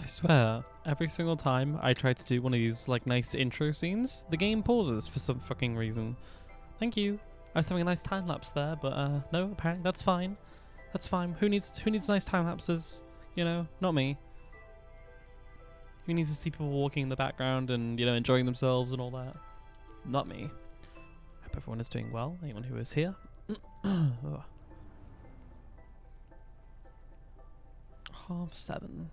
I swear, every single time I try to do one of these like nice intro scenes, the game pauses for some fucking reason. Thank you. I was having a nice time lapse there, but no, apparently that's fine. That's fine. Who needs nice time lapses? You know, not me. Who needs to see people walking in the background and, you know, enjoying themselves and all that? Not me. Hope everyone is doing well. Anyone who is here. Oh. 7:30.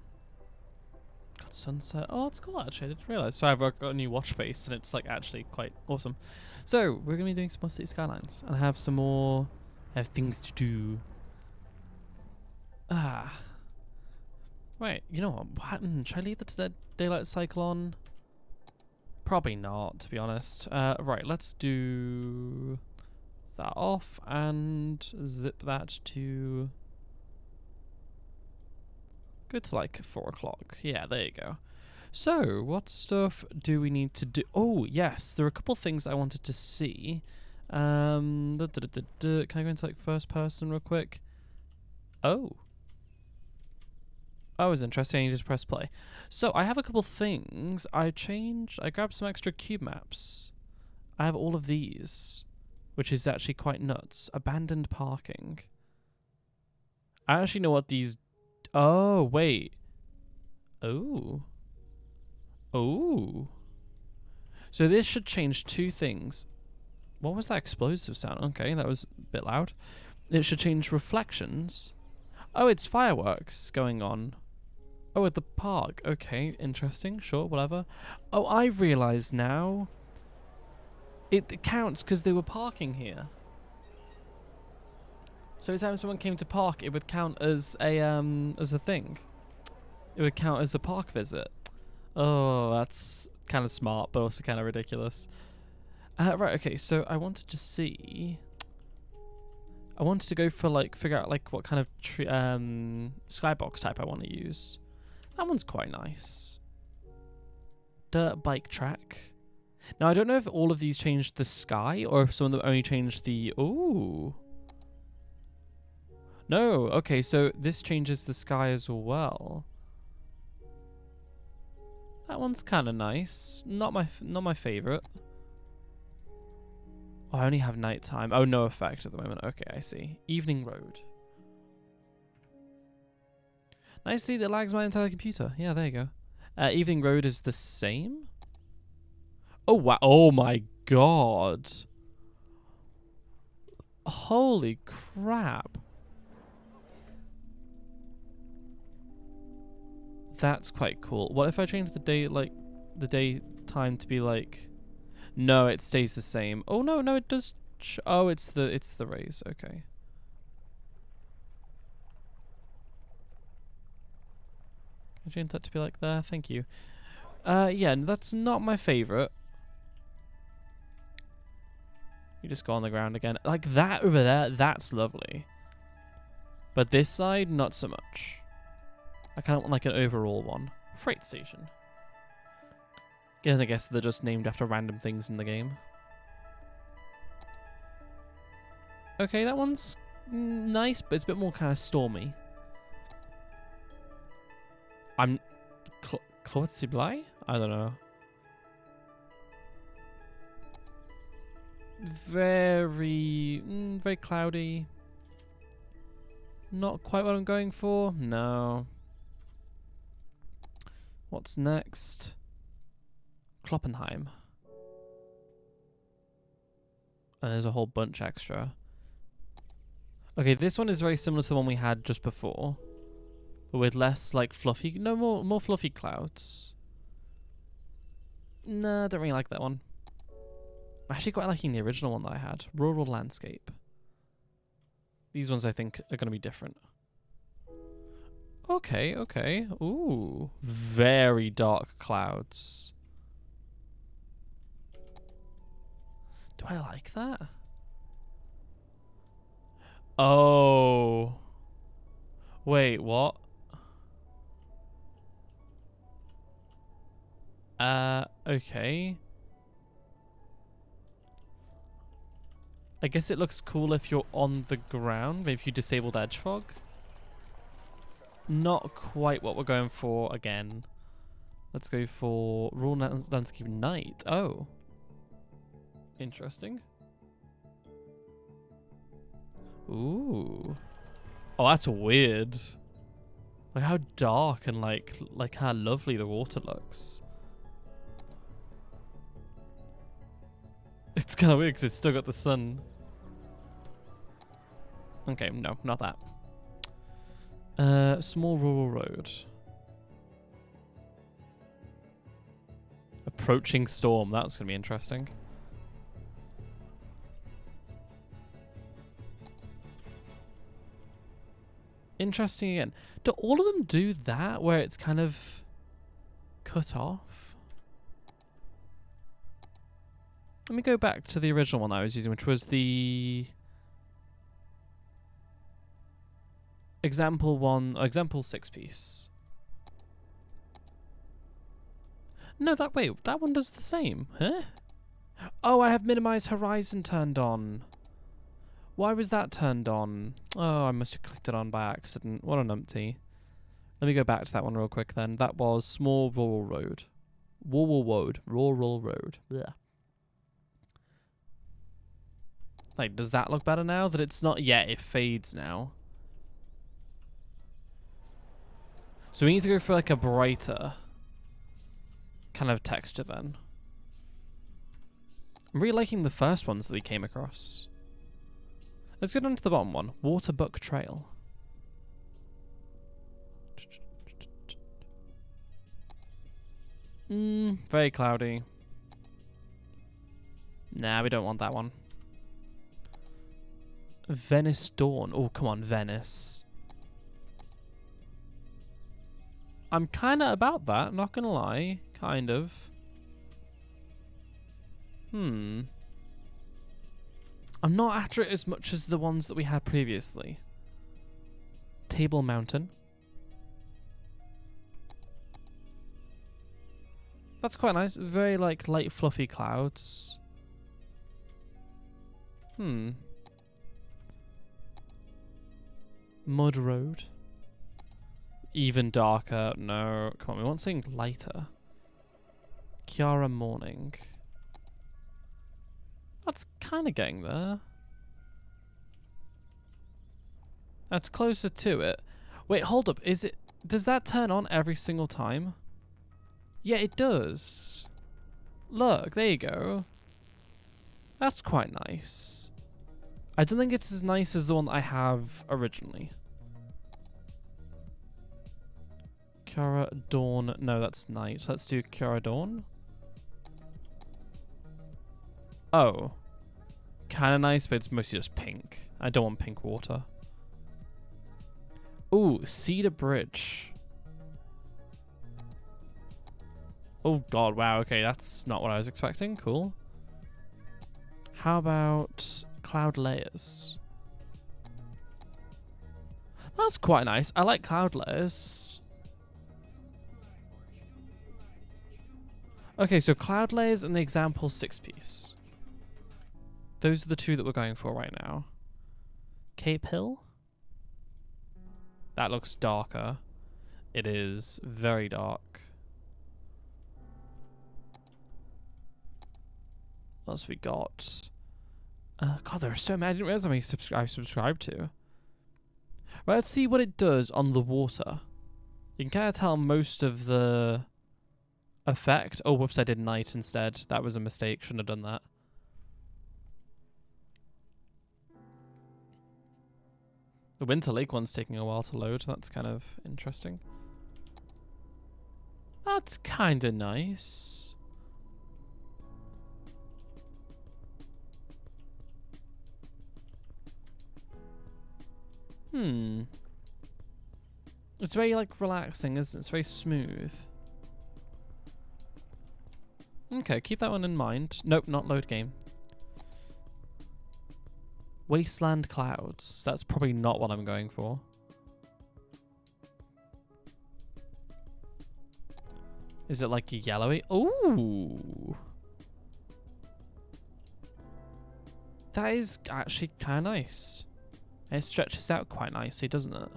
Got sunset. Oh, it's cool actually. I didn't realize. So I've got a new watch face and it's like actually quite awesome. So we're gonna be doing some more City Skylines and I have some more things to do. Wait, you know what? Should I leave the daylight cycle on? Probably not, to be honest. Right, let's do that off and zip that to... Go to like 4 o'clock. Yeah, there you go. So, what stuff do we need to do? Oh, yes, there are a couple things I wanted to see. Can I go into like first person real quick? Oh. Oh, it's interesting. You just press play. So I have a couple things. I grabbed some extra cube maps. I have all of these, which is actually quite nuts. Abandoned parking. I actually know what these... Oh, wait. Oh. Oh. So this should change 2 things. What was that explosive sound? Okay, that was a bit loud. It should change reflections. Oh, it's fireworks going on. Oh, at the park. Okay, interesting. Sure, whatever. Oh, I realise now. It counts because they were parking here. So every time someone came to park, it would count as a thing. It would count as a park visit. Oh, that's kind of smart, but also kind of ridiculous. Right, okay, so I wanted to see... I wanted to go for, like, figure out, like, what kind of skybox type I want to use. That one's quite nice. Dirt bike track. Now, I don't know if all of these changed the sky, or if some of them only changed the... Ooh. No, okay, so this changes the sky as well. That one's kind of nice. Not my favorite. Oh, I only have nighttime. Oh, no effect at the moment. Okay, I see. Evening road. Nice to see that lags my entire computer. Yeah, there you go. Evening road is the same. Oh wow! Oh my god! Holy crap! That's quite cool. What if I change the day, like, the daytime to be like... No, it stays the same. Oh no, no, it does... Oh, it's the rays. Okay. Can I change that to be like there? Thank you. Yeah, that's not my favorite. You just go on the ground again. Like that over there, that's lovely. But this side, not so much. I kind of want like an overall one. Freight station. I guess they're just named after random things in the game. Okay, that one's nice, but it's a bit more kind of stormy. I'm... Clotziblai? I don't know. Very cloudy. Not quite what I'm going for. No. What's next? Kloppenheim. And there's a whole bunch extra. Okay, this one is very similar to the one we had just before. But with less, like, fluffy... No, more fluffy clouds. Nah, I don't really like that one. I'm actually quite liking the original one that I had. Rural landscape. These ones, I think, are going to be different. Okay, okay. Ooh. Very dark clouds. Do I like that? Oh. Wait, what? Okay. I guess it looks cool if you're on the ground. Maybe if you disabled edge fog. Not quite what we're going for again. Let's go for rural landscape night. Oh. Interesting. Ooh. Oh, that's weird. Like how dark and like how lovely the water looks. It's kind of weird because it's still got the sun. Okay, no, not that. Small rural road. Approaching storm. That's going to be interesting. Interesting again. Do all of them do that where it's kind of cut off? Let me go back to the original one I was using, which was the example 6-piece. No, that one does the same. Huh? Oh, I have minimized horizon turned on. Why was that turned on? Oh, I must have clicked it on by accident. What a numpty. Let me go back to that one real quick then. That was small rural road. Rural road. Yeah. Like, does that look better now that it's not yet? It fades now. So we need to go for like a brighter kind of texture then. I'm really liking the first ones that we came across. Let's go down to the bottom one. Waterbuck Trail. Very cloudy. Nah, we don't want that one. Venice Dawn. Oh, come on, Venice. I'm kind of about that, not gonna lie. Kind of. I'm not after it as much as the ones that we had previously. Table Mountain. That's quite nice. Very like light fluffy clouds. Mud Road. Even darker. No, come on, we want something lighter. Chiara Morning. That's kind of getting there. That's closer to it. Wait, hold up. Does that turn on every single time? Yeah, it does. Look, there you go. That's quite nice. I don't think it's as nice as the one I have originally. Chiara Dawn. No, that's night. Let's do Chiara Dawn. Oh. Kind of nice, but it's mostly just pink. I don't want pink water. Ooh, Cedar Bridge. Oh god, wow, okay, that's not what I was expecting. Cool. How about Cloud Layers? That's quite nice. I like Cloud Layers. Okay, so Cloud Layers and the example 6-piece. Those are the two that we're going for right now. Cape Hill? That looks darker. It is very dark. What else have we got? God, there are so many. I didn't realize how many I subscribed to. Right, let's see what it does on the water. You can kind of tell most of the effect. Oh, whoops, I did night instead. That was a mistake. Shouldn't have done that. The Winter Lake one's taking a while to load. That's kind of interesting. That's kind of nice. It's very, like, relaxing, isn't it? It's very smooth. Okay, keep that one in mind. Nope, not load game. Wasteland Clouds. That's probably not what I'm going for. Is it like a yellowy? Ooh. That is actually kind of nice. It stretches out quite nicely, doesn't it?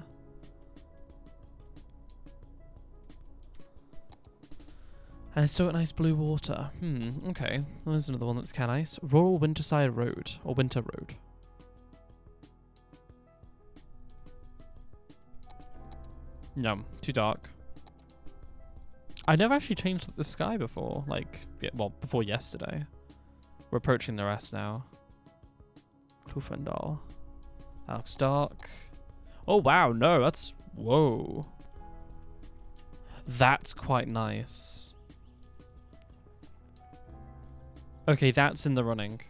And it's still got nice blue water. Okay. Well, there's another one that's kind of nice. Rural Winterside Road. Or Winter Road. No, too dark. I never actually changed the sky before. Like, yeah, well, before yesterday. We're approaching the rest now. Klufendal. That looks dark. Oh, wow. No, that's... Whoa. That's quite nice. Okay, that's in the running.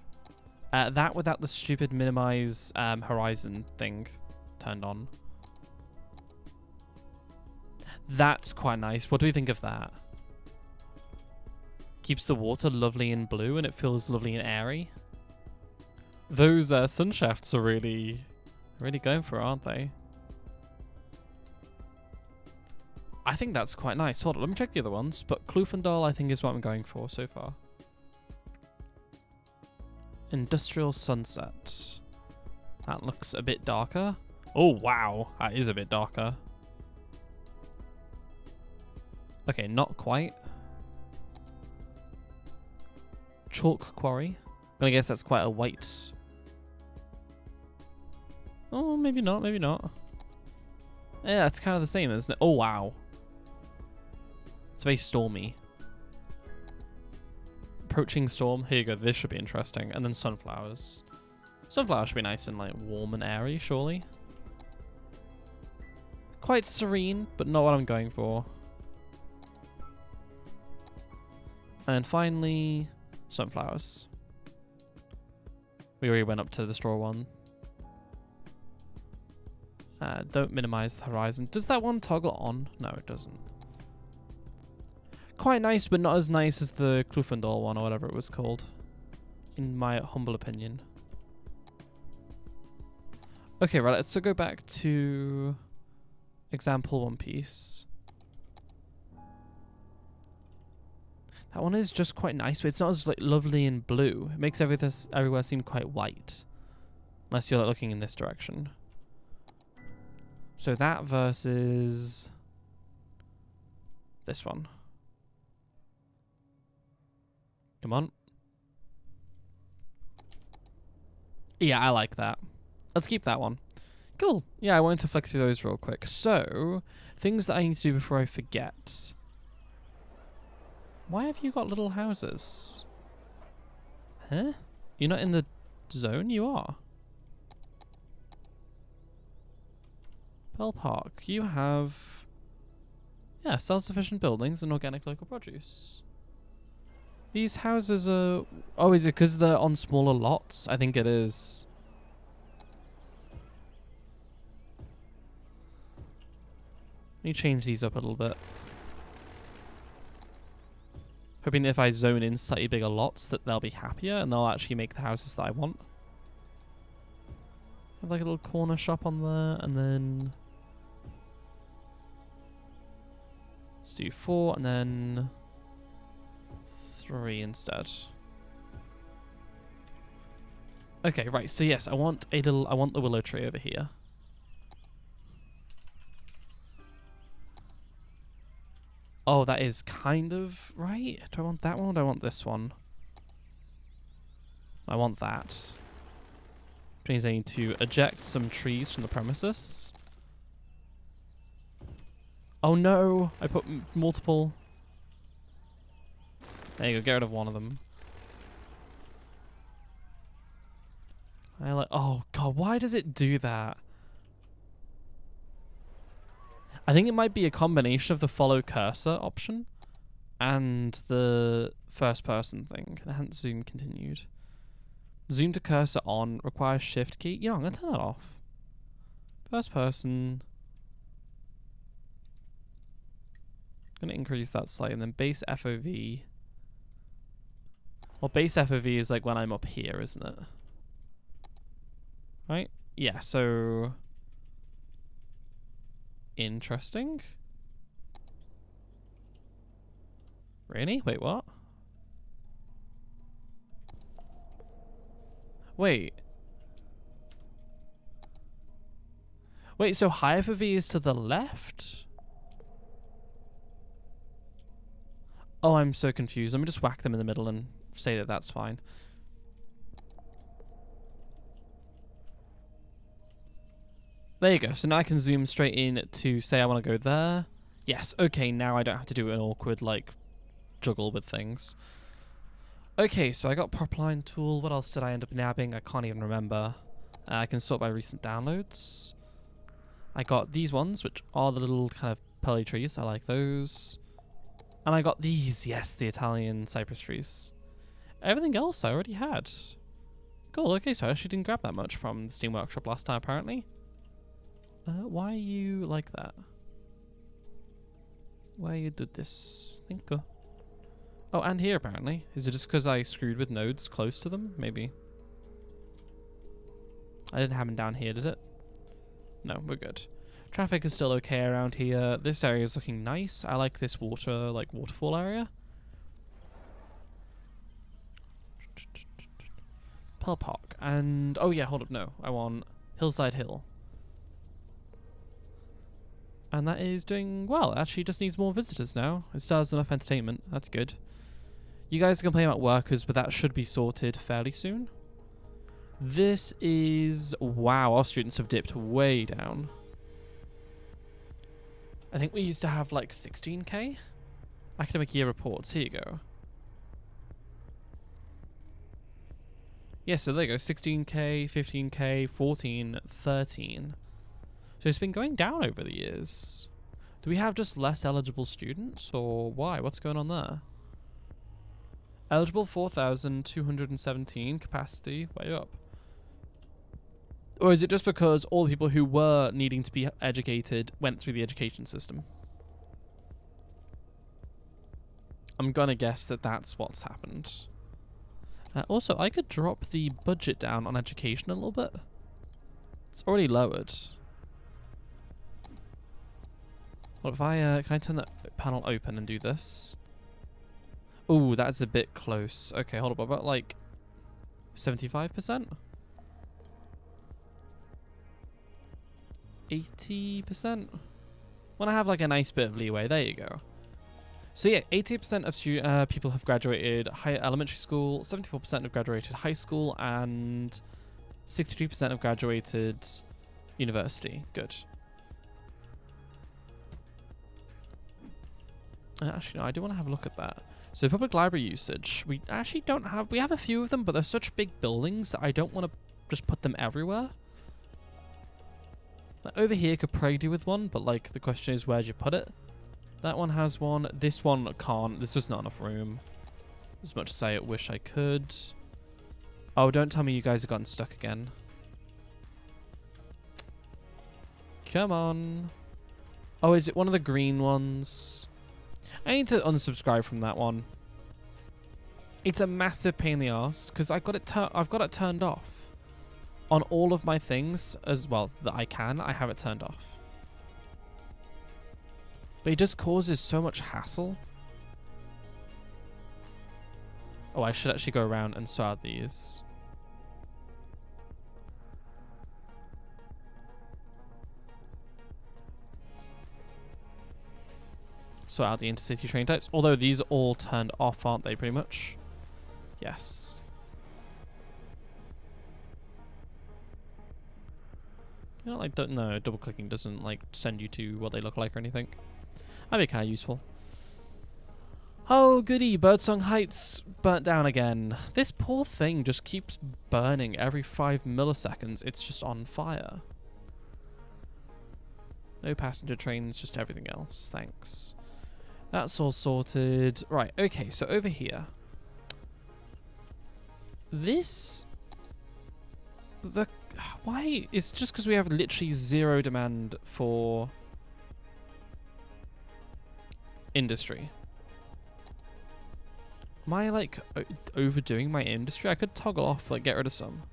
That without the stupid minimize horizon thing turned on. That's quite nice. What do we think of that? Keeps the water lovely and blue and it feels lovely and airy. Those sun shafts are really going for it, aren't they? I think that's quite nice. Hold on, let me check the other ones. But Klufendal, I think, is what I'm going for so far. Industrial Sunset. That looks a bit darker. Oh, wow. That is a bit darker. Okay, not quite. Chalk Quarry. I'm gonna guess that's quite a white. Oh, maybe not, maybe not. Yeah, it's kind of the same, isn't it? Oh, wow. It's very stormy. Approaching storm. Here you go. This should be interesting. And then sunflowers. Sunflowers should be nice and like warm and airy, surely. Quite serene, but not what I'm going for. And finally, sunflowers. We already went up to the straw one. Don't minimize the horizon. Does that one toggle on? No, it doesn't. Quite nice, but not as nice as the Klufendal one or whatever it was called, in my humble opinion. Okay, right, let's go back to example One Piece. That one is just quite nice, but it's not as like lovely and blue. It makes everywhere seem quite white, unless you're like, looking in this direction. So that versus this one. Come on. Yeah, I like that. Let's keep that one. Cool. Yeah, I wanted to flick through those real quick. So, things that I need to do before I forget. Why have you got little houses? Huh? You're not in the zone? You are. Pearl Park. You have... Yeah, self-sufficient buildings and organic local produce. These houses are... Oh, is it because they're on smaller lots? I think it is. Let me change these up a little bit. Hoping that if I zone in slightly bigger lots that they'll be happier and they'll actually make the houses that I want. Have like a little corner shop on there and then... Let's do 4 and then... 3 instead. Okay, right. So yes, I want the willow tree over here. Oh, that is kind of right. Do I want that one or do I want this one? I want that. Which means I need to eject some trees from the premises. Oh no! I put multiple. There you go, get rid of one of them. Oh god, why does it do that? I think it might be a combination of the follow cursor option and the first person thing. Enhance zoom continued. Zoom to cursor on requires shift key. You know, I'm gonna turn that off. First person. I'm gonna increase that slightly and then base FOV. Well, base FOV is like when I'm up here, isn't it? Right? Yeah, so... Interesting. Really? Wait, what? Wait. Wait, so high FOV is to the left? Oh, I'm so confused. Let me just whack them in the middle and say that that's fine. There you go. So now I can zoom straight in to say I want to go there. Yes, okay, now I don't have to do an awkward, like, juggle with things. Okay, so I got prop line tool. What else did I end up nabbing? I can't even remember. I can sort by recent downloads. I got these ones, which are the little kind of pearly trees. I like those. And I got these, yes, the Italian cypress trees. Everything else I already had. Cool, okay, so I actually didn't grab that much from the Steam Workshop last time, apparently. Why are you like that? Why you did this? Thank you. Oh, and here apparently. Is it just because I screwed with nodes close to them? Maybe. I didn't have them down here, did it? No, we're good. Traffic is still okay around here. This area is looking nice. I like this water, like waterfall area. Pearl Park. And, oh yeah, hold up, no. I want Hillside Hill. And that is doing well. It actually just needs more visitors now. It still has enough entertainment. That's good. You guys complain about workers, but that should be sorted fairly soon. This is... Wow, our students have dipped way down. I think we used to have like 16k. Academic year reports. Here you go. Yeah, so there you go. 16k, 15k, 14, 13. So it's been going down over the years. Do we have just less eligible students, or why? What's going on there? Eligible 4,217, capacity way up. Or is it just because all the people who were needing to be educated went through the education system? I'm gonna guess that that's what's happened. Also, I could drop the budget down on education a little bit. It's already lowered. What if I, can I turn that panel open and do this? Ooh, that's a bit close. Okay, hold up, about like 75%? 80%? When I have like a nice bit of leeway, there you go. So yeah, 80% of people have graduated higher elementary school, 74% have graduated high school, and 63% have graduated university. Good. Actually, no, I do want to have a look at that. So public library usage, we actually don't have, we have a few of them, but they're such big buildings that I don't want to just put them everywhere. Like over here could probably do with one, but like the question is where'd you put it? That one has one, this one can't, there's just not enough room. As much as I wish I could. Oh, don't tell me you guys have gotten stuck again. Come on. Oh, is it one of the green ones? I need to unsubscribe from that one. It's a massive pain in the ass because I've got it turned off on all of my things as well that I can. I have it turned off, but it just causes so much hassle. Oh, I should actually go around and sort out these. Sort out the intercity train types. Although these are all turned off, aren't they, pretty much? Yes. You know, like, no, double clicking doesn't, like, send you to what they look like or anything. That'd be kind of useful. Oh, goody. Birdsong Heights burnt down again. This poor thing just keeps burning every 5 milliseconds. It's just on fire. No passenger trains, just everything else. Thanks. That's all sorted. Right, okay, so over here. This... Why? It's just because we have literally zero demand for industry. Am I, like, overdoing my industry? I could toggle off, like, get rid of some.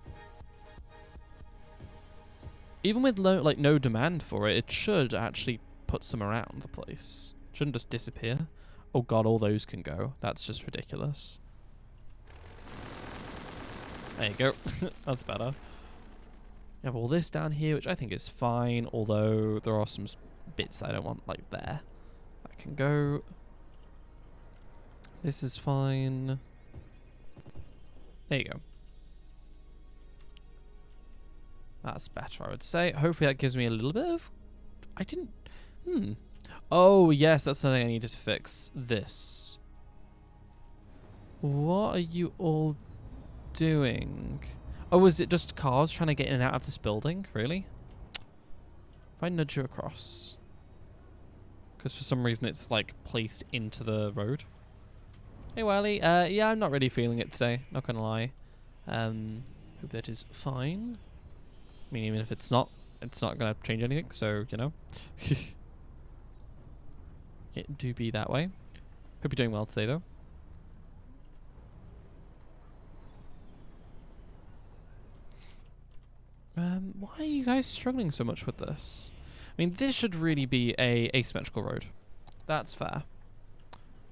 Even with no demand for it, it should actually put some around the place. Shouldn't just disappear. Oh god, all those can go. That's just ridiculous. There you go. That's better. You have all this down here, which I think is fine, although there are some bits that I don't want, like there. That can go. This is fine. There you go. That's better, I would say. Hopefully that gives me a little bit of... I didn't... Oh, yes, that's something I needed to fix. This. What are you all doing? Oh, is it just cars trying to get in and out of this building? Really? If I nudge you across. Because for some reason it's, like, placed into the road. Hey, Wiley. Yeah, I'm not really feeling it today. Not gonna lie. Hope that is fine. I mean, even if it's not gonna change anything, so, you know. It do be that way. Hope you're doing well today, though. Why are you guys struggling so much with this? I mean, this should really be a asymmetrical road. That's fair.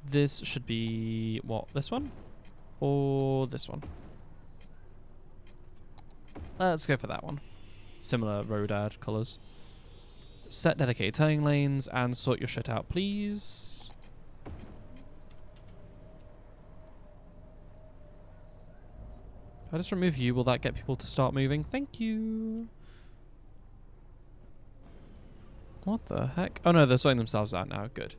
This should be, what, this one? Or this one? Let's go for that one. Similar road ad colours. Set dedicated turning lanes and sort your shit out, please. If I just remove you, will that get people to start moving? Thank you. What the heck? Oh no, they're sorting themselves out now. Good.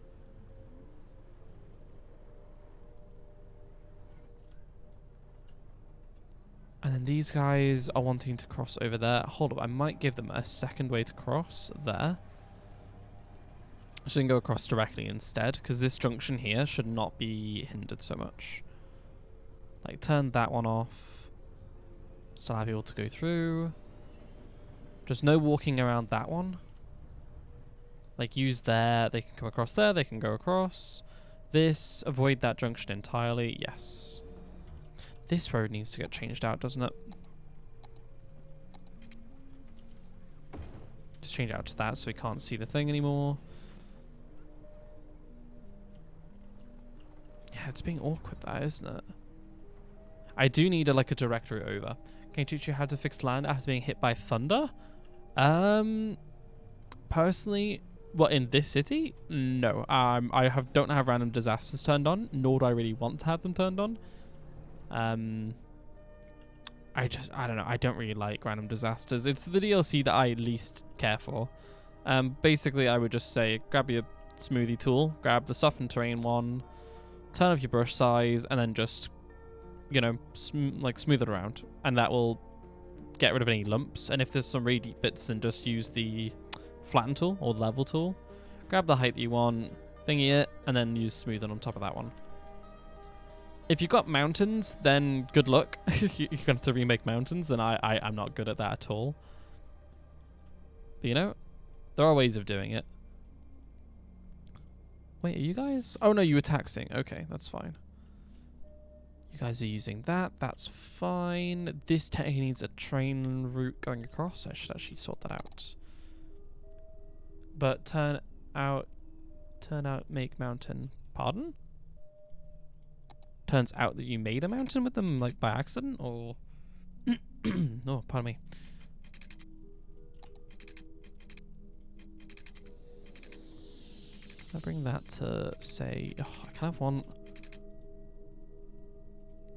And then these guys are wanting to cross over there. Hold up, I might give them a second way to cross there. So they can go across directly instead, because this junction here should not be hindered so much. Like, turn that one off. Still have people to go through. Just no walking around that one. Like, use there, they can come across there, they can go across. This, avoid that junction entirely, yes. This road needs to get changed out, doesn't it? Just change it out to that so we can't see the thing anymore. Yeah, it's being awkward, that, isn't it? I do need a directory over. Can you teach you how to fix land after being hit by thunder? Personally, what, in this city? No. I don't have random disasters turned on, nor do I really want to have them turned on. I don't know. I don't really like random disasters. It's the DLC that I least care for. Basically, I would just say, grab your smoothie tool, grab the softened terrain one, turn up your brush size, and then just, you know, smooth it around. And that will get rid of any lumps. And if there's some really deep bits, then just use the flatten tool or level tool. Grab the height that you want, thingy it, and then use smoothing on top of that one. If you've got mountains, then good luck. You're going to have to remake mountains, and I'm not good at that at all. But, you know, there are ways of doing it. Wait, are you guys? Oh, no, you were taxing. Okay, that's fine. You guys are using that. That's fine. This technically needs a train route going across. I should actually sort that out. But turn out, make mountain. Pardon? Turns out that you made a mountain with them, like, by accident, or... oh, pardon me. I'll bring that to, say... Oh, I kind of want...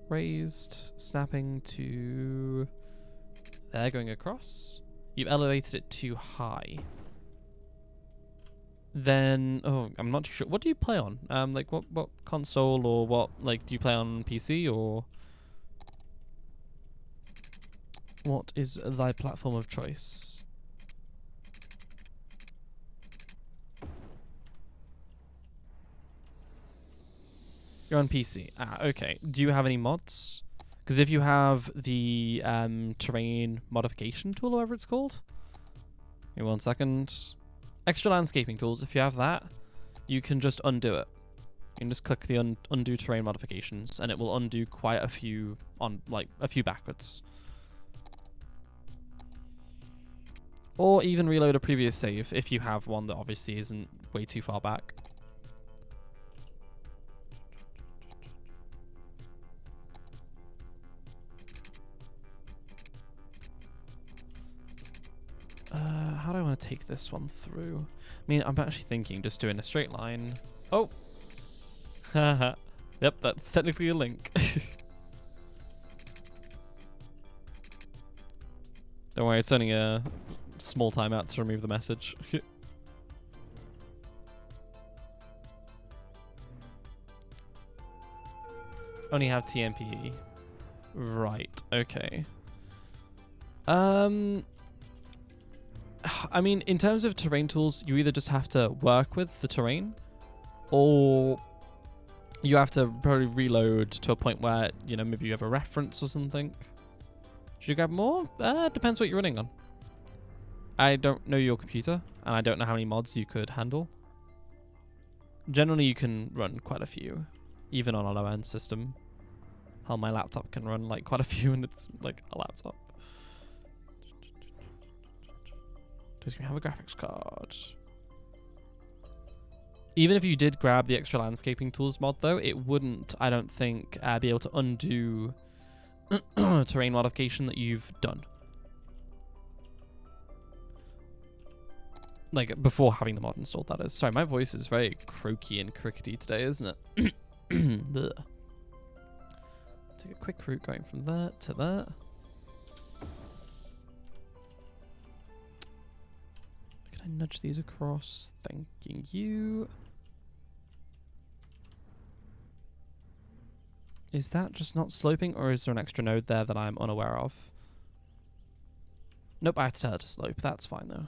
raised, snapping to... there, going across. You've elevated it too high. Then, oh, I'm not too sure. What do you play on? Like, what console, or what, like, do you play on PC, or what is thy platform of choice? You're on PC. Ah, okay. Do you have any mods? Because if you have the terrain modification tool, or whatever it's called. Give me 1 second. Extra landscaping tools, if you have that, you can just undo it. You can just click the undo terrain modifications, and it will undo quite a few a few backwards. Or even reload a previous save if you have one that obviously isn't way too far back. How do I want to take this one through? I mean, I'm actually thinking just doing a straight line. Oh! Haha. Yep, that's technically a link. Don't worry, it's only a small timeout to remove the message. Only have TMPE. Right, okay. I mean, in terms of terrain tools, you either just have to work with the terrain, or you have to probably reload to a point where, you know, maybe you have a reference or something. Should you grab more? Depends what you're running on. I don't know your computer, and I don't know how many mods you could handle. Generally, you can run quite a few, even on a low-end system. Hell, my laptop can run like quite a few, and it's like a laptop. Does we have a graphics card? Even if you did grab the extra landscaping tools mod, though, it wouldn't, I don't think, be able to undo terrain modification that you've done. Like, before having the mod installed, that is. Sorry, my voice is very croaky and crickety today, isn't it? Take a quick route going from there to there. Can I nudge these across? Thanking you. Is that just not sloping, or is there an extra node there that I'm unaware of? Nope, I have to tell it to slope. That's fine, though.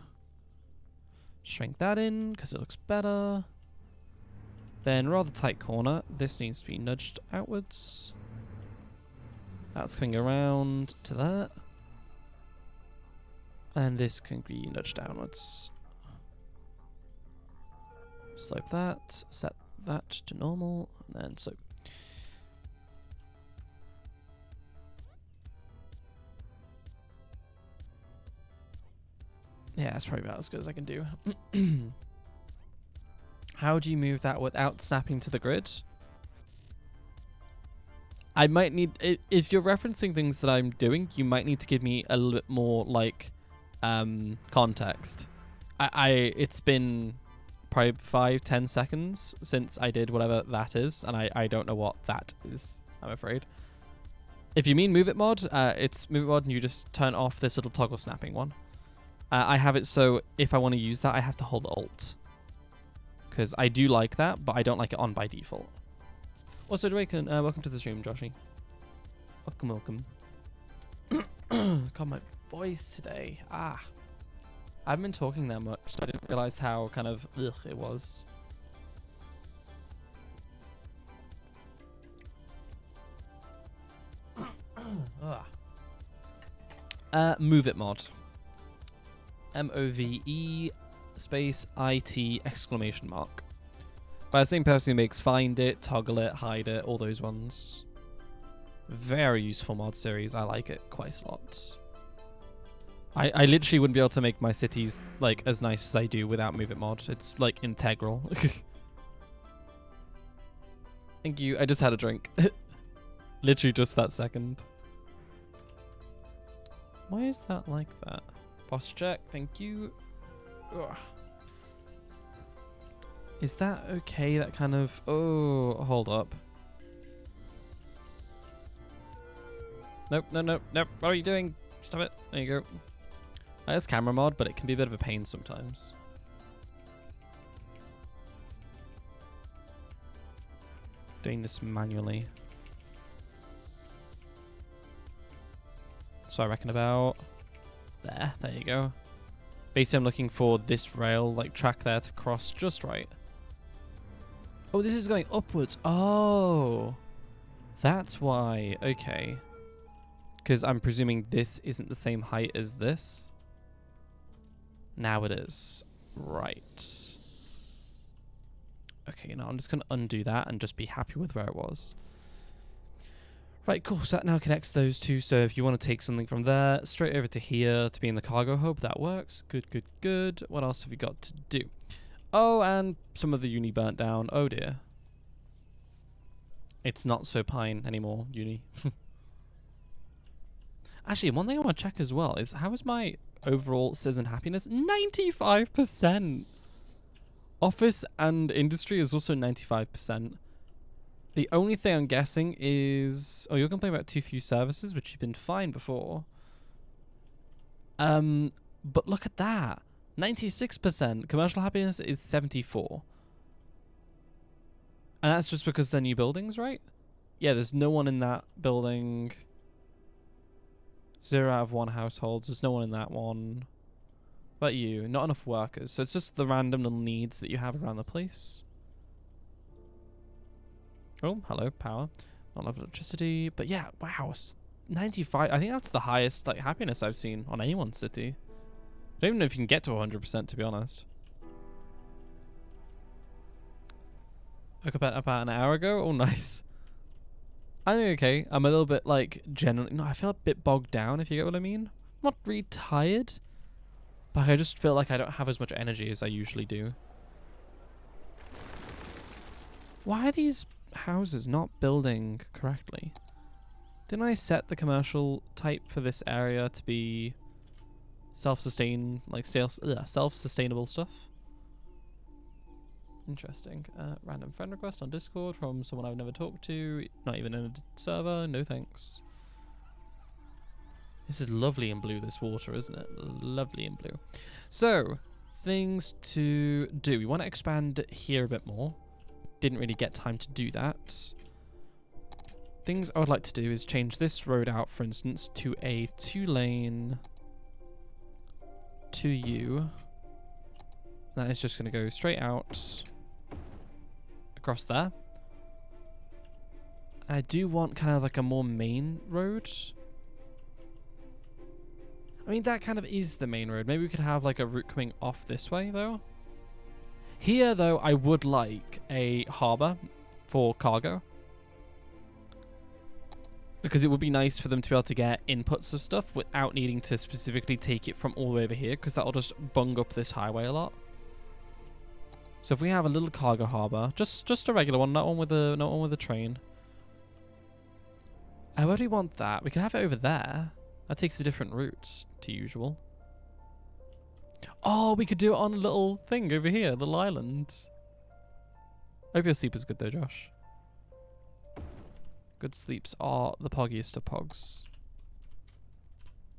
Shrink that in, because it looks better. Then, rather tight corner. This needs to be nudged outwards. That's coming around to that. And this can be nudged downwards. Slope that. Set that to normal. And then slope. Yeah, that's probably about as good as I can do. How do you move that without snapping to the grid? I might need... If you're referencing things that I'm doing, you might need to give me a little bit more, like, context. It's been probably 5-10 seconds since I did whatever that is, and I don't know what that is, I'm afraid. If you mean move it mod, it's move it mod and you just turn off this little toggle snapping one. I have it so if I want to use that, I have to hold Alt. Because I do like that, but I don't like it on by default. Also, welcome to the stream, Joshy. Welcome, welcome. God, my voice today. I haven't been talking that much, so I didn't realize how kind of ugh it was. Move it mod. MOVE space IT exclamation mark. By the same person who makes find it, toggle it, hide it, all those ones. Very useful mod series. I like it quite a lot. I literally wouldn't be able to make my cities like as nice as I do without Move It mod. It's like integral. Thank you. I just had a drink. Literally just that second. Why is that like that? Boss check. Thank you. Ugh. Is that okay? That kind of... Oh, hold up. Nope, no, no, nope. What are you doing? Stop it. There you go. That's camera mod, but it can be a bit of a pain sometimes. Doing this manually. So I reckon about... There you go. Basically, I'm looking for this rail, like, track there to cross just right. Oh, this is going upwards. Oh. That's why. Okay. Because I'm presuming this isn't the same height as this. Now it is. Right. Okay, now I'm just going to undo that and just be happy with where it was. Right, cool. So that now connects those two. So if you want to take something from there straight over to here to be in the cargo hub, that works. Good, good, good. What else have you got to do? Oh, and some of the uni burnt down. Oh, dear. It's not so pine anymore, uni. Actually, one thing I want to check as well is how is my overall citizen happiness? 95%. Office and industry is also 95%. The only thing I'm guessing is... Oh, you're complaining about too few services, which you've been fine before. But look at that. 96%. Commercial happiness is 74. And that's just because they're new buildings, right? Yeah, there's no one in that building. 0 out of 1 households. There's no one in that one. But you, not enough workers. So it's just the random little needs that you have around the place. Oh, hello, power. Not enough electricity. But yeah, wow, 95. I think that's the highest like happiness I've seen on anyone's city. I don't even know if you can get to 100%, to be honest. Woke up about an hour ago. Oh, nice. I'm okay. I'm a little bit like generally. No, I feel a bit bogged down, if you get what I mean. I'm not really tired, but I just feel like I don't have as much energy as I usually do. Why are these houses not building correctly? Didn't I set the commercial type for this area to be self-sustain, like self-sustainable stuff? Interesting. Random friend request on Discord from someone I've never talked to. Not even in a server. No thanks. This is lovely in blue, this water, isn't it? Lovely in blue. So, things to do. We want to expand here a bit more. Didn't really get time to do that. Things I would like to do is change this road out, for instance, to a 2-lane to you. That is just going to go straight out across there. I do want kind of like a more main road. I mean, that kind of is the main road. Maybe we could have like a route coming off this way, though. Here, though, I would like a harbour for cargo. Because it would be nice for them to be able to get inputs of stuff without needing to specifically take it from all the way over here, because that'll just bung up this highway a lot. So if we have a little cargo harbour, just a regular one, not one with a train. Where do we want that? We can have it over there. That takes a different route to usual. Oh, we could do it on a little thing over here, a little island. I hope your sleep is good though, Josh. Good sleeps are the poggiest of pogs.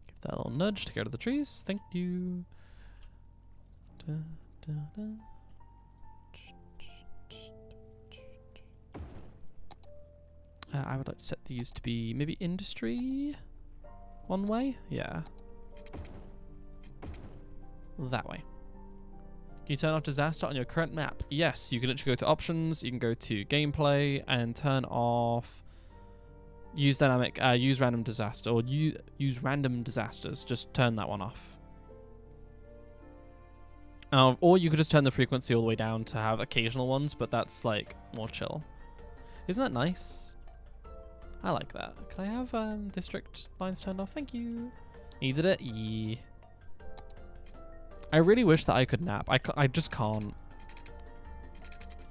Give that a little nudge to go to the trees. Thank you. Da, da, da. I would like to set these to be maybe industry one way. Yeah. That way. Can you turn off disaster on your current map? Yes, you can literally go to options, you can go to gameplay and turn off use dynamic, use random disaster, or use random disasters. Just turn that one off. Or you could just turn the frequency all the way down to have occasional ones, but that's like more chill. Isn't that nice? I like that. Can I have district lines turned off? Thank you. Needed it? Yeah. I really wish that I could nap. I just can't.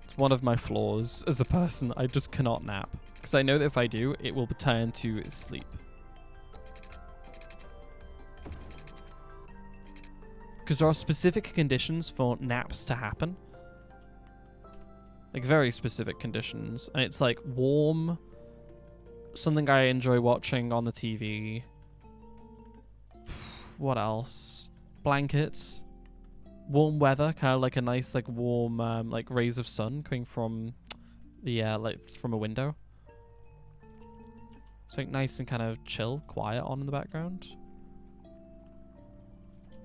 It's one of my flaws as a person. I just cannot nap. Because I know that if I do, it will turn to sleep. Because there are specific conditions for naps to happen. Like very specific conditions. And it's like warm, something I enjoy watching on the TV. What else? Blankets. Warm weather, kind of like a nice like warm like rays of sun coming from the like from a window. Something nice and kind of chill, quiet on in the background.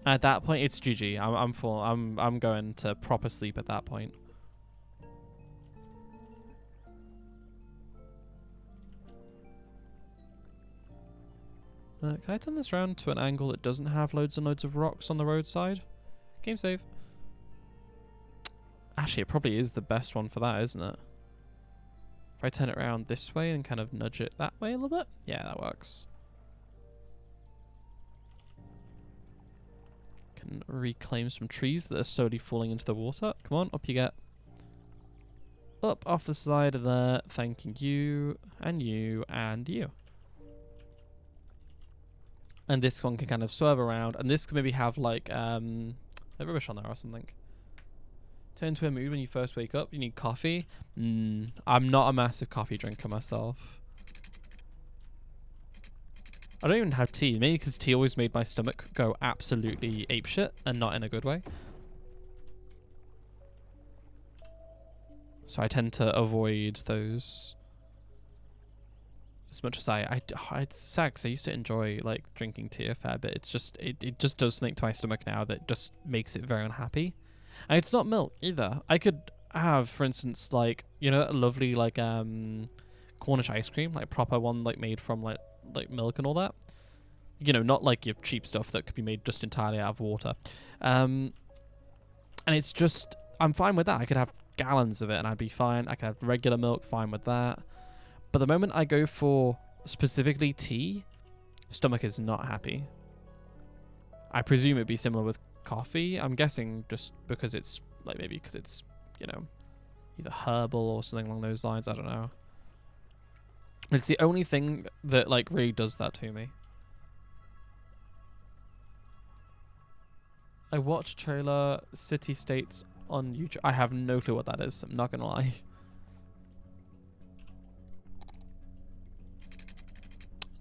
At that point, it's GG. I'm full. I'm going to proper sleep at that point. Can I turn this around to an angle that doesn't have loads and loads of rocks on the roadside? Game save. Actually, it probably is the best one for that, isn't it? If I turn it around this way and kind of nudge it that way a little bit. Yeah, that works. Can reclaim some trees that are slowly falling into the water. Come on, up you get. Up off the side of there. Thanking you, and you, and you. And this one can kind of swerve around, and this can maybe have like rubbish on there or something. turn to a mood when you first wake up? You need coffee? I'm not a massive coffee drinker myself. I don't even have tea. Maybe because tea always made my stomach go absolutely apeshit and not in a good way. So I tend to avoid those as much as it's sad because I used to enjoy like drinking tea a fair bit. It's just, it just does something to my stomach now that just makes it very unhappy. And it's not milk either. I could have, for instance, like, you know, a lovely like Cornish ice cream, like proper one, like made from like milk and all that. You know, not like your cheap stuff that could be made just entirely out of water. And it's just, I'm fine with that. I could have gallons of it and I'd be fine. I could have regular milk, fine with that. But the moment I go for specifically tea, stomach is not happy. I presume it'd be similar with coffee. I'm guessing just because it's like, maybe because it's, you know, either herbal or something along those lines. I don't know. It's the only thing that like really does that to me. I watched trailer City States on YouTube. I have no clue what that is. I'm not gonna lie.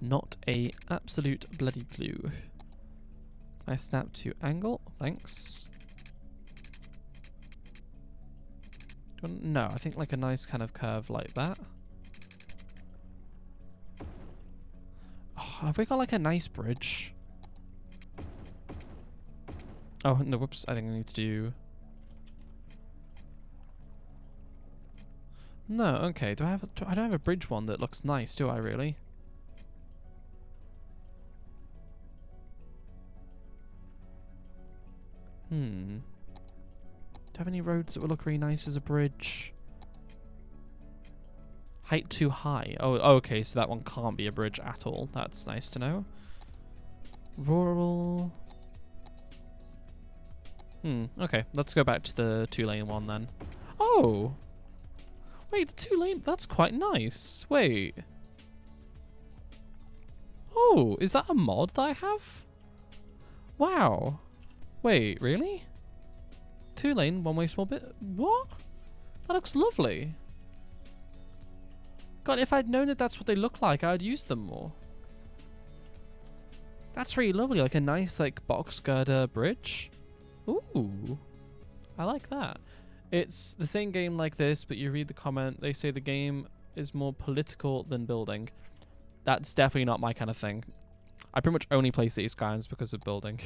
Not a absolute bloody clue. Can I snap to angle? Thanks. No, I think like a nice kind of curve like that. Oh, have we got like a nice bridge? Oh, no, whoops. I think I need to do... No, okay. I don't have a bridge one that looks nice, do I really? Do I have any roads that would look really nice as a bridge? Height too high. Oh, okay, so that one can't be a bridge at all. That's nice to know. Rural. Okay, let's go back to the 2-lane one then. Oh! Wait, the 2-lane, that's quite nice. Wait. Oh, is that a mod that I have? Wow. Wait, really? 2-lane, one-way small bit? What? That looks lovely. God, if I'd known that that's what they look like, I'd use them more. That's really lovely, like a nice like box girder bridge. Ooh, I like that. It's the same game like this, but you read the comment, they say the game is more political than building. That's definitely not my kind of thing. I pretty much only play City Skylines because of building.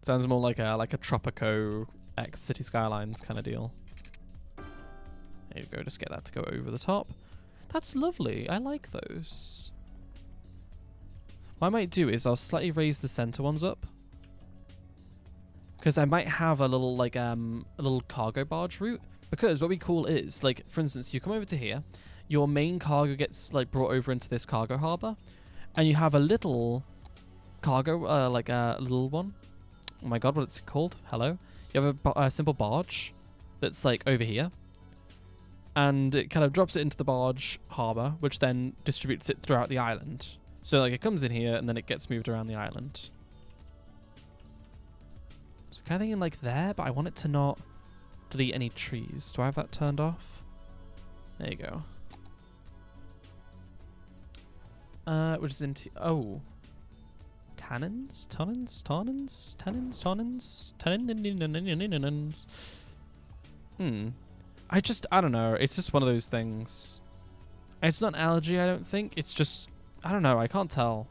Sounds more like a Tropico X City Skylines kind of deal. There you go, just get that to go over the top. That's lovely, I like those. What I might do is I'll slightly raise the center ones up. Because I might have a little like a little cargo barge route. Because what would be cool is, like, for instance, you come over to here, your main cargo gets like brought over into this cargo harbor, and you have a little cargo, like a little one. Oh my god, what's it called? Hello? You have a simple barge that's like over here, and it kind of drops it into the barge harbor, which then distributes it throughout the island. So like it comes in here and then it gets moved around the island. So kind of thinking like there, but I want it to not delete any trees. Do I have that turned off? There you go. Which is into tannins? I don't know. It's just one of those things. It's not an allergy, I don't think. It's just, I don't know. I can't tell.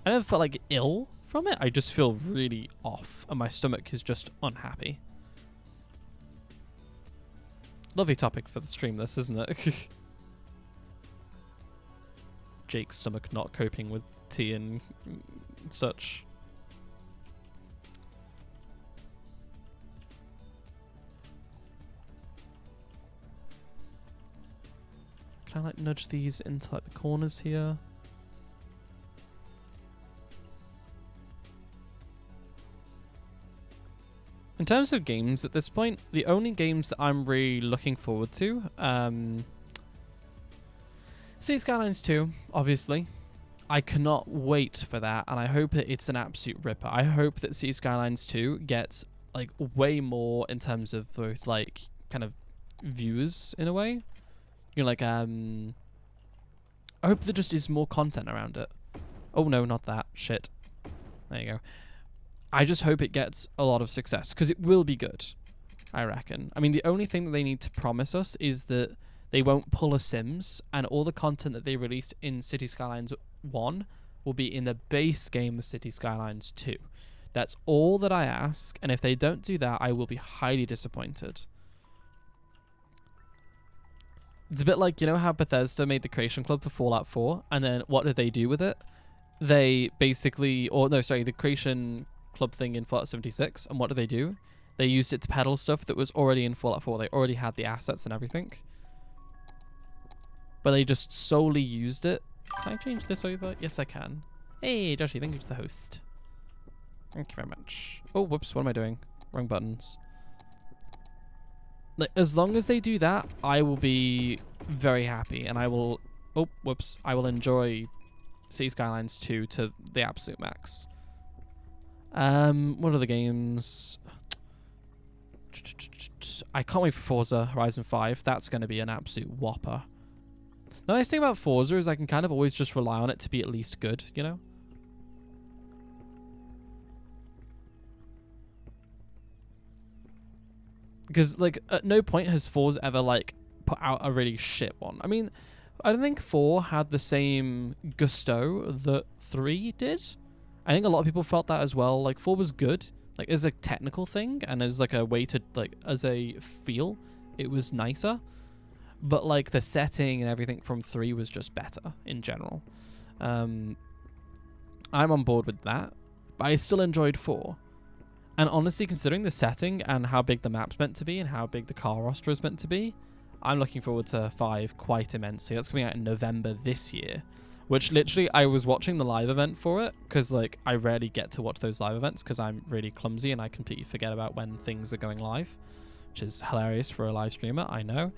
I never felt like ill from it. I just feel really off, and my stomach is just unhappy. Lovely topic for the stream, this, isn't it? Jake's stomach not coping with tea and such. Can I like nudge these into like the corners here? In terms of games at this point, the only games that I'm really looking forward to, City Skylines 2, obviously. I cannot wait for that, and I hope it's an absolute ripper. I hope that City Skylines 2 gets like way more in terms of both like kind of viewers in a way. You know, like I hope there just is more content around it. Oh no, not that shit. There you go. I just hope it gets a lot of success because it will be good, I reckon. I mean, the only thing that they need to promise us is that they won't pull a Sims, and all the content that they released in City Skylines 1 will be in the base game of City Skylines 2. That's all that I ask, and if they don't do that, I will be highly disappointed. It's a bit like, you know how Bethesda made the Creation Club for Fallout 4, and then what did they do with it? They basically, the Creation Club thing in Fallout 76, and what did they do? They used it to peddle stuff that was already in Fallout 4. They already had the assets and everything. But they just solely used it. Can I change this over? Yes, I can. Hey, Joshy, thank you to the host. Thank you very much. Oh, whoops, what am I doing? Wrong buttons. Like, as long as they do that, I will be very happy, and I will... Oh, whoops. I will enjoy City Skylines 2 to the absolute max. What are the games? I can't wait for Forza Horizon 5. That's going to be an absolute whopper. The nice thing about Forza is I can kind of always just rely on it to be at least good, you know? Because, like, at no point has Forza ever, like, put out a really shit one. I mean, I don't think 4 had the same gusto that 3 did. I think a lot of people felt that as well. Like, 4 was good, like, as a technical thing, and as, like, a way to, like, as a feel, it was nicer. But, like, the setting and everything from 3 was just better in general. I'm on board with that, but I still enjoyed 4. And honestly, considering the setting and how big the map's meant to be and how big the car roster is meant to be, I'm looking forward to 5 quite immensely. That's coming out in November this year, which literally I was watching the live event for it because, like, I rarely get to watch those live events because I'm really clumsy and I completely forget about when things are going live, which is hilarious for a live streamer, I know.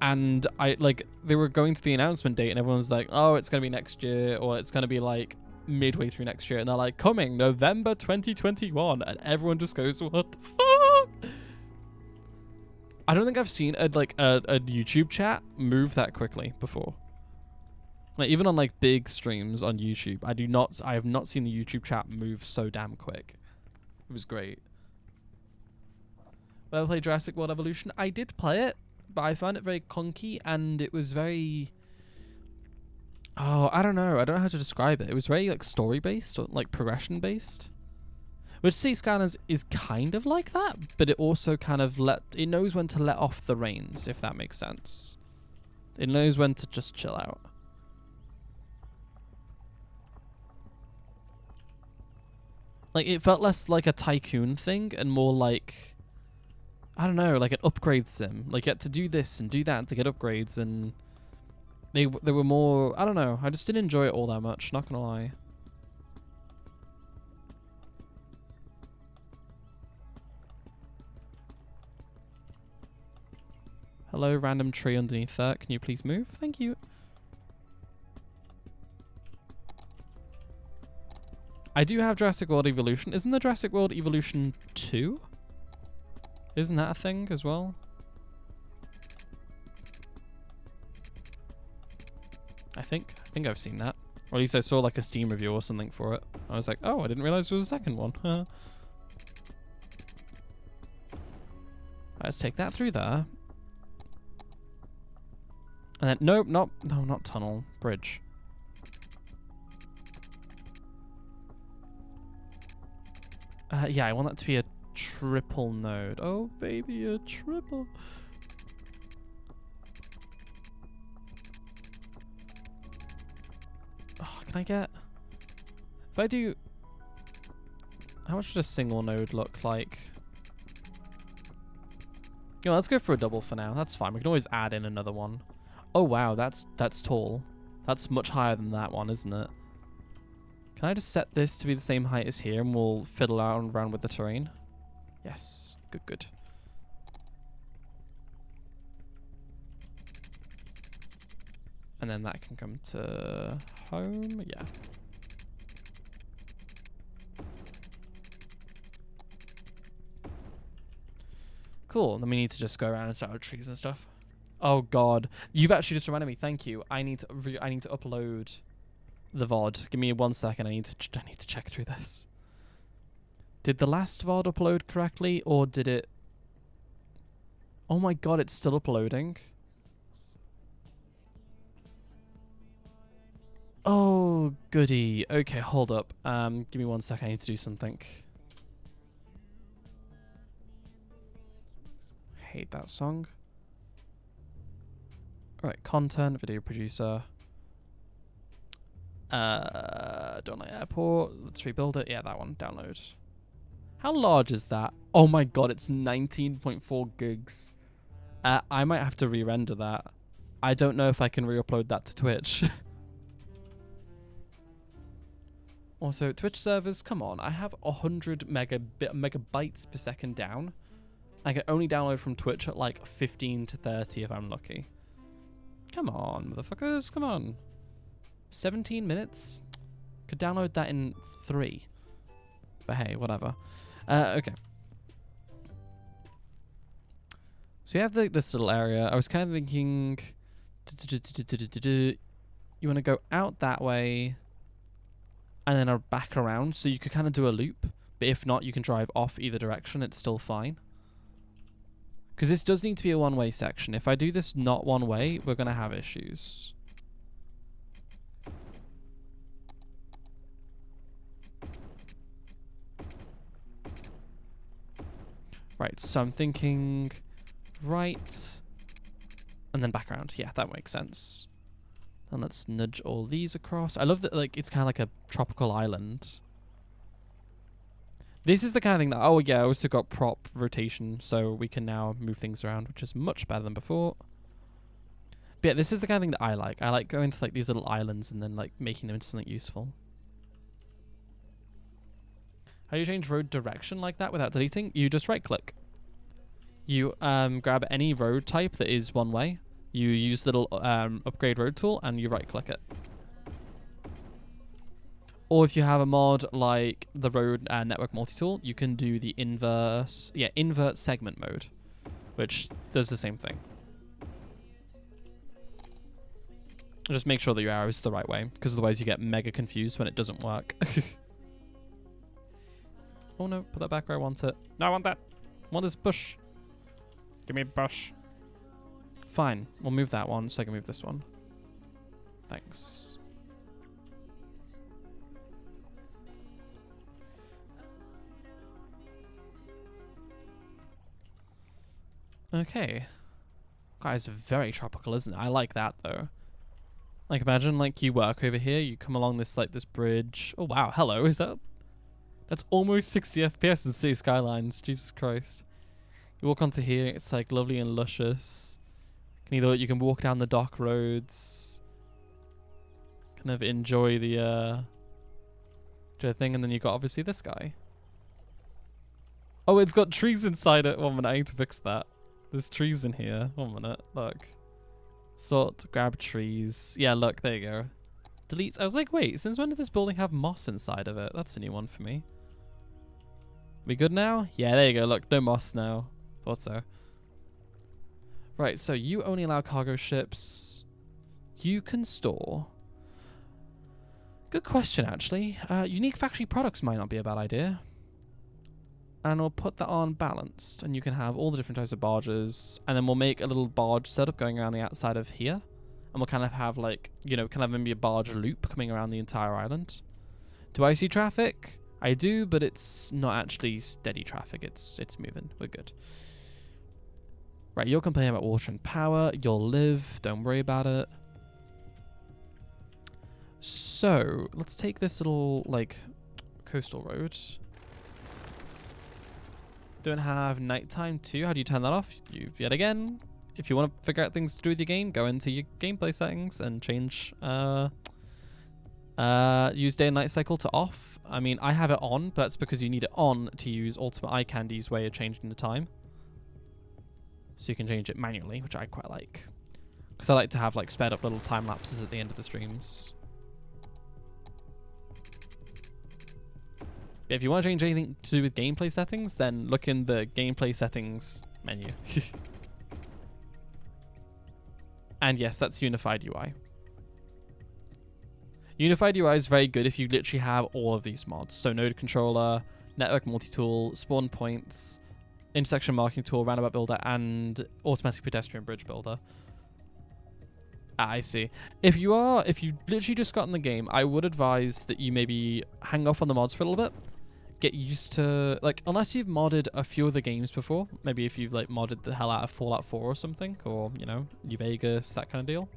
And they were going to the announcement date and everyone's like, oh, it's going to be next year, or it's going to be like midway through next year. And they're like, coming November 2021. And everyone just goes, what the fuck? I don't think I've seen a YouTube chat move that quickly before. Like, even on like big streams on YouTube, I have not seen the YouTube chat move so damn quick. It was great. When I played Jurassic World Evolution, I did play it, but I found it very clunky, and it was very... Oh, I don't know how to describe it. It was very, like, story-based, or, like, progression-based. Which City Skylines is kind of like that, but it also kind of it knows when to let off the reins, if that makes sense. It knows when to just chill out. Like, it felt less like a tycoon thing, and more like... I don't know, like an upgrade sim. Like, you had to do this and do that to get upgrades, and they were more... I don't know, I just didn't enjoy it all that much, not gonna lie. Hello, random tree underneath that. Can you please move? Thank you. I do have Jurassic World Evolution. Isn't there Jurassic World Evolution 2? Isn't that a thing as well? I think I've seen that. Or at least I saw like a Steam review or something for it. I was like, oh, I didn't realize there was a second one. Huh. Let's take that through there. And then, nope, no, not tunnel, bridge. Yeah, I want that to be a triple node. Oh, baby, a triple. Oh, can I get... If I do... How much would a single node look like? Yeah, let's go for a double for now. That's fine. We can always add in another one. Oh, wow, that's tall. That's much higher than that one, isn't it? Can I just set this to be the same height as here, and we'll fiddle around with the terrain? Yes. Good, good. And then that can come to home. Yeah. Cool. Then we need to just go around and start with trees and stuff. Oh god, you've actually just reminded me. Thank you. I need to upload the VOD. Give me 1 second. I need to check through this. Did the last VOD upload correctly, or did it? Oh my god, it's still uploading. Oh goody. Okay, hold up. Give me 1 second. I need to do something. Hate that song. Alright, content, video producer. Don't like airport. Let's rebuild it. Yeah, that one. Download. How large is that? Oh my god, it's 19.4 gigs. I might have to re-render that. I don't know if I can re-upload that to Twitch. Also, Twitch servers, come on. I have 100 megabytes per second down. I can only download from Twitch at like 15 to 30 if I'm lucky. Come on, motherfuckers, come on. 17 minutes? Could download that in 3. But hey, whatever. Okay. So we have this little area. I was kind of thinking... You want to go out that way and then back around, so you could kind of do a loop. But if not, you can drive off either direction. It's still fine. Because this does need to be a one-way section. If I do this not one way, we're going to have issues. Right, so I'm thinking right, and then back around. Yeah, that makes sense. And let's nudge all these across. I love that, like, it's kind of like a tropical island. This is the kind of thing that, oh yeah, I also got prop rotation, so we can now move things around, which is much better than before. But yeah, this is the kind of thing that I like. I like going to like these little islands and then like making them into something useful. How do you change road direction like that without deleting? You just right click. You grab any road type that is one way. You use the little upgrade road tool and you right click it. Or if you have a mod like the road network multi-tool, you can do the invert segment mode, which does the same thing. Just make sure that your arrow is the right way, because otherwise you get mega confused when it doesn't work. Oh no, put that back where I want it. No, I want that. I want this bush. Give me a bush. Fine, we'll move that one so I can move this one. Thanks. Okay. Guys, very tropical, isn't it? I like that though. Like imagine like you work over here, you come along this like this bridge. Oh wow, hello, is that? That's almost 60 FPS in City Skylines. Jesus Christ. You walk onto here, it's like lovely and luscious. You can walk down the dock roads. Kind of enjoy the thing, and then you've got obviously this guy. Oh, it's got trees inside it. 1 minute, I need to fix that. There's trees in here. 1 minute, look. Sort, grab trees. Yeah, look, there you go. Delete. I was like, wait, since when did this building have moss inside of it? That's a new one for me. We good now? Yeah, there you go. Look, no moss now. Thought so. Right, so you only allow cargo ships. You can store. Good question, actually. Unique factory products might not be a bad idea. And we'll put that on balanced, and you can have all the different types of barges, and then we'll make a little barge setup going around the outside of here, and we'll kind of have like, you know, kind of maybe a barge loop coming around the entire island. Do I see traffic? I do, but it's not actually steady traffic. It's moving. We're good. Right, you're complaining about water and power. You'll live. Don't worry about it. So let's take this little like coastal road. Don't have nighttime too. How do you turn that off? You yet again. If you want to figure out things to do with your game, go into your gameplay settings and change use day and night cycle to off. I mean, I have it on, but that's because you need it on to use Ultimate Eye Candy's way of changing the time. So you can change it manually, which I quite like. Because I like to have like sped up little time lapses at the end of the streams. If you want to change anything to do with gameplay settings, then look in the gameplay settings menu. And yes, that's Unified UI. Unified UI is very good if you literally have all of these mods. So node controller, network multi-tool, spawn points, intersection marking tool, roundabout builder, and automatic pedestrian bridge builder. I see. If you literally just got in the game, I would advise that you maybe hang off on the mods for a little bit. Get used to, like, unless you've modded a few of the games before, maybe if you've like modded the hell out of Fallout 4 or something, or, you know, New Vegas, that kind of deal.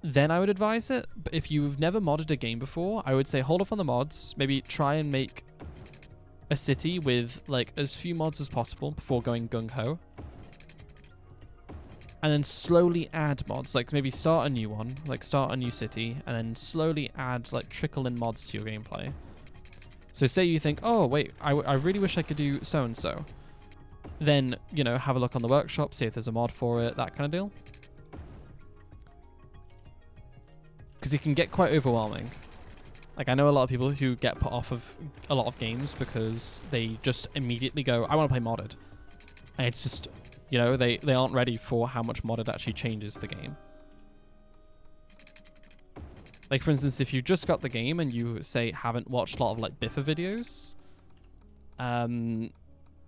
Then I would advise it. But if you've never modded a game before, I would say hold off on the mods. Maybe try and make a city with like as few mods as possible before going gung-ho. And then slowly add mods. Like maybe start a new one, like start a new city, and then slowly add, like trickle in mods to your gameplay. So say you think, oh wait, I really wish I could do so-and-so. Then, you know, have a look on the workshop, see if there's a mod for it, that kind of deal. Because it can get quite overwhelming. Like, I know a lot of people who get put off of a lot of games because they just immediately go, I want to play modded. And it's just, you know, they aren't ready for how much modded actually changes the game. Like, for instance, if you just got the game and you, say, haven't watched a lot of, like, Biffa videos,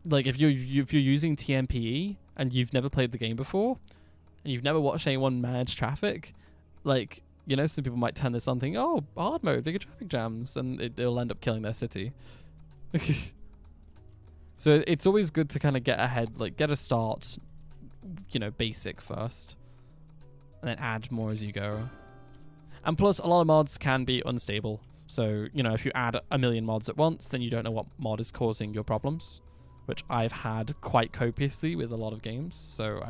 like, if you're using TMPE and you've never played the game before, and you've never watched anyone manage traffic, like, you know, some people might turn this on thinking, oh, hard mode, bigger traffic jams, and it'll end up killing their city. So it's always good to kind of get ahead, like, get a start, you know, basic first, and then add more as you go. And plus, a lot of mods can be unstable. So, you know, if you add a million mods at once, then you don't know what mod is causing your problems, which I've had quite copiously with a lot of games. So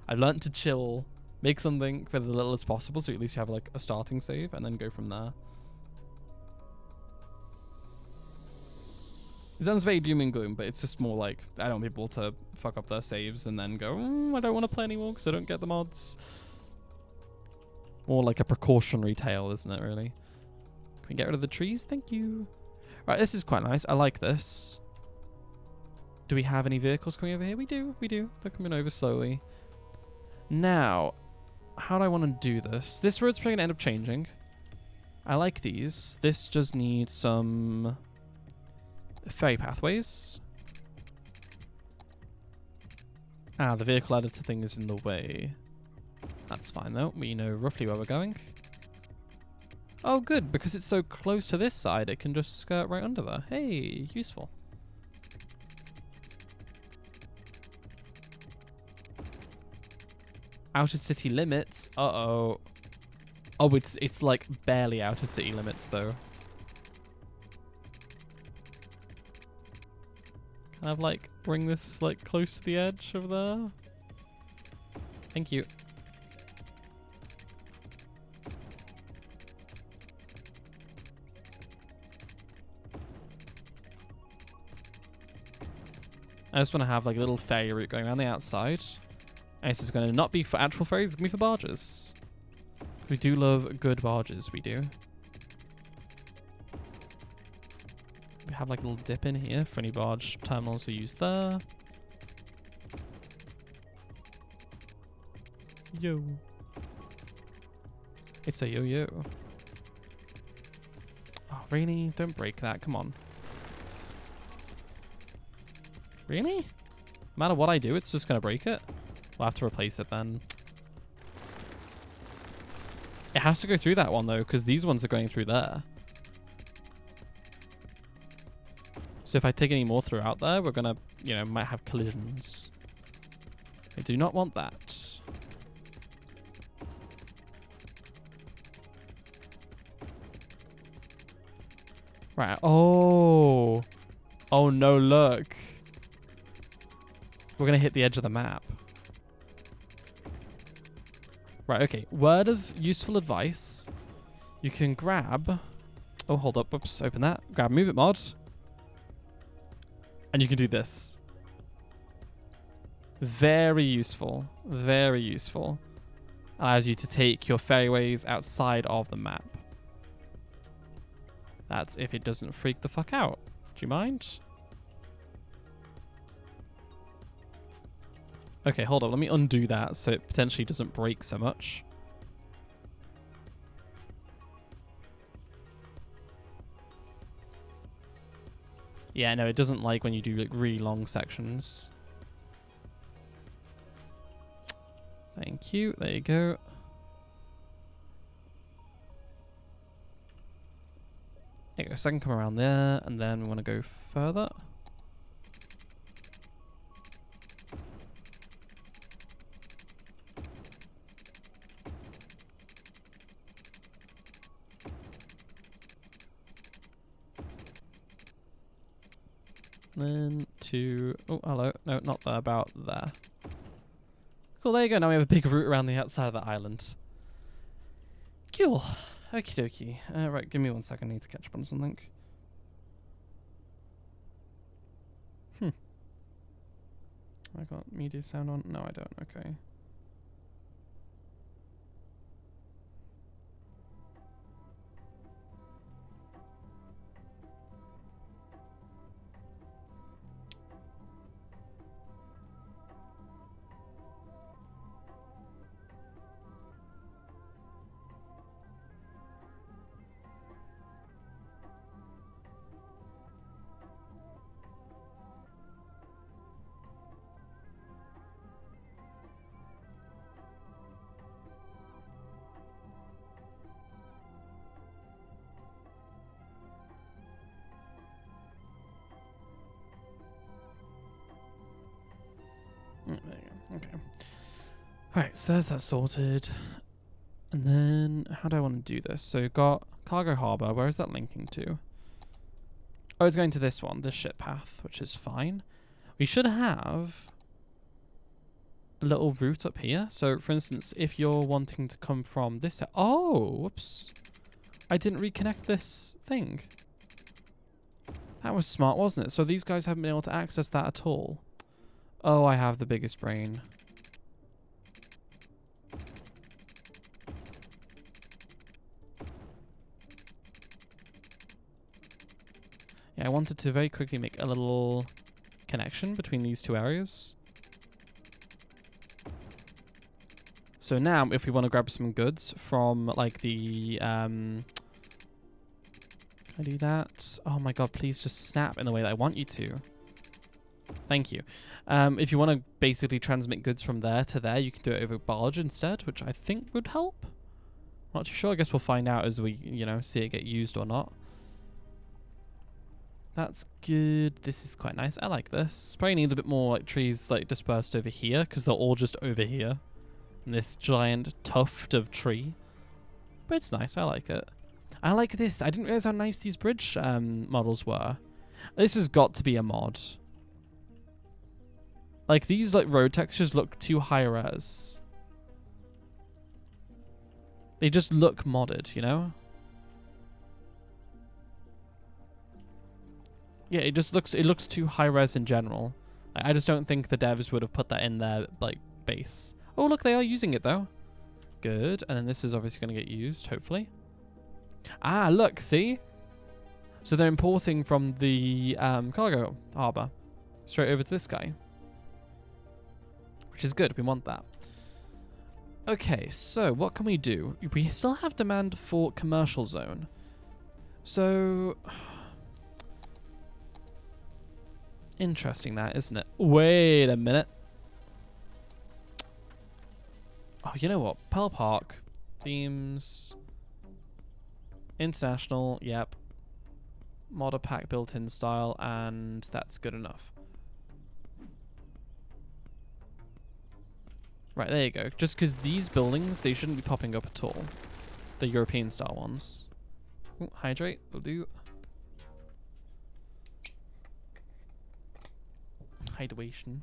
I've learned to chill, make something with as little as possible, so at least you have like a starting save, and then go from there. It sounds very doom and gloom, but it's just more like, I don't want people to fuck up their saves and then go, I don't want to play anymore because I don't get the mods. More like a precautionary tale, isn't it, really? Can we get rid of the trees? Thank you. Right, this is quite nice. I like this. Do we have any vehicles coming over here? We do. They're coming over slowly. Now, how do I want to do this? This road's probably going to end up changing. I like these. This just needs some ferry pathways. Ah, the vehicle editor thing is in the way. That's fine though, we know roughly where we're going. Oh good, because it's so close to this side, it can just skirt right under there. Hey, useful. Outer city limits, uh-oh. Oh, it's like barely outer city limits though. Kind of like bring this like close to the edge over there. Thank you. I just want to have like a little ferry route going around the outside. And this is going to not be for actual ferries, it's going to be for barges. We do love good barges, we do. We have like a little dip in here for any barge terminals we use there. Yo. It's a yo-yo. Oh, really? Don't break that, come on. Really? No matter what I do, it's just going to break it? We'll have to replace it then. It has to go through that one though, because these ones are going through there. So if I take any more throughout there, we're going to, you know, might have collisions. I do not want that. Right. Oh. Oh no, look. We're going to hit the edge of the map. Right, okay. Word of useful advice. You can grab... Oh, hold up. Whoops, open that. Grab Move It mod. And you can do this. Very useful. Very useful. Allows you to take your ferryways outside of the map. That's if it doesn't freak the fuck out. Do you mind? Okay, hold on. Let me undo that so it potentially doesn't break so much. Yeah, no, it doesn't like when you do like really long sections. Thank you. There you go. There you go. So I can come around there, and then we want to go further. Then to... Oh, hello. No, not there. About there. Cool, there you go. Now we have a big route around the outside of the island. Cool. Okie dokie. Right, give me 1 second. I need to catch up on something. I got media sound on? No, I don't. Okay. There you go. Okay. Right, so there's that sorted. And then, how do I want to do this? So, got Cargo Harbour. Where is that linking to? Oh, it's going to this one, this ship path, which is fine. We should have a little route up here. So, for instance, if you're wanting to come from this... Oh, whoops. I didn't reconnect this thing. That was smart, wasn't it? So these guys haven't been able to access that at all. Oh, I have the biggest brain. Yeah, I wanted to very quickly make a little connection between these two areas. So now, if we want to grab some goods from, like, the, can I do that? Oh my god, please just snap in the way that I want you to. Thank you. If you want to basically transmit goods from there to there, you can do it over barge instead, which I think would help. Not too sure. I guess we'll find out as we, you know, see it get used or not. That's good. This is quite nice. I like this. Probably need a bit more, like, trees, like, dispersed over here, because they're all just over here. And this giant tuft of tree. But it's nice. I like it. I like this. I didn't realize how nice these bridge models were. This has got to be a mod. Like, these, like, road textures look too high res. They just look modded, you know? Yeah, it just looks, it looks too high res in general. I just don't think the devs would have put that in their, like, base. Oh, look, they are using it, though. Good. And then this is obviously going to get used, hopefully. Ah, look, see? So they're importing from the cargo harbour straight over to this guy. Which is good. We want that. Okay, so what can we do? We still have demand for commercial zone. So... interesting that, isn't it? Wait a minute. Oh, you know what? Pearl Park. Themes. International. Yep. Modder pack built-in style. And that's good enough. Right, there you go. Just because these buildings, they shouldn't be popping up at all. The European style ones. Ooh, hydrate. Will do. Hydration.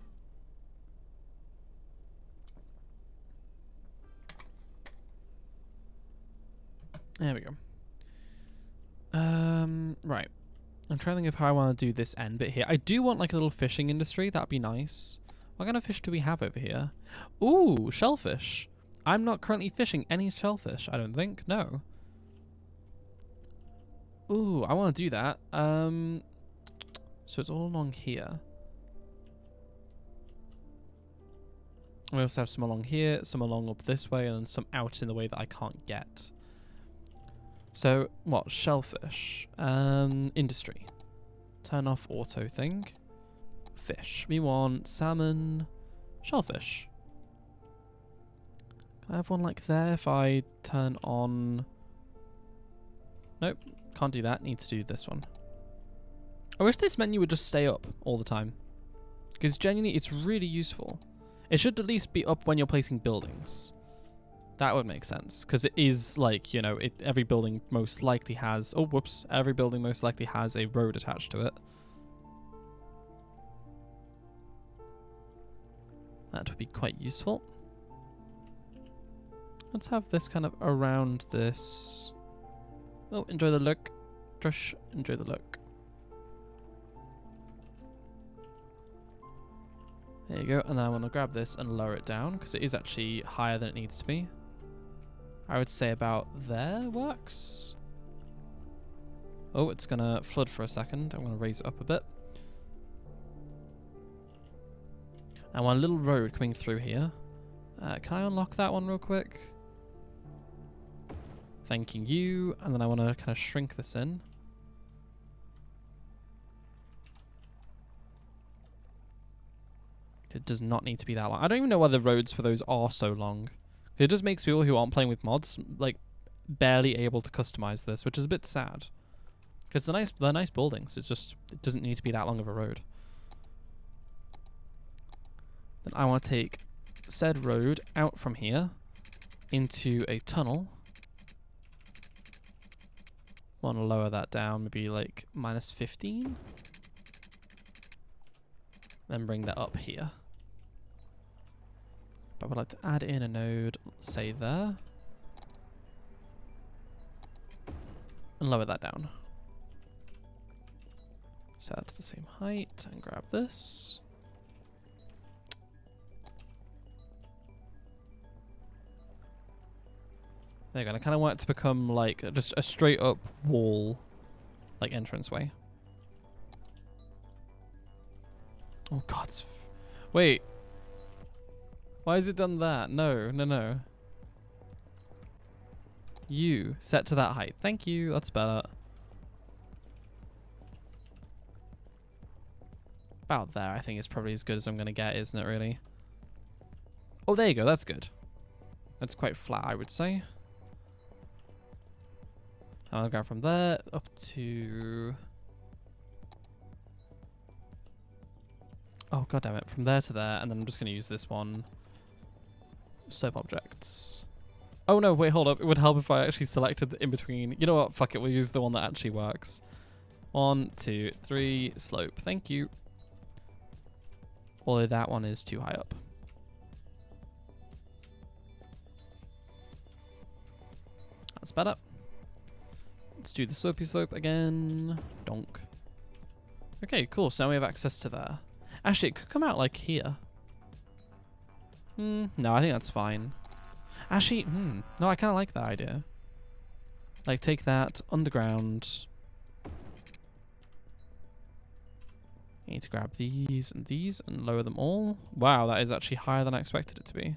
There we go. Right. I'm trying to think of how I want to do this end bit here. I do want like a little fishing industry. That'd be nice. What kind of fish do we have over here? Ooh, shellfish. I'm not currently fishing any shellfish, I don't think. No. Ooh, I want to do that. So it's all along here. We also have some along here, some along up this way, and some out in the way that I can't get. So, what? Shellfish. Industry. Turn off auto thing. Fish. We want salmon, shellfish. Can I have one like there if I turn on... Nope, can't do that. Need to do this one. I wish this menu would just stay up all the time. Because genuinely, it's really useful. It should at least be up when you're placing buildings. That would make sense. Because it is like, you know, every building most likely has... Oh, whoops. Every building most likely has a road attached to it. That would be quite useful. Let's have this kind of around this. Oh, enjoy the look. Josh, enjoy the look. There you go. And then I want to grab this and lower it down because it is actually higher than it needs to be. I would say about there works. Oh, it's going to flood for a second. I'm going to raise it up a bit. I want a little road coming through here. Can I unlock that one real quick? Thanking you. And then I want to kind of shrink this in. It does not need to be that long. I don't even know why the roads for those are so long. It just makes people who aren't playing with mods like barely able to customize this, which is a bit sad. Because they're nice buildings. It's just it doesn't need to be that long of a road. Then I want to take said road out from here into a tunnel. Want to lower that down, maybe like -15. Then bring that up here. But I would like to add in a node, say there. And lower that down. Set that to the same height and grab this. There you go. I kind of want it to become like just a straight up wall, like entranceway. Oh God! Wait. Why has it done that? No, no, no. You set to that height. Thank you. That's better. About there, I think is probably as good as I'm gonna get, isn't it? Really. Oh, there you go. That's good. That's quite flat, I would say. I'll go from there up to... Oh, god damn it. From there to there, and then I'm just going to use this one. Slope objects. Oh no, wait, hold up. It would help if I actually selected the in between. You know what? Fuck it. We'll use the one that actually works. 1, 2, 3, slope. Thank you. Although that one is too high up. That's better. Let's do the slopey slope again. Donk. Okay, cool. So now we have access to there. Actually, it could come out like here. No, I think that's fine. Actually, no, I kind of like that idea. Like, take that underground. You need to grab these and lower them all. Wow, that is actually higher than I expected it to be.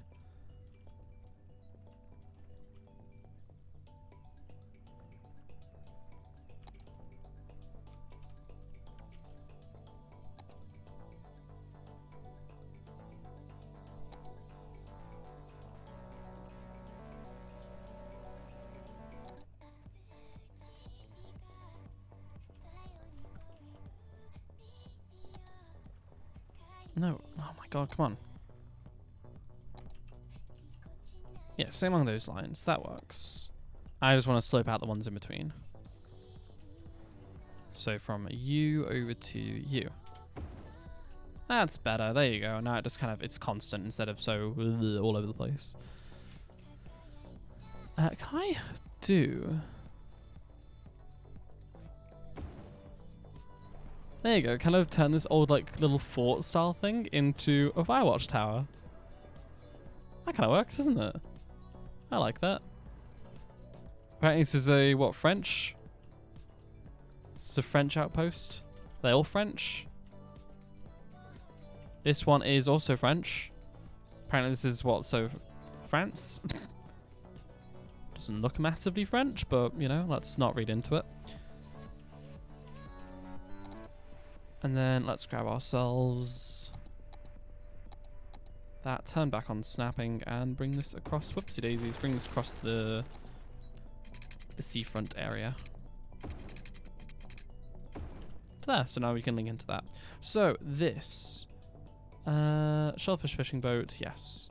No. Oh my god, come on. Yeah, same along those lines. That works. I just want to slope out the ones in between. So from you over to you. That's better. There you go. Now it just kind of, it's constant instead of so all over the place. Can I do... There you go. Kind of turn this old like little fort style thing into a Firewatch tower. That kind of works, doesn't it? I like that. Apparently this is a, what, French? This is a French outpost. They're all French. This one is also French. Apparently this is what, so France? Doesn't look massively French, but, you know, let's not read into it. And then let's grab ourselves that, turn back on snapping, and bring this across, whoopsie daisies, bring this across the seafront area. To there, so now we can link into that. So this, shellfish fishing boat, yes.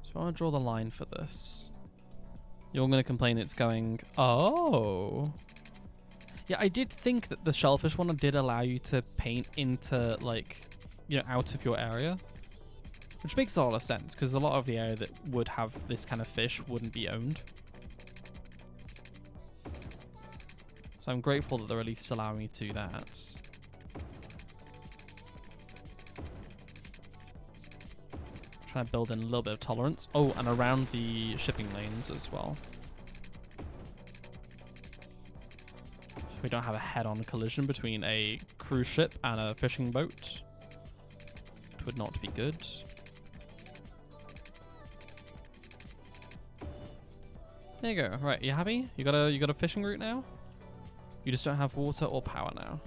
So I want to draw the line for this. You're going to complain it's going, oh. Yeah, I did think that the shellfish one did allow you to paint into, like, you know, out of your area. Which makes a lot of sense, because a lot of the area that would have this kind of fish wouldn't be owned. So I'm grateful that they're at least allowing me to do that. Trying to build in a little bit of tolerance. Oh, and around the shipping lanes as well. We don't have a head-on collision between a cruise ship and a fishing boat. It would not be good. There you go. Right, you happy? You got a fishing route now? You just don't have water or power now.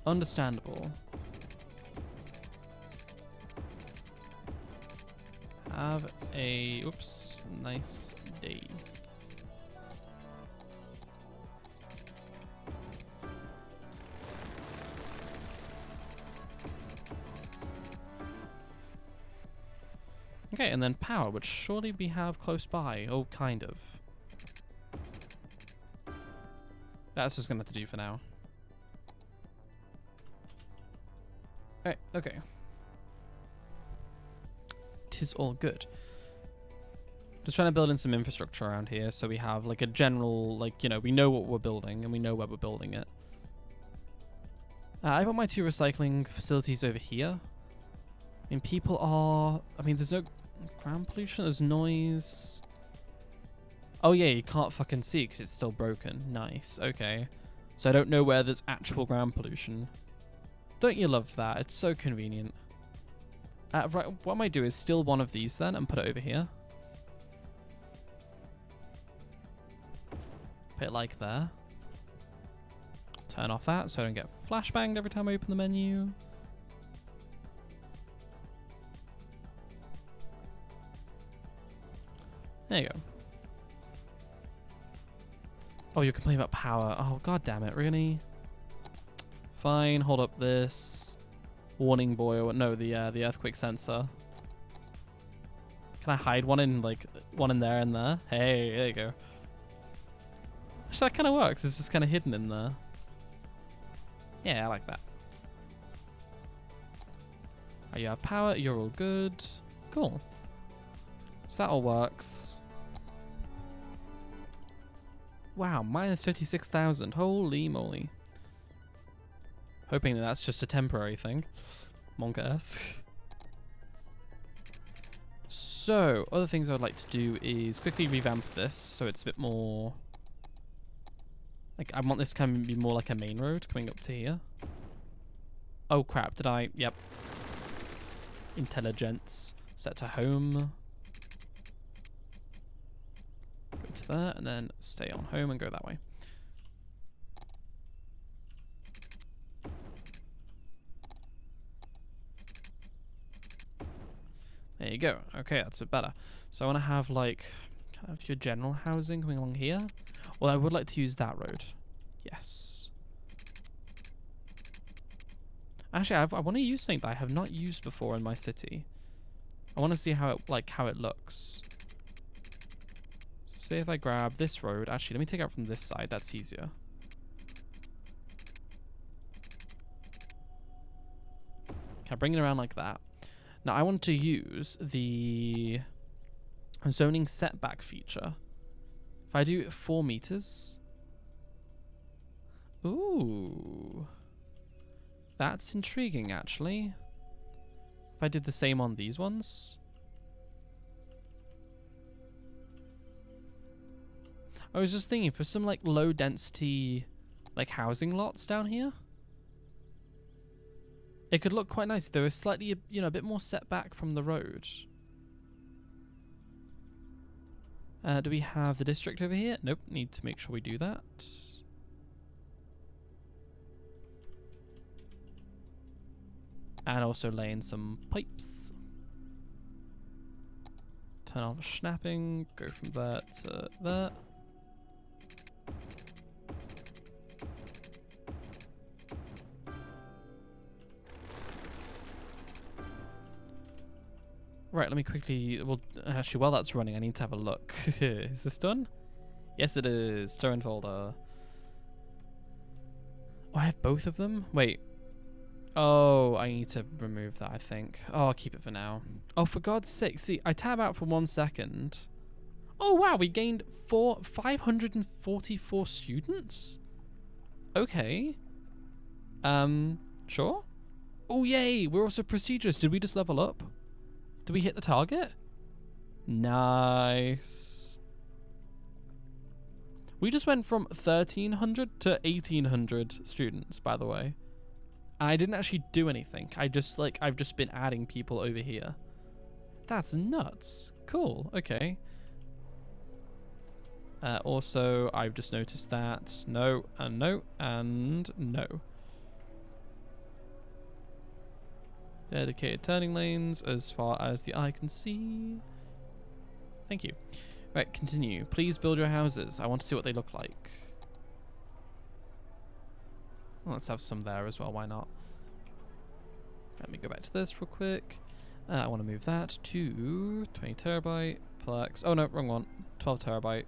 Understandable. Have a nice day. Okay, and then power, which surely we have close by. Oh, kind of. That's just gonna have to do for now. Alright, okay. Tis all good. Just trying to build in some infrastructure around here so we have like a general, like, you know, we know what we're building and we know where we're building it. I've got my 2 recycling facilities over here. I mean, people are... I mean, there's no ground pollution, there's noise. Oh yeah, you can't fucking see because it's still broken. Nice, okay. So I don't know where there's actual ground pollution. Don't you love that? It's so convenient. Right, what I might do is steal one of these then and put it over here. Put it like there. Turn off that so I don't get flashbanged every time I open the menu. There you go. Oh, you're complaining about power. Oh, god damn it, really? Fine, hold up this. Warning buoy, or no, the earthquake sensor. Can I hide one in, like, one in there and there? Hey, there you go. Actually, that kind of works. It's just kind of hidden in there. Yeah, I like that. Oh, you have power. You're all good. Cool. So that all works. Wow, minus 56,000. Holy moly. Hoping that that's just a temporary thing. Monka-esque. So, other things I would like to do is quickly revamp this so it's a bit more... Like, I want this to kind of be more like a main road coming up to here. Oh crap, did I... Yep. Intelligence. Set to home. Go to there, and then stay on home and go that way. There you go. Okay, that's a bit better. So I want to have, like, kind of your general housing coming along here. Well, I would like to use that road. Yes. Actually, I want to use something that I have not used before in my city. I want to see how it looks. So say if I grab this road. Actually, let me take it out from this side. That's easier. Can I bring it around like that? Now, I want to use the zoning setback feature. If I do 4 meters... Ooh. That's intriguing, actually. If I did the same on these ones. I was just thinking, for some, like, low density, like, housing lots down here, it could look quite nice. They were slightly, you know, a bit more set back from the road. Do we have the district over here? Nope, need to make sure we do that. And also lay in some pipes. Turn off snapping, go from there to there. Right, let me quickly, well, actually, while that's running, I need to have a look. Is this done? Yes, it is. Turn folder. Oh, I have both of them? Wait. Oh, I need to remove that, I think. Oh, I'll keep it for now. Oh, for God's sake. See, I tab out for 1 second. Oh, wow, we gained 544 students? Okay. Sure. Oh, yay, we're also prestigious. Did we just level up? Did we hit the target? Nice. We just went from 1,300 to 1,800 students, by the way. I didn't actually do anything. I've just been adding people over here. That's nuts. Cool. Okay. Also, I've just noticed that no, and no, and no. Dedicated turning lanes as far as the eye can see. Thank you. Right, continue. Please build your houses. I want to see what they look like. Well, let's have some there as well. Why not? Let me go back to this real quick. I want to move that to 20 terabyte Plex. Oh no, wrong one. 12 terabyte.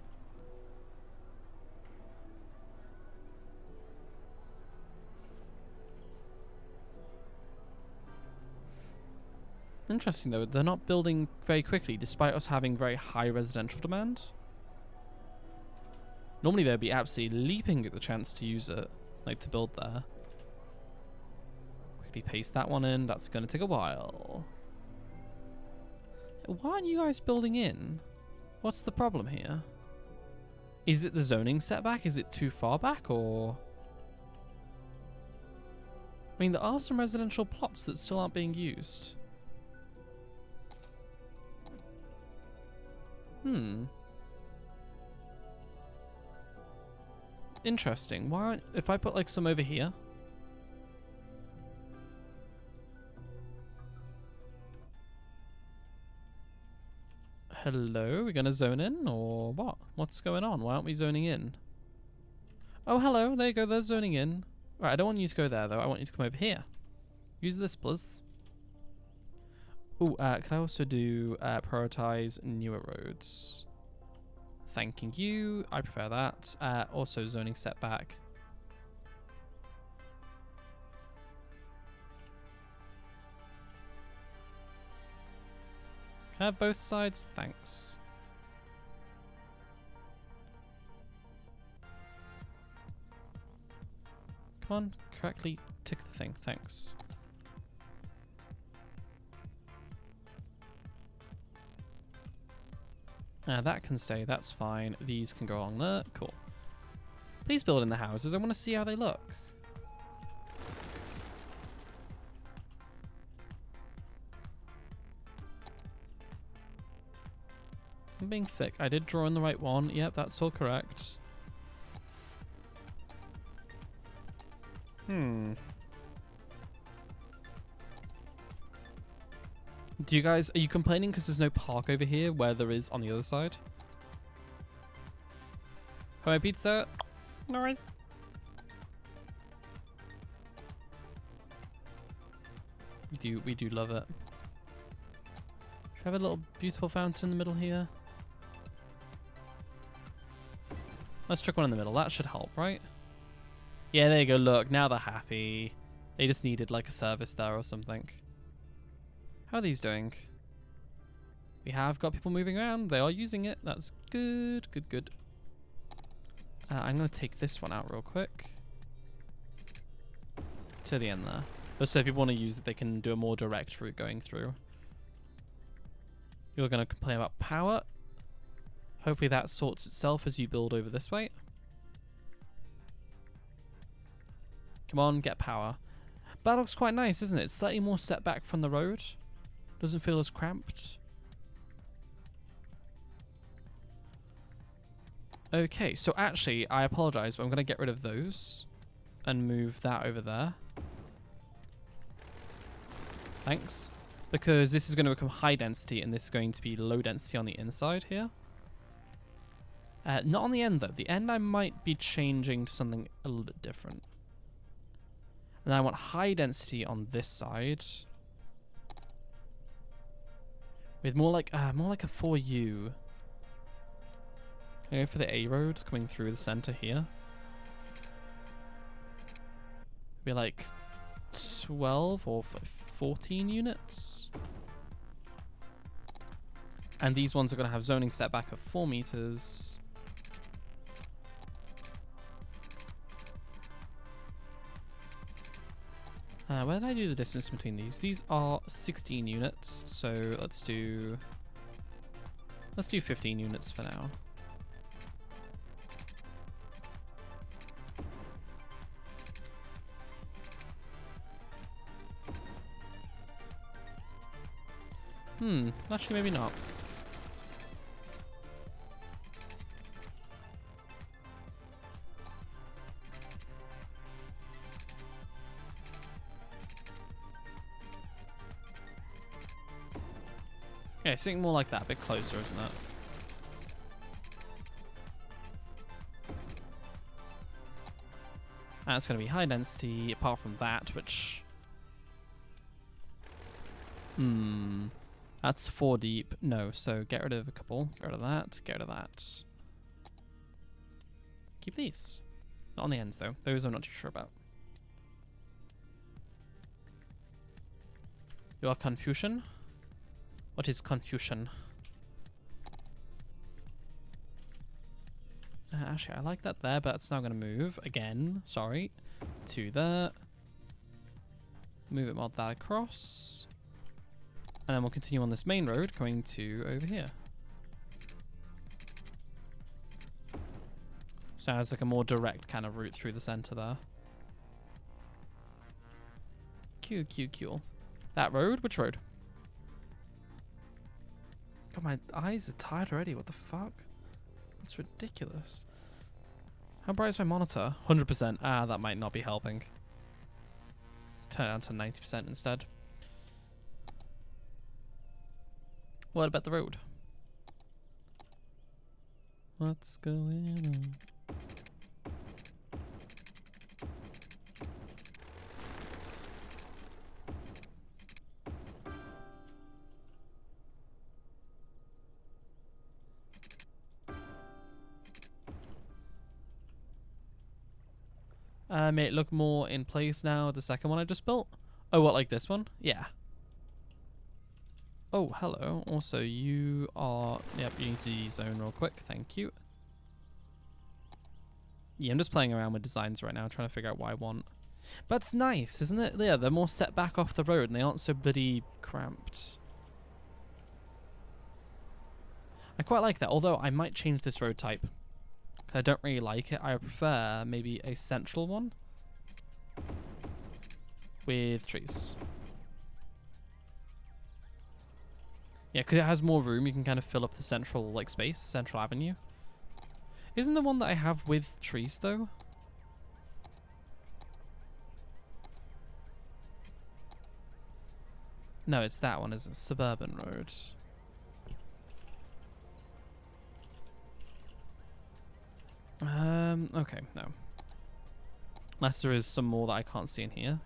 Interesting though, they're not building very quickly despite us having very high residential demand. Normally they'd be absolutely leaping at the chance to use it, like to build there. Quickly paste that one in, that's going to take a while. Why aren't you guys building in? What's the problem here? Is it the zoning setback? Is it too far back or? I mean, there are some residential plots that still aren't being used. Interesting. Why aren't, if I put like some over here? Hello, we're gonna zone in or what? What's going on? Why aren't we zoning in? Oh, hello, there you go, they're zoning in. Right, I don't want you to go there though, I want you to come over here. Use this, please. Ooh, can I also do prioritize newer roads? Thanking you. I prefer that. Also zoning setback. Can I have both sides? Thanks. Come on, correctly tick the thing. Thanks. That can stay, that's fine. These can go along there, cool. Please build in the houses, I want to see how they look. I'm being thick, I did draw in the right one, yep, that's all correct. Do you guys, are you complaining because there's no park over here where there is on the other side? Homemade pizza. Nice. We do love it. Should we have a little beautiful fountain in the middle here? Let's chuck one in the middle. That should help, right? Yeah, there you go. Look, now they're happy. They just needed like a service there or something. How are these doing? We have got people moving around. They are using it. That's good, good, good. I'm going to take this one out real quick. to the end there. But so if people want to use it, they can do a more direct route going through. You're going to complain about power. Hopefully that sorts itself as you build over this way. Come on, get power. But that looks quite nice, isn't it? It's slightly more set back from the road. Doesn't feel as cramped. Okay, so actually, I apologize, but I'm going to get rid of those and move that over there. Thanks. Because this is going to become high density and this is going to be low density on the inside here. Not on the end though. The end I might be changing to something a little bit different. And I want high density on this side. With more like a 4U. Go for the A road coming through the center here. Be like 12 or 14 units. And these ones are going to have zoning setback of 4 meters. Where did I do the distance between these? These are 16 units, so let's do 15 units for now. Actually maybe not. Yeah, something more like that, a bit closer, isn't it? That's going to be high density, apart from that, which... That's 4 deep. No, so get rid of a couple. Get rid of that. Get rid of that. Keep these. Not on the ends, though. Those I'm not too sure about. You are confusion? What is confusion? Actually, I like that there, but it's now going to move again. Sorry. To there. Move it, mod that across. And then we'll continue on this main road going to over here. So it's like a more direct kind of route through the center there. Cool. That road? Which road? God, my eyes are tired already. What the fuck? That's ridiculous. How bright is my monitor? 100%. Ah, that might not be helping. Turn it down to 90% instead. What about the road? What's going on? May it look more in place now, the second one I just built? Oh, what, like this one? Yeah. Oh, hello. Also, you are... Yep, you need to de-zone real quick. Thank you. Yeah, I'm just playing around with designs right now, trying to figure out what I want. But it's nice, isn't it? Yeah, they're more set back off the road, and they aren't so bloody cramped. I quite like that, although I might change this road type. Because I don't really like it. I prefer maybe a central one. With trees. Yeah, because it has more room, you can kind of fill up the central like space, central avenue. Isn't the one that I have with trees though? No, it's that one, is it? Suburban Road. Okay, no. Unless there is some more that I can't see in here.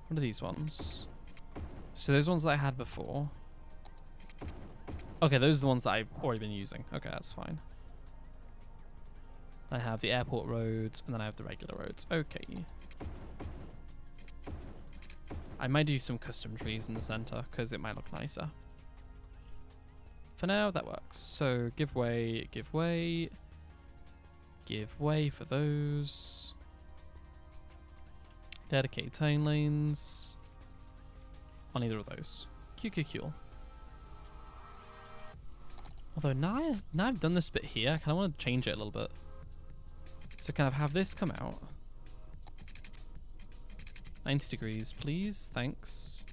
What are these ones? So those ones that I had before. Okay, those are the ones that I've already been using. Okay, that's fine. I have the airport roads, and then I have the regular roads. Okay. I might do some custom trees in the center, because it might look nicer. For now, that works. So, give way, give way. Give way for those. Dedicated turn lanes on either of those. Cool. Although now I've done this bit here, I kind of want to change it a little bit. So kind of have this come out. 90 degrees, please. Thanks.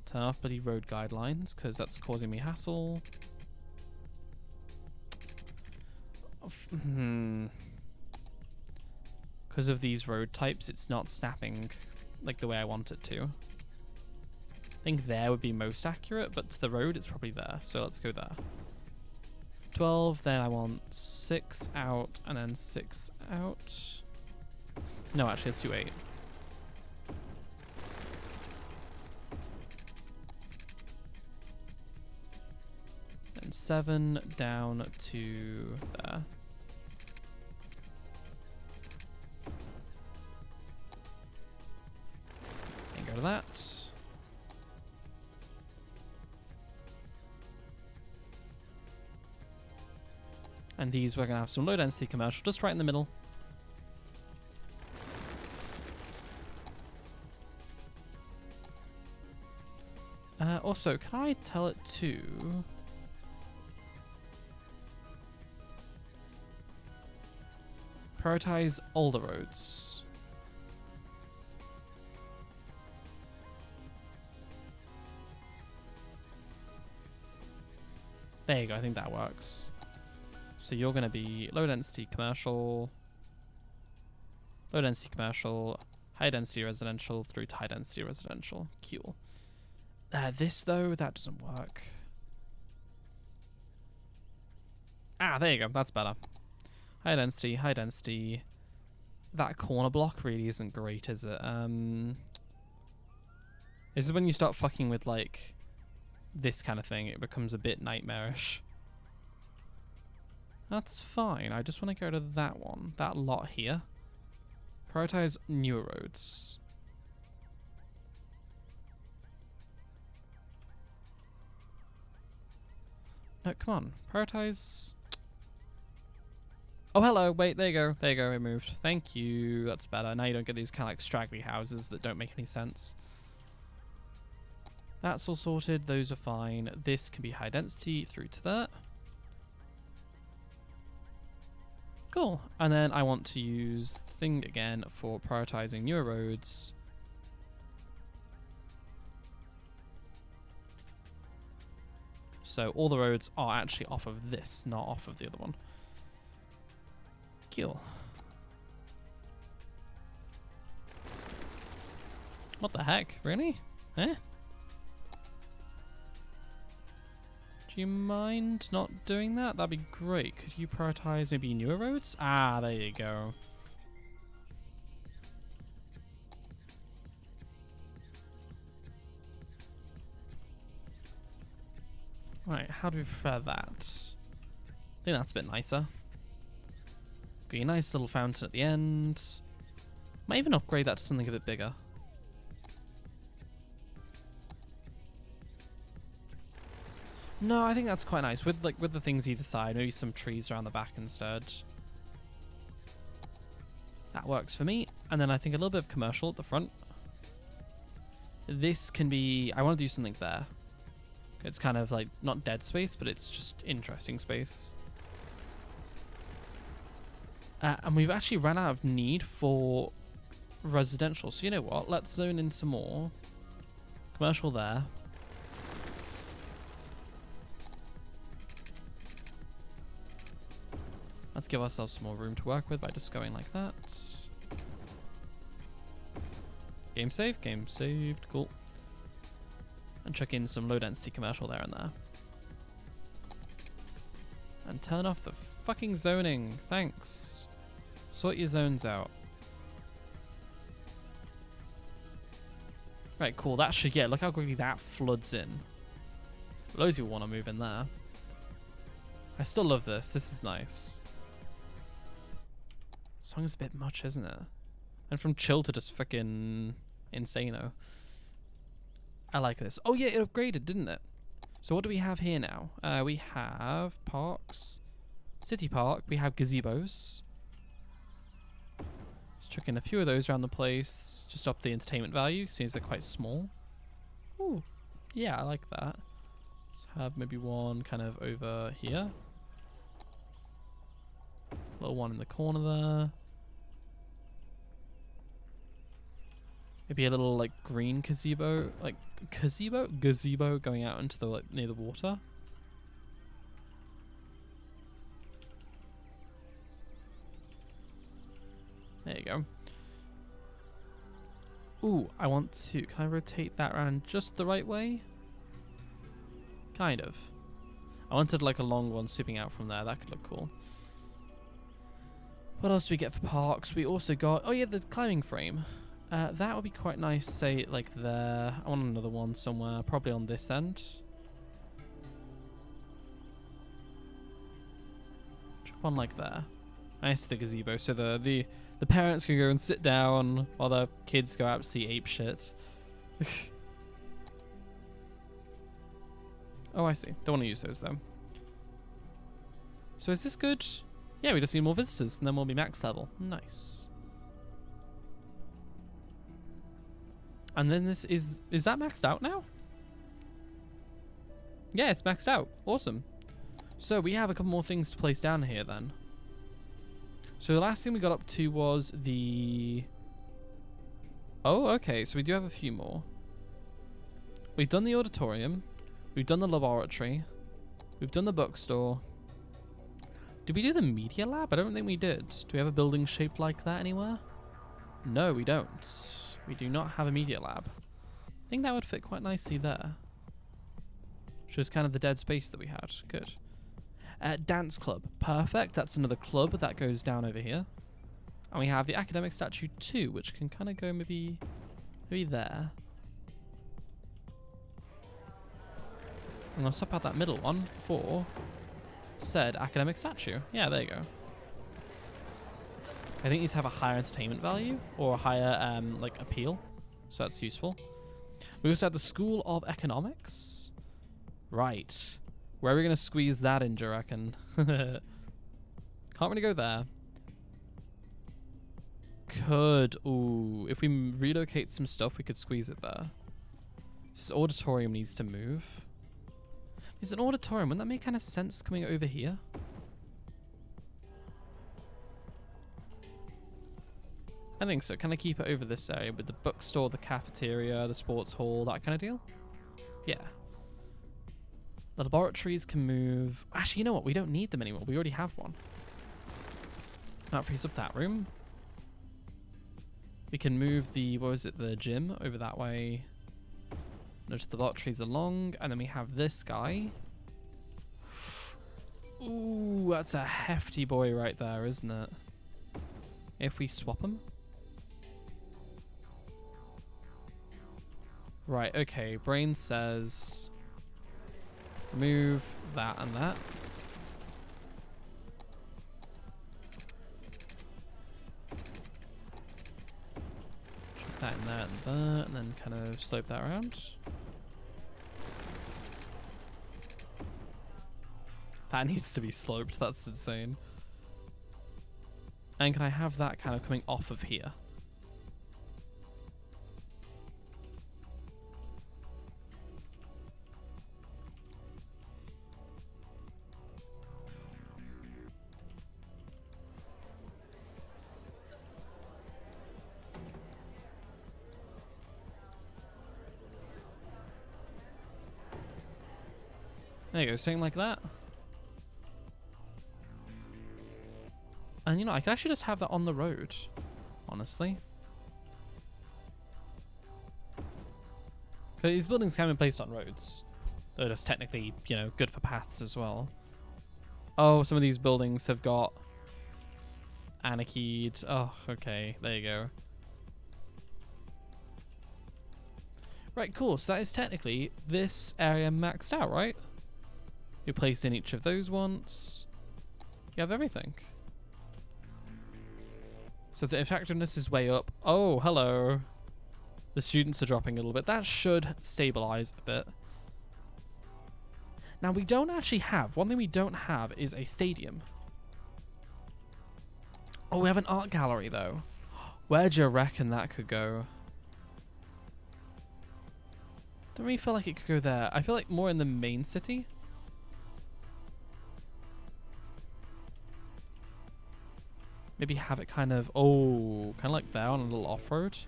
Turn off bloody road guidelines, because that's causing me hassle. Because of these road types, it's not snapping like the way I want it to. I think there would be most accurate, but to the road, it's probably there. So let's go there. 12, then I want 6 out, and then 6 out. No, actually, let's do 8. And 7 down to there. And go to that. And these, we're going to have some low density commercial just right in the middle. Also, can I tell it to... prioritize older roads? There you go, I think that works. So you're going to be low density commercial, high density residential through to high density residential. Cool. This though, that doesn't work. Ah, there you go. That's better. High density. That corner block really isn't great, is it? This is when you start fucking with like this kind of thing. It becomes a bit nightmarish. That's fine. I just want to go to that one. That lot here. Prioritize newer roads. No, come on. Prioritize. Oh, hello. Wait, there you go. There you go. It moved. Thank you. That's better. Now you don't get these kind of like straggly houses that don't make any sense. That's all sorted. Those are fine. This can be high density through to that. Cool. And then I want to use the thing again for prioritizing newer roads. So all the roads are actually off of this, not off of the other one. Cool. What the heck? Really? Eh? Do you mind not doing that? That'd be great. Could you prioritize maybe newer roads? Ah, there you go. Right, how do we prefer that? I think that's a bit nicer. Got a nice little fountain at the end. Might even upgrade that to something a bit bigger. No, I think that's quite nice with the things either side. Maybe some trees around the back instead. That works for me. And then I think a little bit of commercial at the front. This can be... I want to do something there. It's kind of like not dead space, but it's just interesting space. And we've actually run out of need for residential. So you know what? Let's zone in some more. Commercial there. Let's give ourselves some more room to work with by just going like that. Game saved, cool. And chuck in some low density commercial there and there. And turn off the fucking zoning, thanks. Sort your zones out. Right, cool, that should, yeah, look how quickly that floods in. Loads of people want to move in there. I still love this, this is nice. Song's a bit much, isn't it? And from chill to just freaking insano. I like this. Oh yeah, it upgraded, didn't it? So what do we have here now? We have parks. City Park. We have gazebos. Let's Chuck in a few of those around the place. Just up the entertainment value, since they're quite small. Ooh, yeah, I like that. Let's have maybe one kind of over here. Little one in the corner there. Maybe a little like green gazebo, like gazebo going out into the like near the water. There you go. Ooh, I want to, can I rotate that around just the right way? Kind of. I wanted like a long one sweeping out from there, that could look cool. What else do we get for parks? We also got, oh yeah, the climbing frame. That would be quite nice, say like there. I want another one somewhere, probably on this end. Chuck one like there. Nice, the gazebo, so the parents can go and sit down while the kids go out to see ape shit. Oh, I see. Don't want to use those though. So is this good? Yeah, we just need more visitors and then we'll be max level. Nice. And then this is that maxed out now? Yeah, it's maxed out. Awesome. So we have a couple more things to place down here then. So the last thing we got up to was the... Oh, okay. So we do have a few more. We've done the auditorium. We've done the laboratory. We've done the bookstore. Did we do the media lab? I don't think we did. Do we have a building shaped like that anywhere? No, we don't. We do not have a media lab. I think that would fit quite nicely there. Which is kind of the dead space that we had. Good. Dance club. Perfect. That's another club that goes down over here. And we have the academic statue too, which can kind of go maybe there. And I'll swap out that middle one for said academic statue. Yeah, there you go. I think these have a higher entertainment value or a higher like appeal, so that's useful. We also have the School of Economics. Right. Where are we going to squeeze that in, do you reckon? Can't really go there. Could, ooh, if we relocate some stuff, we could squeeze it there. This auditorium needs to move. It's an auditorium. Wouldn't that make kind of sense coming over here? I think so. Can I keep it over this area with the bookstore, the cafeteria, the sports hall, that kind of deal? Yeah. The laboratories can move. Actually, you know what? We don't need them anymore. We already have one. That frees up that room. We can move the, what was it, the gym over that way. Nudge the laboratories along. And then we have this guy. Ooh, that's a hefty boy right there, isn't it? If we swap them. Right, okay. Brain says remove that and that. Chuck that in there and there, and then kind of slope that around. That needs to be sloped, that's insane. And can I have that kind of coming off of here? There you go, something like that. And you know, I could actually just have that on the road, honestly. Because these buildings can be placed on roads. They're just technically, you know, good for paths as well. Oh, some of these buildings have got anarchied. Oh, okay, there you go. Right, cool. So that is technically this area maxed out, right? You place in each of those once. You have everything. So the effectiveness is way up. Oh, hello. The students are dropping a little bit. That should stabilize a bit. Now, we don't actually have... One thing we don't have is a stadium. Oh, we have an art gallery, though. Where do you reckon that could go? Don't really feel like it could go there. I feel like more in the main city. Maybe have it kind of, kind of like there on a little off-road.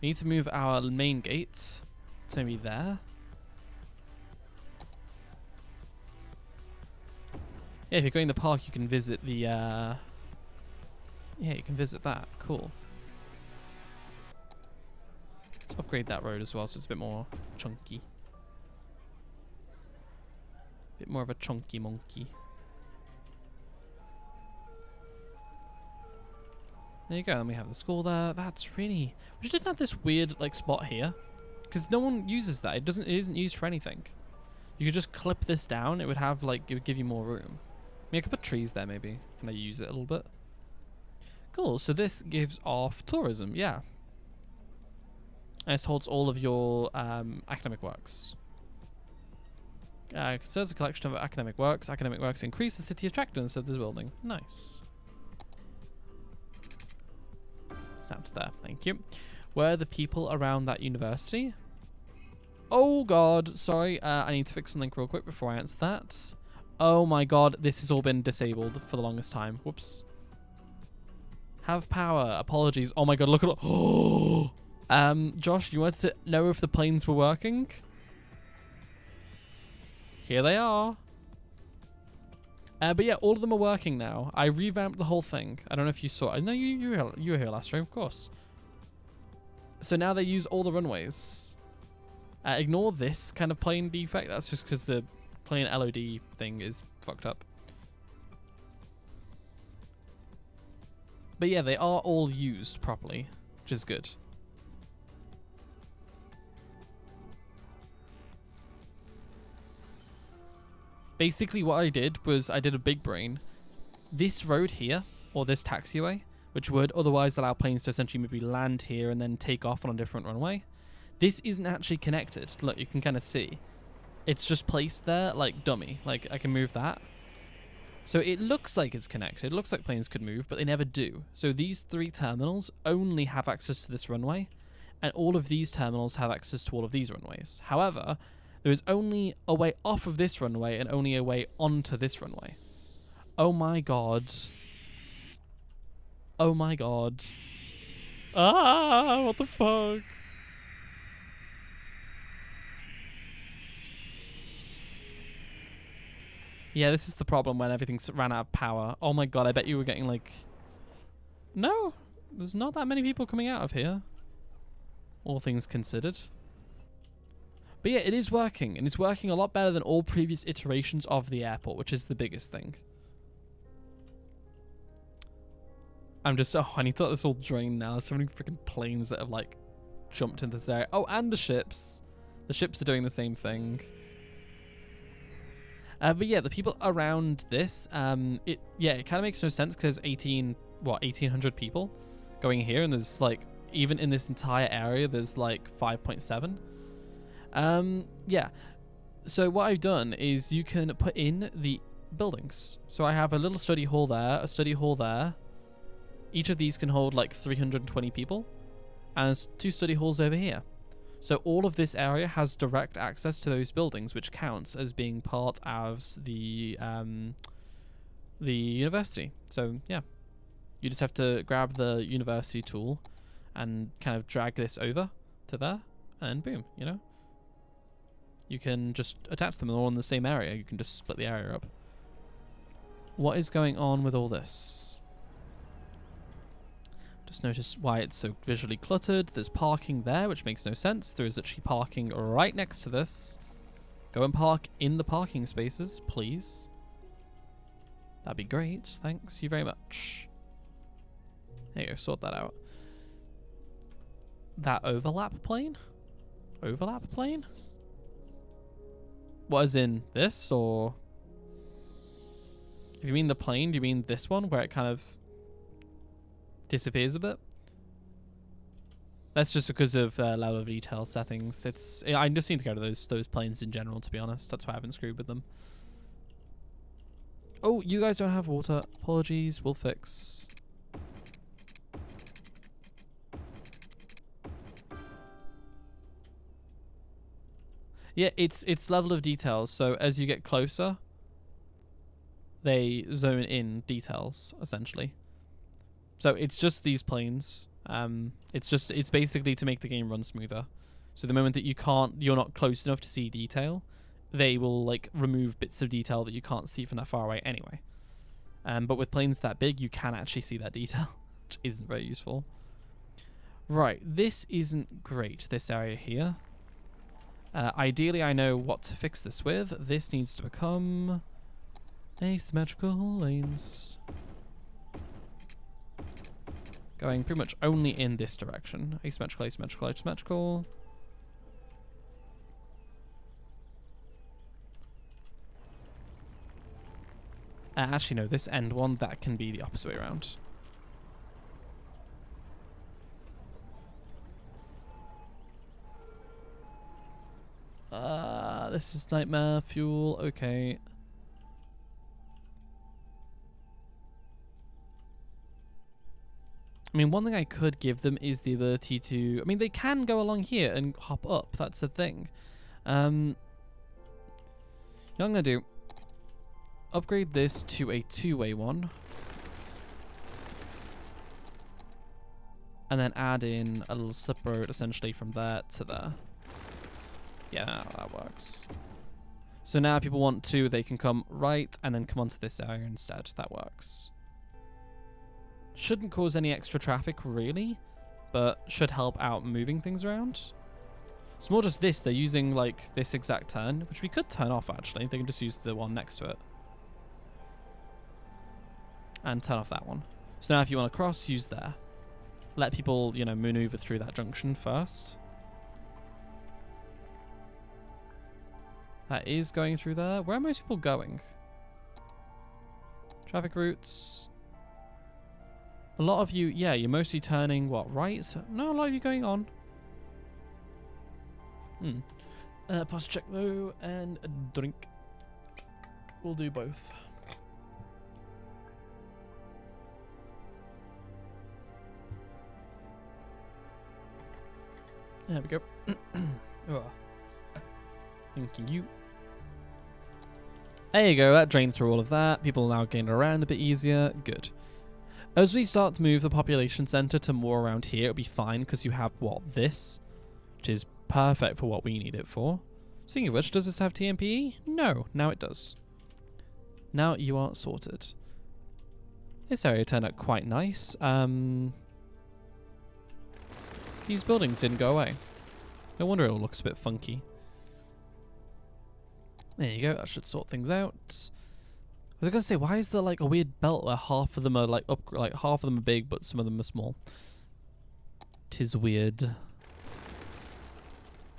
We need to move our main gate to maybe there. Yeah, if you're going to the park, you can visit the, yeah, you can visit that. Cool. Let's upgrade that road as well so it's a bit more chunky. Bit more of a chunky monkey. There you go, and we have the school there. That's really... We just didn't have this weird, like, spot here. Because no one uses that. It isn't used for anything. You could just clip this down. It would have, like, it would give you more room. I mean, I could put trees there, maybe. Can I use it a little bit? Cool, so this gives off tourism, yeah. And this holds all of your academic works. Considers a collection of academic works. Academic works increase the city attractiveness of this building. Nice. Stamps there, thank you. Where are the people around that university? Oh god, sorry, I need to fix something real quick before I answer that. Oh my god, this has all been disabled for the longest time. Whoops. Have power, apologies. Oh my god, look at all. Oh! Josh, you wanted to know if the planes were working? Here they are. But yeah, all of them are working now. I revamped the whole thing. I don't know if you saw it. No, you were here last stream, of course. So now they use all the runways. Ignore this kind of plane defect. That's just because the plane LOD thing is fucked up. But yeah, they are all used properly, which is good. Basically what I did was I did a big brain. This road here, or this taxiway, which would otherwise allow planes to essentially maybe land here and then take off on a different runway. This isn't actually connected. Look, you can kind of see. It's just placed there like dummy. Like I can move that. So it looks like it's connected. It looks like planes could move, but they never do. So these three terminals only have access to this runway, and all of these terminals have access to all of these runways. However, there is only a way off of this runway and only a way onto this runway. Oh my god. Oh my god. Ah, what the fuck? Yeah, this is the problem when everything's ran out of power. Oh my god, I bet you were getting like... No, there's not that many people coming out of here. All things considered. But yeah, it is working, and it's working a lot better than all previous iterations of the airport, which is the biggest thing. I'm just, oh, I need to let this all drain now. There's so many freaking planes that have, like, jumped into this area. Oh, and the ships. The ships are doing the same thing. But yeah, the people around this, it kind of makes no sense because 1,800 people going here, and there's, like, even in this entire area, there's, like, 5.7. Yeah, so what I've done is you can put in the buildings. So I have a little study hall there, a study hall there. Each of these can hold like 320 people, and there's 2 study halls over here. So all of this area has direct access to those buildings, which counts as being part of the university. So yeah, you just have to grab the university tool and kind of drag this over to there, and boom, you know. You can just attach them all in the same area. You can just split the area up. What is going on with all this? Just notice why it's so visually cluttered. There's parking there, which makes no sense. There is actually parking right next to this. Go and park in the parking spaces, please. That'd be great. Thanks you very much. There you go, sort that out. That overlap plane? Overlap plane? What, as in this, or... If you mean the plane, do you mean this one, where it kind of disappears a bit? That's just because of level of detail settings. I just need to go to those planes in general, to be honest. That's why I haven't screwed with them. Oh, you guys don't have water. Apologies, we'll fix. Yeah, it's level of details. So as you get closer, they zone in details essentially. So it's just these planes. It's basically to make the game run smoother. So the moment that you're not close enough to see detail, they will like remove bits of detail that you can't see from that far away anyway. But with planes that big, you can actually see that detail, which isn't very useful. Right, this isn't great, this area here. Ideally, I know what to fix this with. This needs to become asymmetrical lanes. Going pretty much only in this direction. Asymmetrical, asymmetrical, asymmetrical. Actually, no, this end one, that can be the opposite way around. This is nightmare fuel. Okay. I mean, one thing I could give them is the ability to... I mean, they can go along here and hop up. That's the thing. You know what I'm going to do? Upgrade this to a two-way one. And then add in a little slip road, essentially, from there to there. Yeah, that works. So now people want to, they can come right and then come onto this area instead. That works. Shouldn't cause any extra traffic, really, but should help out moving things around. It's more just this. They're using, like, this exact turn, which we could turn off, actually. They can just use the one next to it. And turn off that one. So now if you want to cross, use there. Let people, you know, maneuver through that junction first. That is going through there. Where are most people going? Traffic routes. A lot of you, yeah, you're mostly turning, what, right? No, a lot of you going on. Posture check, though, and a drink. We'll do both. There we go. Oh. Thank you. There you go, that drained through all of that. People are now getting around a bit easier. Good. As we start to move the population center to more around here, it'll be fine because you have, what, this? Which is perfect for what we need it for. Speaking of which, does this have TMPE? No, now it does. Now you are sorted. This area turned out quite nice. These buildings didn't go away. No wonder it all looks a bit funky. There you go, that should sort things out. I was gonna say, why is there like a weird belt where half of them are like half of them are big, but some of them are small? 'Tis weird.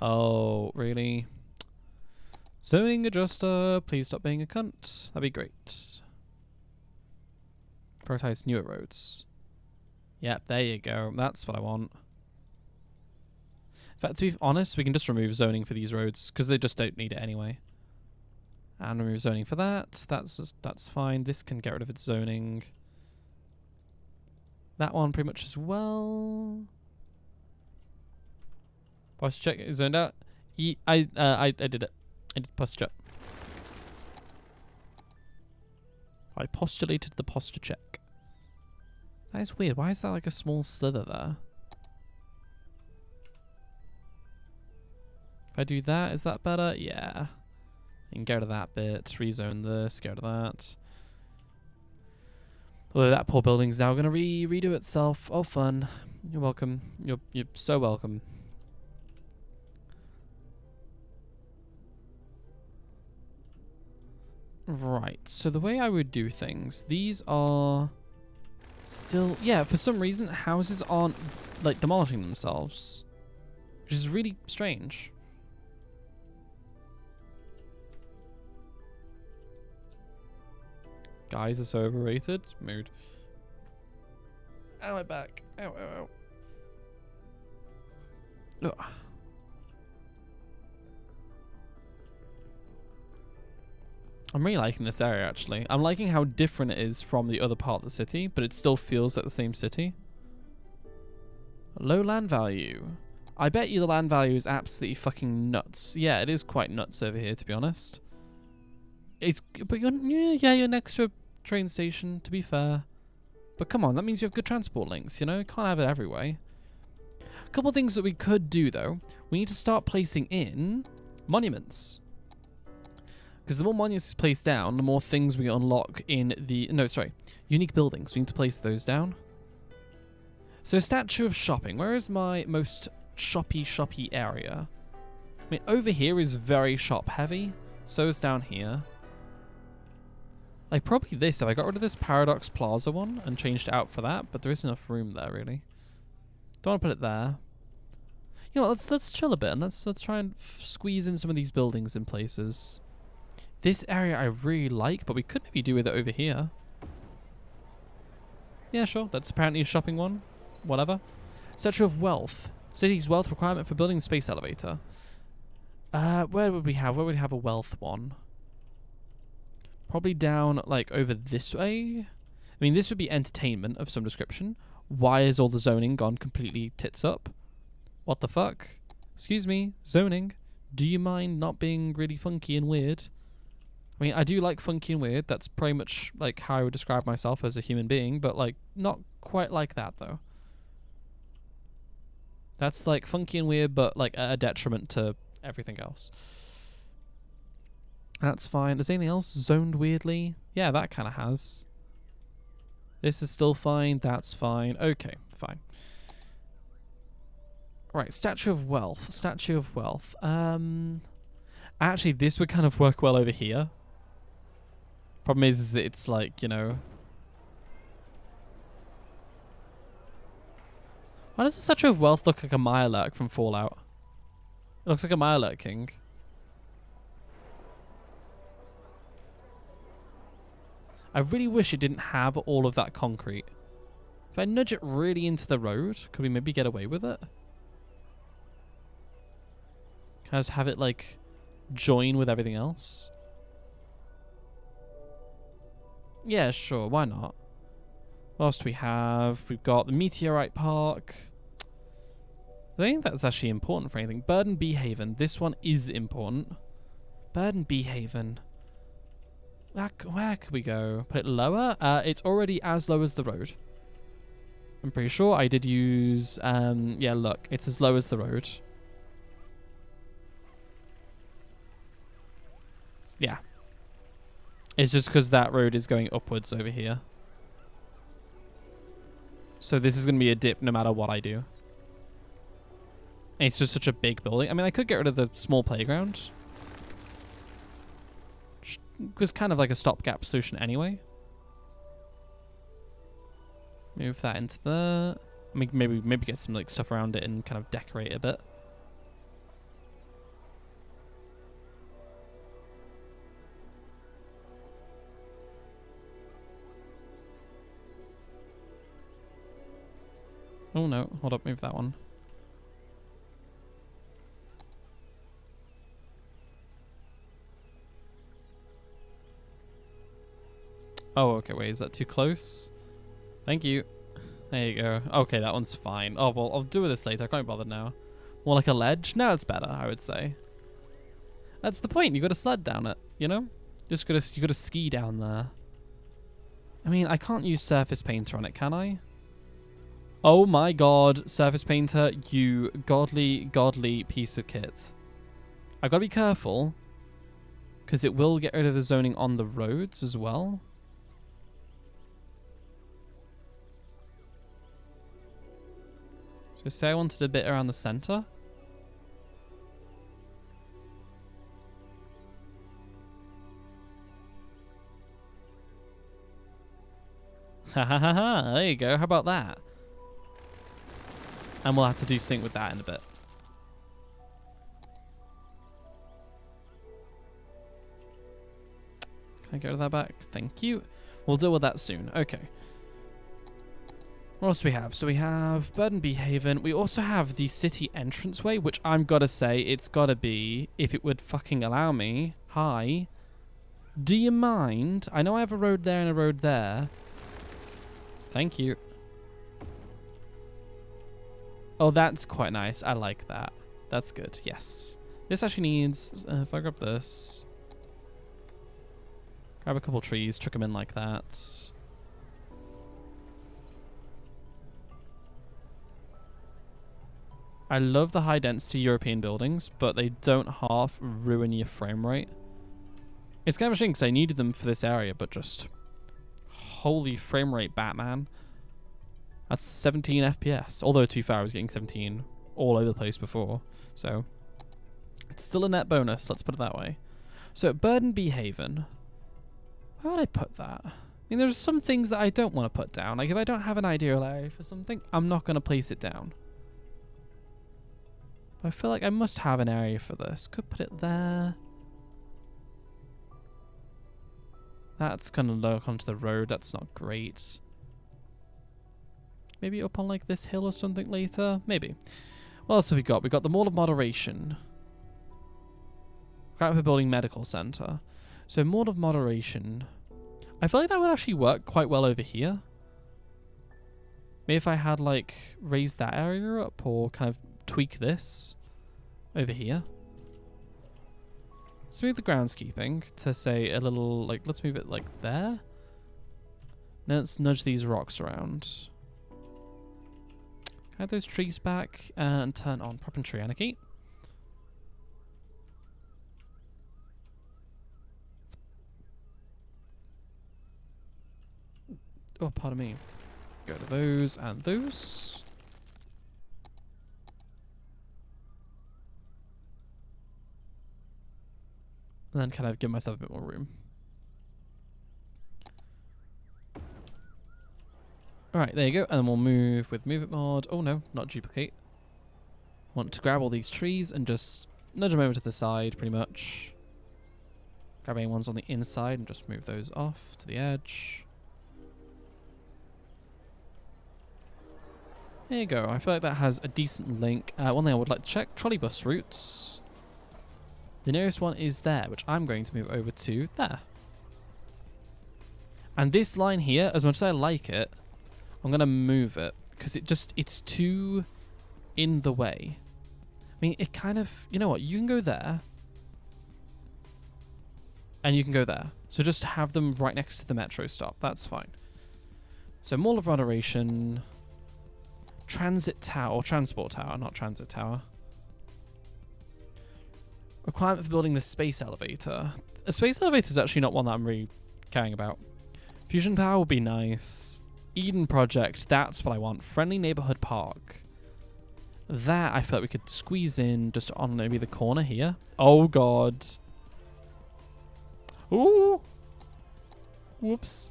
Oh, really? Zoning adjuster, please stop being a cunt. That'd be great. Prioritize newer roads. Yep, there you go. That's what I want. In fact, to be honest, we can just remove zoning for these roads because they just don't need it anyway. And remove zoning for that. That's fine. This can get rid of its zoning. That one pretty much as well. Posture check is zoned out. I did it. I did posture. I postulated the posture check. That is weird. Why is that like a small slither there? If I do that, is that better? Yeah. I can get rid of that bit, rezone this, get rid of that. Although that poor building's now going to redo itself. Oh, fun. You're welcome. You're so welcome. Right, so the way I would do things, these are still... Yeah, for some reason, houses aren't, like, demolishing themselves. Which is really strange. Guys are so overrated. Mood. Ow, my back. Ow, ow, ow. Ugh. I'm really liking this area, actually. I'm liking how different it is from the other part of the city, but it still feels like the same city. Low land value. I bet you the land value is absolutely fucking nuts. Yeah, it is quite nuts over here, to be honest. But you're next to a train station, to be fair. But come on, that means you have good transport links, you know? You can't have it every way. A couple of things that we could do, though. We need to start placing in monuments. Because the more monuments we place down, the more things we unlock in the... No, sorry. Unique buildings. We need to place those down. So, statue of shopping. Where is my most shoppy area? I mean, over here is very shop heavy. So is down here. Like, probably this. If I got rid of this Paradox Plaza one and changed it out for that. But there isn't enough room there, really. Don't want to put it there. You know, let's chill a bit. And let's try and squeeze in some of these buildings in places. This area I really like, but we could maybe do with it over here. Yeah, sure. That's apparently a shopping one. Whatever. Statue of Wealth. City's wealth requirement for building a space elevator. Where would we have? Where would we have a wealth one? Probably down, like, over this way. I mean, this would be entertainment of some description. Why is all the zoning gone completely tits up? What the fuck? Excuse me, zoning. Do you mind not being really funky and weird? I mean, I do like funky and weird. That's pretty much like how I would describe myself as a human being, but like not quite like that though. That's like funky and weird, but like at a detriment to everything else. That's fine. Is anything else zoned weirdly? Yeah, that kind of has. This is still fine. That's fine. Okay, fine. Right, Statue of Wealth. Statue of Wealth. Actually, this would kind of work well over here. Problem is it's like, you know... Why does the Statue of Wealth look like a Mirelurk from Fallout? It looks like a Mirelurk King. I really wish it didn't have all of that concrete. If I nudge it really into the road, could we maybe get away with it? Can I just have it, like, join with everything else? Yeah, sure, why not? What else do we have? We've got the Meteorite Park. I think that's actually important for anything. Bird and Bee Haven. This one is important. Bird and Bee Haven. Where could we go? Put it lower? It's already as low as the road. I'm pretty sure I did use... yeah, look. It's as low as the road. Yeah. It's just because that road is going upwards over here. So this is going to be a dip no matter what I do. And it's just such a big building. I mean, I could get rid of the small playground. It was kind of like a stopgap solution anyway. Move that into there. I mean, maybe get some like stuff around it and kind of decorate a bit. Oh no, hold up, move that one. Oh, okay, wait, is that too close? Thank you. There you go. Okay, that one's fine. Oh, well, I'll do with this later. I can't be bothered now. More like a ledge? Now it's better, I would say. That's the point. You got to sled down it, you know? You got to ski down there. I mean, I can't use Surface Painter on it, can I? Oh my god, Surface Painter, you godly piece of kit. I gotta be careful, because it will get rid of the zoning on the roads as well. So say I wanted a bit around the center. Ha ha ha ha, there you go, how about that? And we'll have to do something with that in a bit. Can I get that back? Thank you. We'll deal with that soon. Okay. What else do we have? So we have Bird and Bee Haven. We also have the city entranceway, which I'm gotta say, it's gotta be, if it would fucking allow me. Hi. Do you mind? I know I have a road there and a road there. Thank you. Oh, that's quite nice. I like that. That's good. Yes. This actually needs... if I grab this... Grab a couple trees, chuck them in like that. I love the high density European buildings, but they don't half ruin your frame rate. It's kind of a shame because I needed them for this area, but just... Holy frame rate, Batman. That's 17 FPS. Although, to be fair, I was getting 17 all over the place before. So, it's still a net bonus, let's put it that way. So, Burden Bee Haven. Where would I put that? I mean, there's some things that I don't want to put down. Like, if I don't have an ideal area for something, I'm not going to place it down. But I feel like I must have an area for this. Could put it there. That's going to look onto the road. That's not great. Maybe up on like this hill or something later. Maybe. What else have we got? We got the Mall of Moderation. Right for building medical center. So Mall of Moderation. I feel like that would actually work quite well over here. Maybe if I had like raised that area up or kind of tweak this over here. Let's move the groundskeeping to say a little like, let's move it like there. Now let's nudge these rocks around. Add those trees back and turn on prop and tree anarchy. Oh, pardon me. Go to those and those. And then kind of give myself a bit more room. Alright, there you go. And then we'll move with Move It Mod. Oh no, not duplicate. Want to grab all these trees and just nudge them over to the side, pretty much. Grab any ones on the inside and just move those off to the edge. There you go. I feel like that has a decent link. One thing I would like to check, Trolleybus Routes. The nearest one is there, which I'm going to move over to there. And this line here, as much as I like it, I'm going to move it because it's too in the way. I mean, it kind of, you know what, you can go there and you can go there. So just have them right next to the metro stop. That's fine. So Mall of Moderation, Transit Tower, or Transport Tower, not Transit Tower. Requirement for building the space elevator. A space elevator is actually not one that I'm really caring about. Fusion power would be nice. Eden Project, that's what I want. Friendly Neighborhood Park. That I feel like we could squeeze in just on maybe the corner here. Oh god. Ooh. Whoops.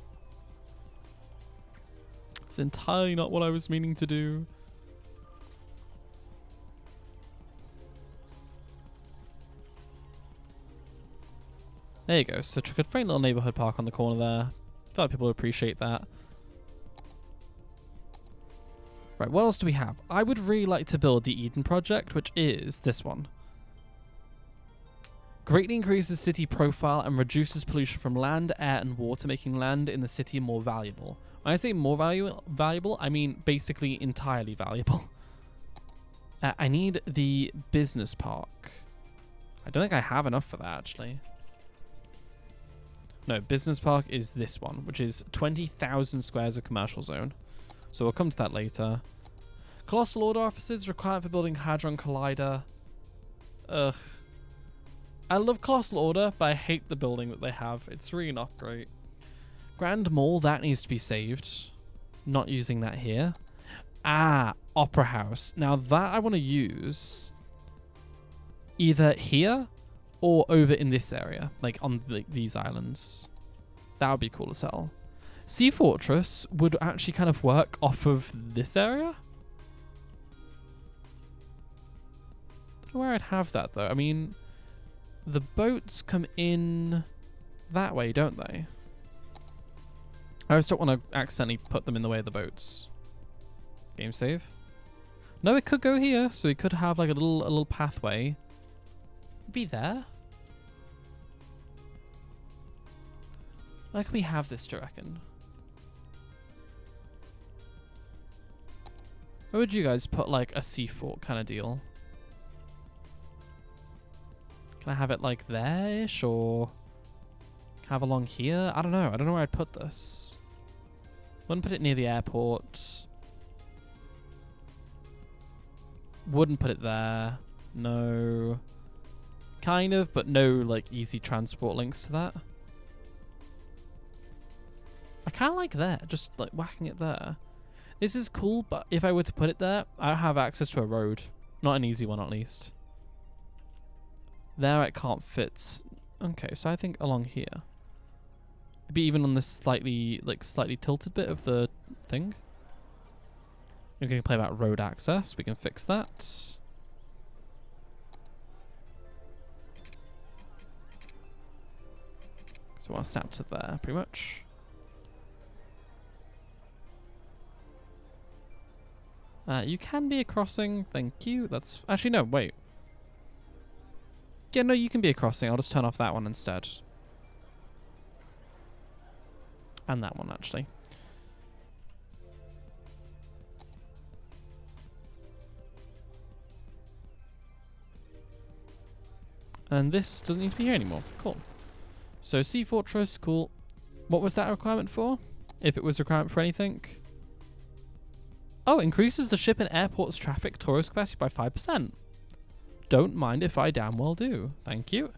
It's entirely not what I was meaning to do. There you go. So chuck a friendly little neighborhood park on the corner there. I feel like people appreciate that. Right, what else do we have? I would really like to build the Eden Project, which is this one. Greatly increases city profile and reduces pollution from land, air, and water, making land in the city more valuable. When I say more valuable, I mean basically entirely valuable. I need the business park. I don't think I have enough for that, actually. No, business park is this one, which is 20,000 squares of commercial zone. So we'll come to that later. Colossal Order offices required for building Hadron Collider. Ugh. I love Colossal Order, but I hate the building that they have. It's really not great. Grand Mall, that needs to be saved. Not using that here. Ah, Opera House. Now that I want to use either here or over in this area, like on these islands. That would be cool as hell. Sea Fortress would actually kind of work off of this area. Don't know where I'd have that though. I mean, the boats come in that way, don't they? I just don't want to accidentally put them in the way of the boats. Game save. No, it could go here, so we could have like a little pathway. Be there. Where can we have this, do you reckon? Where would you guys put like a seafort kind of deal? Can I have it like there-ish, or can I have along here? I don't know. I don't know where I'd put this. Wouldn't put it near the airport. Wouldn't put it there. No. Kind of, but no like easy transport links to that. I kind of like that, just like whacking it there. This is cool, but if I were to put it there, I don't have access to a road. Not an easy one, at least. There it can't fit. Okay, so I think along here. Maybe even on this slightly tilted bit of the thing. We can play about road access. We can fix that. So I want to snap to there, pretty much. You can be a crossing. Thank you. That's actually no. Wait. Yeah, no, you can be a crossing. I'll just turn off that one instead. And that one, actually. And this doesn't need to be here anymore. Cool. So, Sea Fortress, cool. What was that a requirement for? If it was a requirement for anything? Oh, increases the ship and airport's traffic tourist capacity by 5%. Don't mind if I damn well do. Thank you.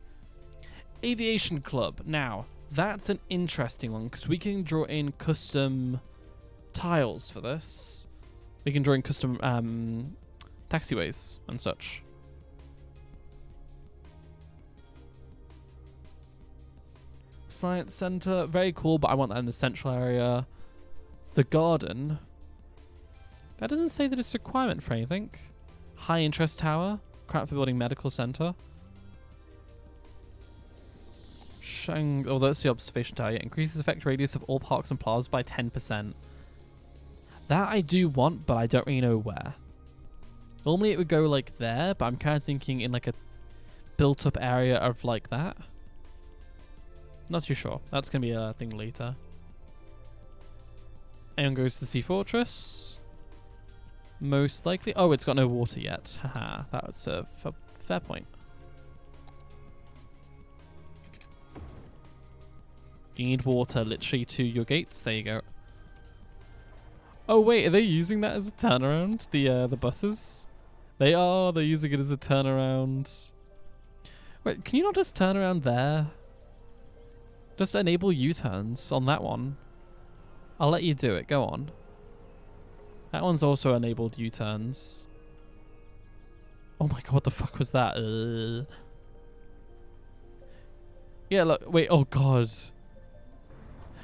Aviation Club. Now, that's an interesting one because we can draw in custom tiles for this. We can draw in custom taxiways and such. Science Center. Very cool, but I want that in the central area. The garden. That doesn't say that it's a requirement for anything. High interest tower. Crap for building medical center. Oh, that's the observation tower. Yeah, increases effect radius of all parks and plazas by 10%. That I do want, but I don't really know where. Normally it would go like there, but I'm kind of thinking in like a built up area of like that. Not too sure. That's going to be a thing later. Anyone goes to the Sea Fortress? Most likely. Oh, it's got no water yet. Haha, that was a fair point. You need water literally to your gates. There you go. Oh wait, are they using that as a turnaround? The buses? They are. They're using it as a turnaround. Wait, can you not just turn around there? Just enable U-turns on that one. I'll let you do it. Go on. That one's also enabled U-turns. Oh my god, what the fuck was that? Yeah, look. Wait, oh god.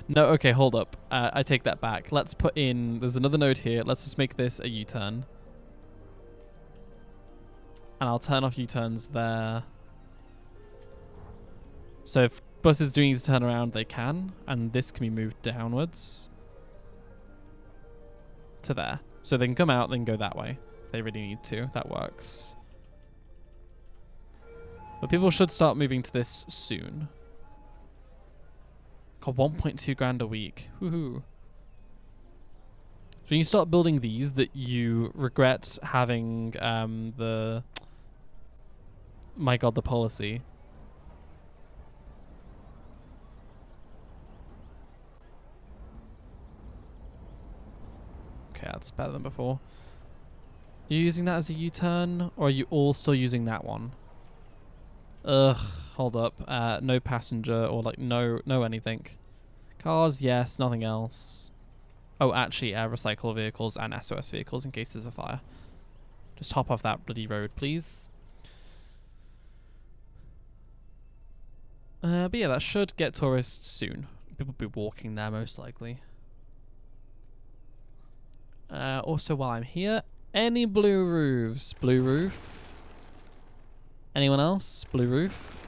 No, okay, hold up. I take that back. Let's put in... There's another node here. Let's just make this a U-turn. And I'll turn off U-turns there. So if buses do need to turn around, they can. And this can be moved downwards. To there. So they can come out, then go that way. If they really need to. That works. But people should start moving to this soon. God, 1.2 grand a week. Woohoo. So when you start building these that you regret having the... My god, the policy. Okay, that's better than before. Are you using that as a U-turn? Or are you all still using that one? Ugh, hold up. No passenger or like no anything. Cars, yes, nothing else. Oh, actually, recycle vehicles and SOS vehicles in case there's a fire. Just hop off that bloody road, please. But yeah, that should get tourists soon. People will be walking there most likely. Also, while I'm here, any blue roofs? Blue roof? Anyone else? Blue roof?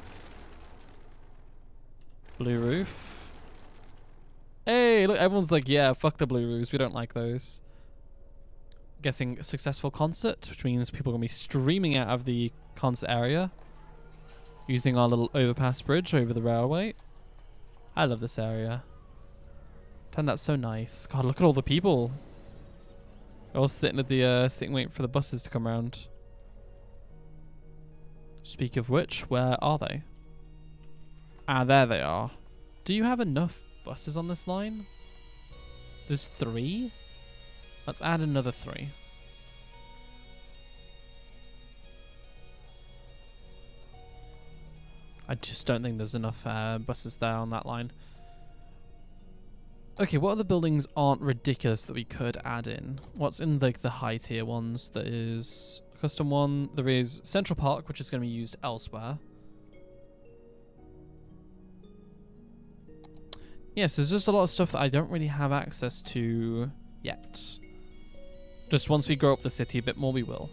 Blue roof? Hey, look, everyone's like, yeah, fuck the blue roofs. We don't like those. Guessing a successful concert, which means people are going to be streaming out of the concert area. Using our little overpass bridge over the railway. I love this area. Turned out so nice. God, look at all the people. All sitting at the sitting waiting for the buses to come round. Speak of which, where are they? Ah, there they are. Do you have enough buses on this line? There's 3? Let's add another 3. I just don't think there's enough buses there on that line. Okay, what other buildings aren't ridiculous that we could add in? What's in the high tier ones? There is a custom one. There is Central Park, which is going to be used elsewhere. Yes, there's just a lot of stuff that I don't really have access to yet. Just once we grow up the city a bit more, we will.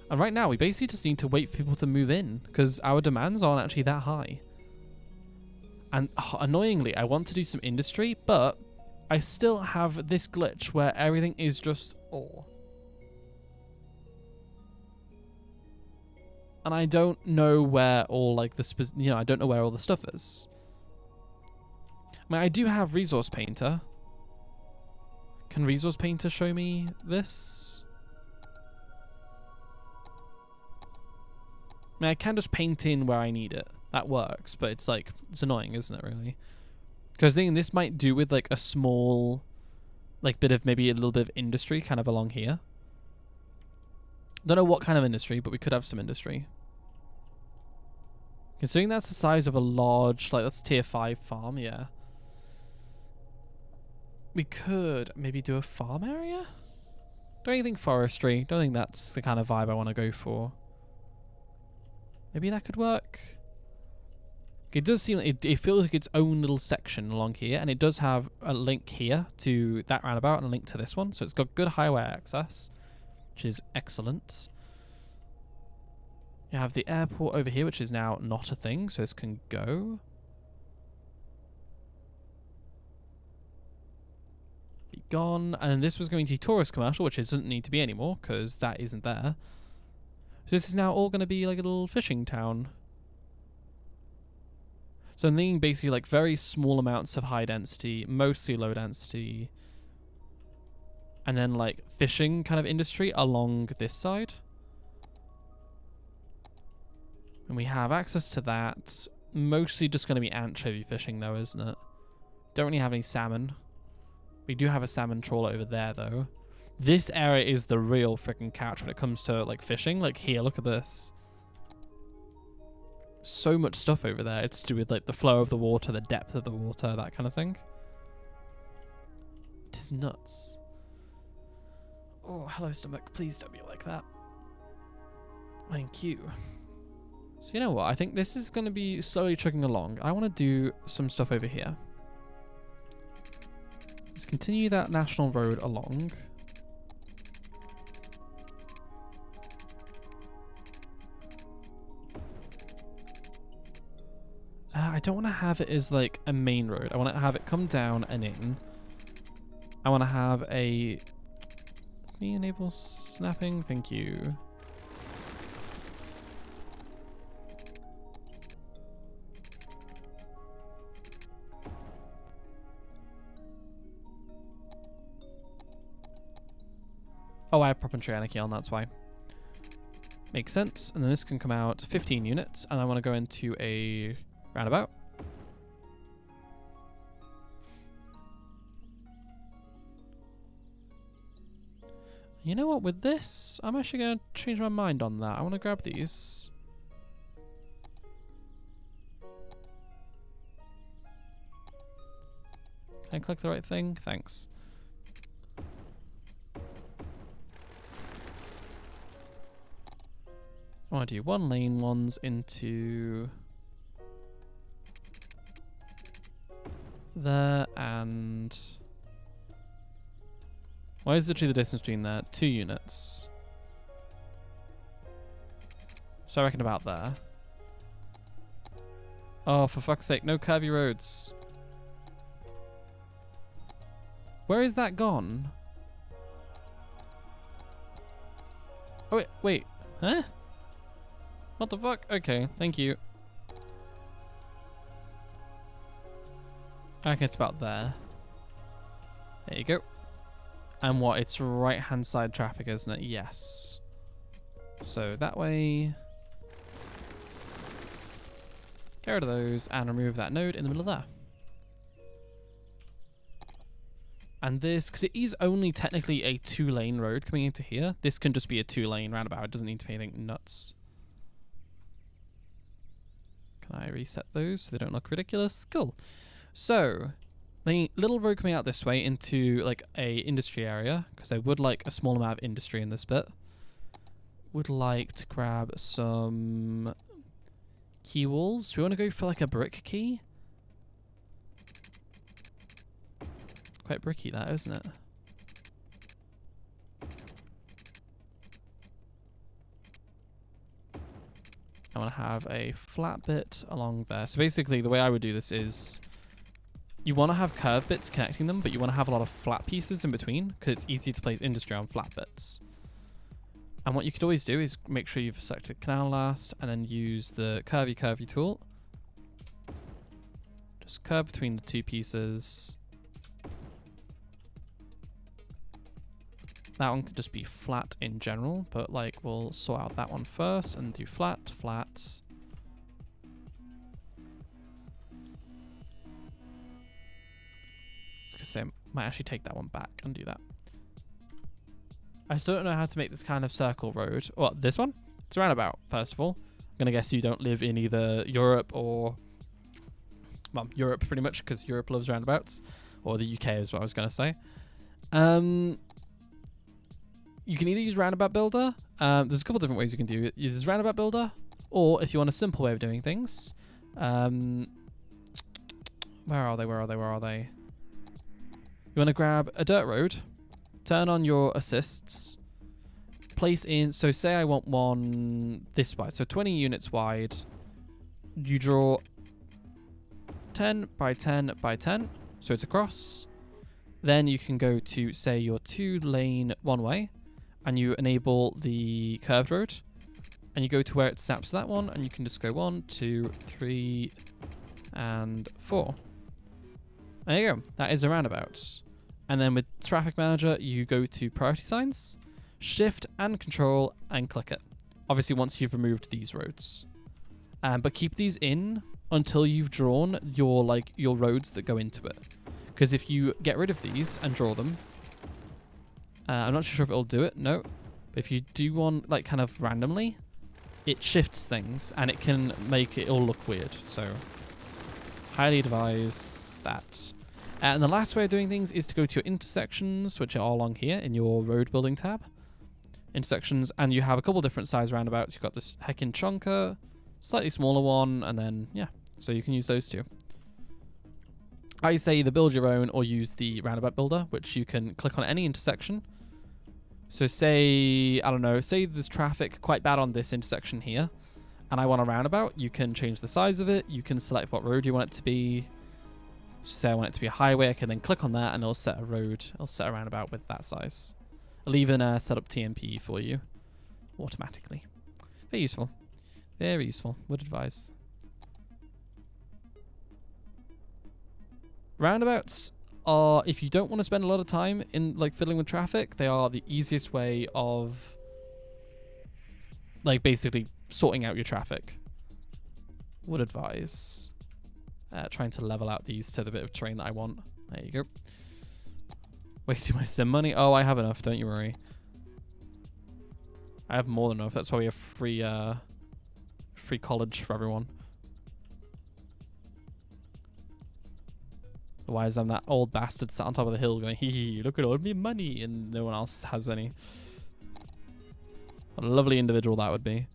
And right now, we basically just need to wait for people to move in, because our demands aren't actually that high. And annoyingly, I want to do some industry, but I still have this glitch where everything is just ore. And I don't know where all like the I don't know where all the stuff is. I mean, I do have Resource Painter. Can Resource Painter show me this? I mean, I can just paint in where I need it. That works, but it's like, it's annoying, isn't it, really? Because I think this might do with like a small, like bit of maybe a little bit of industry kind of along here. Don't know what kind of industry, but we could have some industry. Considering that's the size of a large, like that's tier 5 farm, yeah. We could maybe do a farm area? Don't you think forestry? Don't think that's the kind of vibe I want to go for. Maybe that could work. It does seem like it feels like its own little section along here, and it does have a link here to that roundabout and a link to this one, so it's got good highway access, which is excellent. You have the airport over here, which is now not a thing, so this can go. Be gone. And this was going to be tourist commercial, which it doesn't need to be anymore, because that isn't there. So this is now all going to be like a little fishing town. So I'm thinking basically like very small amounts of high density, mostly low density, and then like fishing kind of industry along this side. And we have access to that. Mostly just going to be anchovy fishing though, isn't it? Don't really have any salmon. We do have a salmon trawler over there though. This area is the real freaking catch when it comes to like fishing. Like here, look at this. So much stuff over there. It's to do with like the flow of the water, the depth of the water, that kind of thing. It is nuts. Oh, hello stomach. Please don't be like that. Thank you. So you know what? I think this is going to be slowly chugging along. I want to do some stuff over here. Let's continue that national road along. I don't want to have it as like a main road. I want to have it come down and in. I want to have a... Can we enable snapping? Thank you. Oh, I have prop and tree anarchy on, that's why. Makes sense. And then this can come out 15 units, and I want to go into a roundabout. You know what, with this, I'm actually going to change my mind on that. I want to grab these. Can I click the right thing? Thanks. I want to do 1 lane ones into there, and why is literally the distance between there? 2 units. So I reckon about there. Oh, for fuck's sake, no curvy roads. Where is that gone? Oh, wait. Huh? What the fuck? Okay, thank you. I reckon it's about there. There you go. And what? It's right-hand side traffic, isn't it? Yes. So that way. Get rid of those and remove that node in the middle of there. And this, because it is only technically a 2-lane road coming into here, this can just be a 2-lane roundabout. It doesn't need to be anything nuts. Can I reset those so they don't look ridiculous? Cool. So, the little road coming out this way into like a industry area, because I would like a small amount of industry in this bit. Would like to grab some key walls. Do we want to go for like a brick key? Quite bricky that, isn't it? I want to have a flat bit along there. So basically the way I would do this is you want to have curved bits connecting them, but you want to have a lot of flat pieces in between because it's easy to place industry on flat bits. And what you could always do is make sure you've selected canal last and then use the curvy tool. Just curve between the two pieces. That one could just be flat in general, but like we'll sort out that one first and do flat. I was gonna say, might actually take that one back and do that. I still don't know how to make this kind of circle road. What, this one? It's a roundabout, first of all. I'm gonna guess you don't live in either Europe or, well, Europe pretty much, because Europe loves roundabouts, or the UK is what I was gonna say. You can either use Roundabout Builder. There's a couple different ways you can do it. Use Roundabout Builder, or if you want a simple way of doing things, where are they? You want to grab a dirt road, turn on your assists, place in, so say I want one this wide, so 20 units wide. You draw 10 by 10 by 10, so it's across. Then you can go to, say, your 2-lane one-way, and you enable the curved road, and you go to where it snaps that one, and you can just go 1, 2, 3, and 4. There you go. That is a roundabout. And then with Traffic Manager, you go to Priority Signs, Shift and Control, and click it. Obviously, once you've removed these roads, but keep these in until you've drawn your roads that go into it. Because if you get rid of these and draw them, I'm not sure if it'll do it, no. But if you do one like kind of randomly, it shifts things and it can make it all look weird. So highly advise that. And the last way of doing things is to go to your intersections, which are along here in your road building tab. Intersections, and you have a couple different size roundabouts. You've got this heckin' chunker, slightly smaller one, and then, yeah, so you can use those two. I say either build your own or use the Roundabout Builder, which you can click on any intersection. So say, I don't know, say there's traffic quite bad on this intersection here, and I want a roundabout. You can change the size of it. You can select what road you want it to be. So say I want it to be a highway. I can then click on that, and it'll set a road. It'll set a roundabout with that size. I'll even set up TMP for you automatically. Very useful. Very useful. Would advise. Roundabouts are, if you don't want to spend a lot of time in like fiddling with traffic, they are the easiest way of like basically sorting out your traffic. Would advise trying to level out these to the bit of terrain that I want. There you go. Wasting my sim money? Oh, I have enough, don't you worry. I have more than enough. That's why we have free college for everyone. Otherwise, I'm that old bastard sat on top of the hill going, hee hee, look at all me money, and no one else has any. What a lovely individual that would be.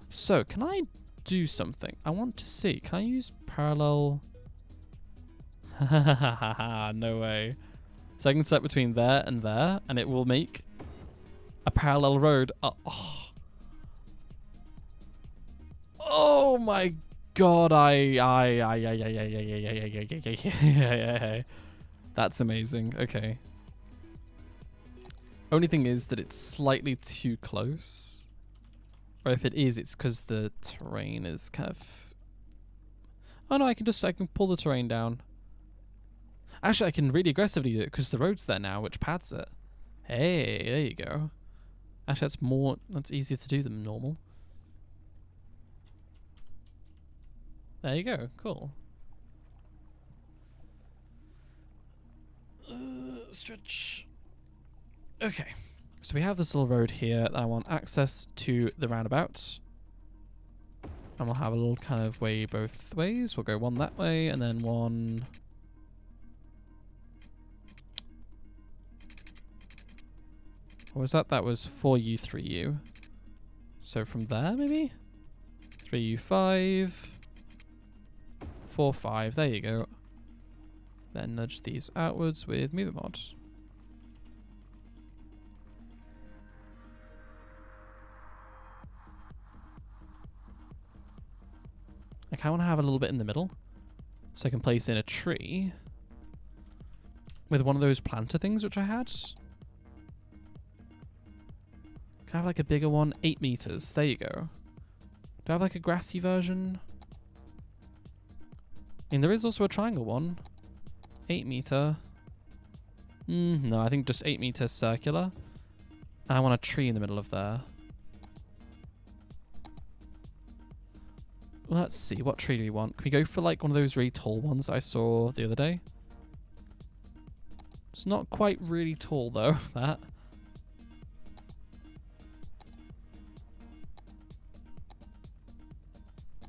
So, can I do something? I want to see. Can I use parallel? No way. So I can set between there, and it will make a parallel road. Oh my God, that's amazing. Okay. Only thing is that it's slightly too close. Or if it is, it's because the terrain is kind of... Oh no, I can pull the terrain down. Actually, I can really aggressively do it because the road's there now, which pads it. Hey, there you go. Actually, that's easier to do than normal. There you go, cool. Stretch. Okay, so we have this little road here that I want access to the roundabout. And we'll have a little kind of way both ways. We'll go one that way and then one... What was that? That was 4U, 3U. So from there, maybe? 3U, 5. 4, 5. There you go. Then nudge these outwards with Mover Mod. I kind of want to have a little bit in the middle, so I can place in a tree with one of those planter things which I had. Can I have like a bigger one? 8 meters. There you go. Do I have like a grassy version? I mean, there is also a triangle one. 8 meter. No, I think just 8 meter circular. And I want a tree in the middle of there. Let's see, what tree do we want? Can we go for like one of those really tall ones I saw the other day? It's not quite really tall though, that.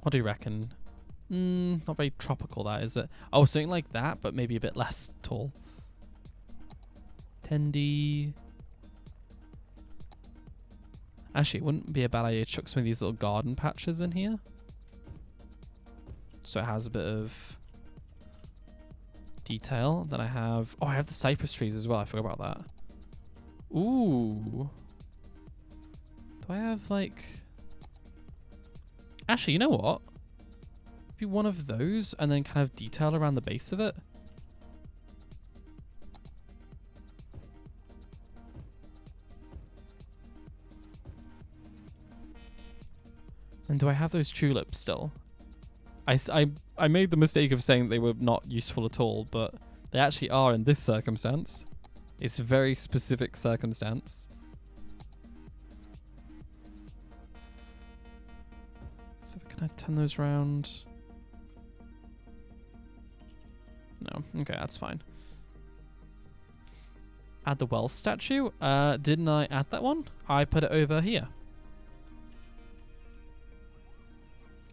What do you reckon? Not very tropical that, is it? Oh, something like that, but maybe a bit less tall. Tendy. Actually, it wouldn't be a bad idea to chuck some of these little garden patches in here. So it has a bit of detail. Then I have... Oh, I have the cypress trees as well. I forgot about that. Ooh. Do I have, like... Actually, you know what? Maybe one of those and then kind of detail around the base of it. And do I have those tulips still? I made the mistake of saying they were not useful at all, but they actually are in this circumstance. It's a very specific circumstance. So can I turn those around? No. Okay, that's fine. Add the wealth statue. Didn't I add that one? I put it over here.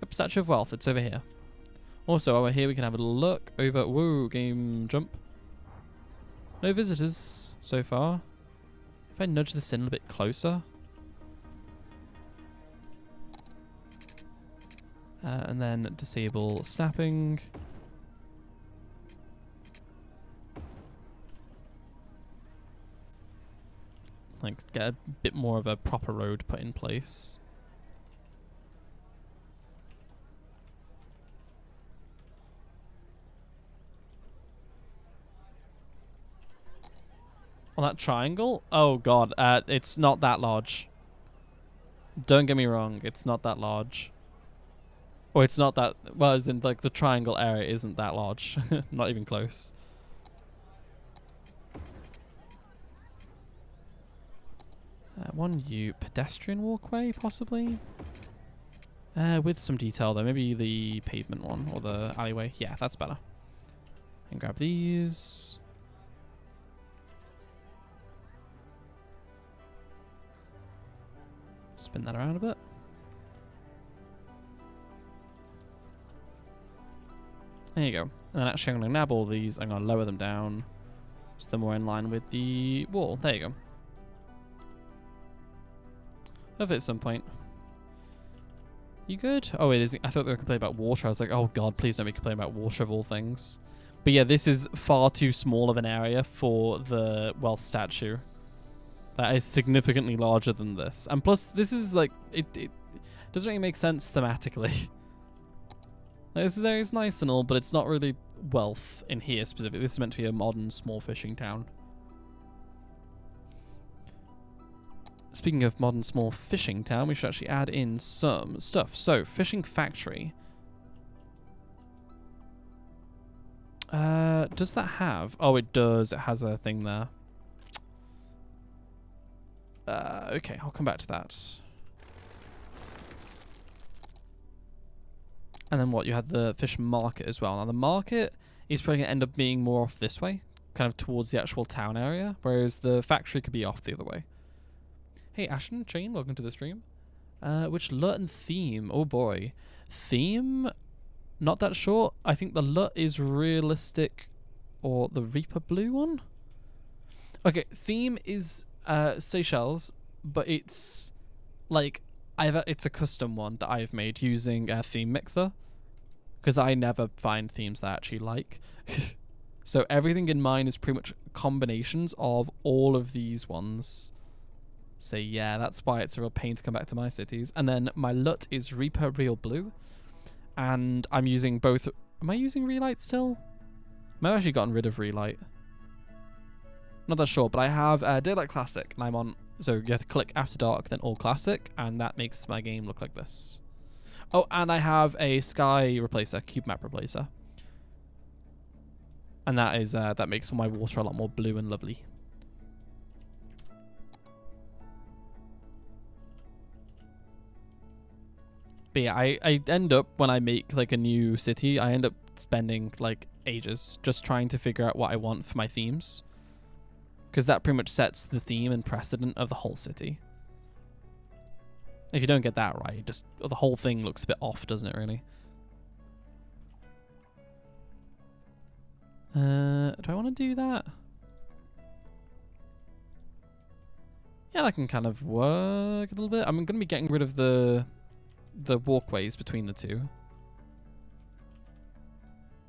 Yep, Statue of Wealth. It's over here. Also, over here we can have a look over... Whoa, game jump. No visitors so far. If I nudge this in a bit closer. And then disable snapping. Like, get a bit more of a proper road put in place. On that triangle? Oh god, it's not that large. Don't get me wrong, it's not that large. Or it's not that, well, as in like the triangle area isn't that large. Not even close. One U pedestrian walkway, possibly? With some detail though, maybe the pavement one or the alleyway. Yeah, that's better. And grab these. Spin that around a bit. There you go. And then actually I'm going to nab all these. I'm going to lower them down so they're more in line with the wall. There you go. Hopefully at some point. You good? Oh, it is. I thought they were complaining about water. I was like, oh god, please don't be complaining about water of all things. But yeah, this is far too small of an area for the wealth statue. That is significantly larger than this. And plus, this is like, it doesn't really make sense thematically. This area is nice and all, but it's not really wealth in here specifically. This is meant to be a modern small fishing town. Speaking of modern small fishing town, we should actually add in some stuff. So, fishing factory. does that have? Oh, it does. It has a thing there. Okay, I'll come back to that. And then what? You had the fish market as well. Now the market is probably going to end up being more off this way, kind of towards the actual town area, whereas the factory could be off the other way. Hey, Ashton, Chain, welcome to the stream. Which LUT and theme? Oh boy. Theme? Not that short. I think the LUT is realistic, or the Reaper Blue one? Okay, theme is Seychelles, but it's like it's a custom one that I've made using a theme mixer, because I never find themes that I actually like. So everything in mine is pretty much combinations of all of these ones. So yeah, that's why it's a real pain to come back to my cities. And then my LUT is Reaper Real Blue, and I'm using both. Am I using Relight still? I've actually gotten rid of Relight. Not that sure, but I have Daylight Classic, and I'm on. So you have to click After Dark, then All Classic, and that makes my game look like this. Oh, and I have a Sky Replacer, Cube Map Replacer, and that is that makes all my water a lot more blue and lovely. But yeah, I end up, when I make like a new city, I end up spending like ages just trying to figure out what I want for my themes, because that pretty much sets the theme and precedent of the whole city. If you don't get that right, just the whole thing looks a bit off, doesn't it, really? Do I want to do that? Yeah, that can kind of work a little bit. I'm going to be getting rid of the walkways between the two.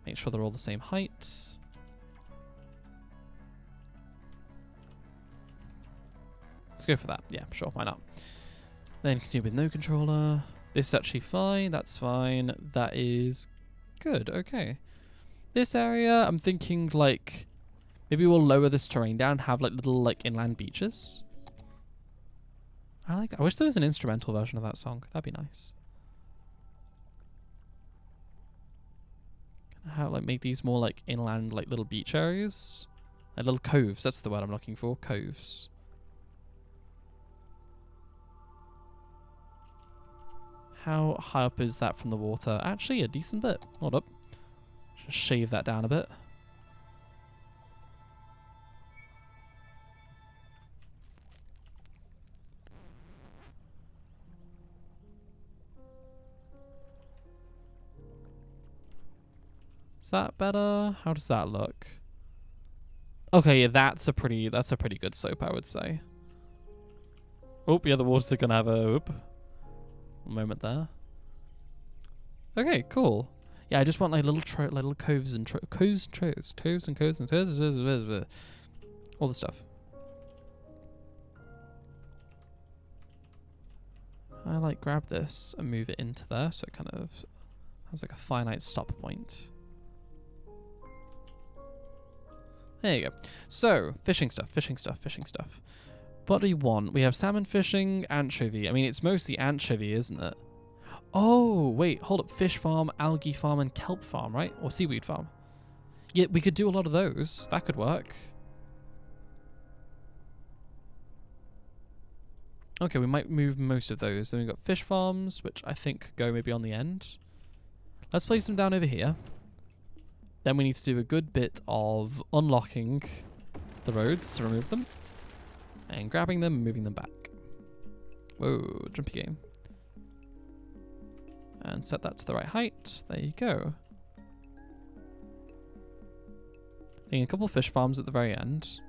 Make sure they're all the same height. Let's go for that. Yeah, sure, why not? Then continue with no controller. This is actually fine. That's fine. That is good. Okay. This area, I'm thinking like maybe we'll lower this terrain down, have like little like inland beaches. I like that. I wish there was an instrumental version of that song. That'd be nice. How like make these more like inland, like little beach areas, like little coves. That's the word I'm looking for. Coves. How high up is that from the water? Actually, a decent bit. Hold up. Just shave that down a bit. Is that better? How does that look? Okay, yeah, that's a pretty good slope, I would say. Oh, yeah, the waters are gonna have a moment there. Okay, cool. Yeah, I just want like little coves and all the stuff. I like grab this and move it into there, so it kind of has like a finite stop point. There you go. So, fishing stuff. What do we want? We have salmon fishing, anchovy. I mean, it's mostly anchovy, isn't it? Oh, wait, hold up. Fish farm, algae farm, and kelp farm, right? Or seaweed farm. Yeah, we could do a lot of those. That could work. Okay, we might move most of those. Then we've got fish farms, which I think go maybe on the end. Let's place them down over here. Then we need to do a good bit of unlocking the roads to remove them. And grabbing them and moving them back. Whoa, jumpy game. And set that to the right height. There you go. Getting a couple of fish farms at the very end.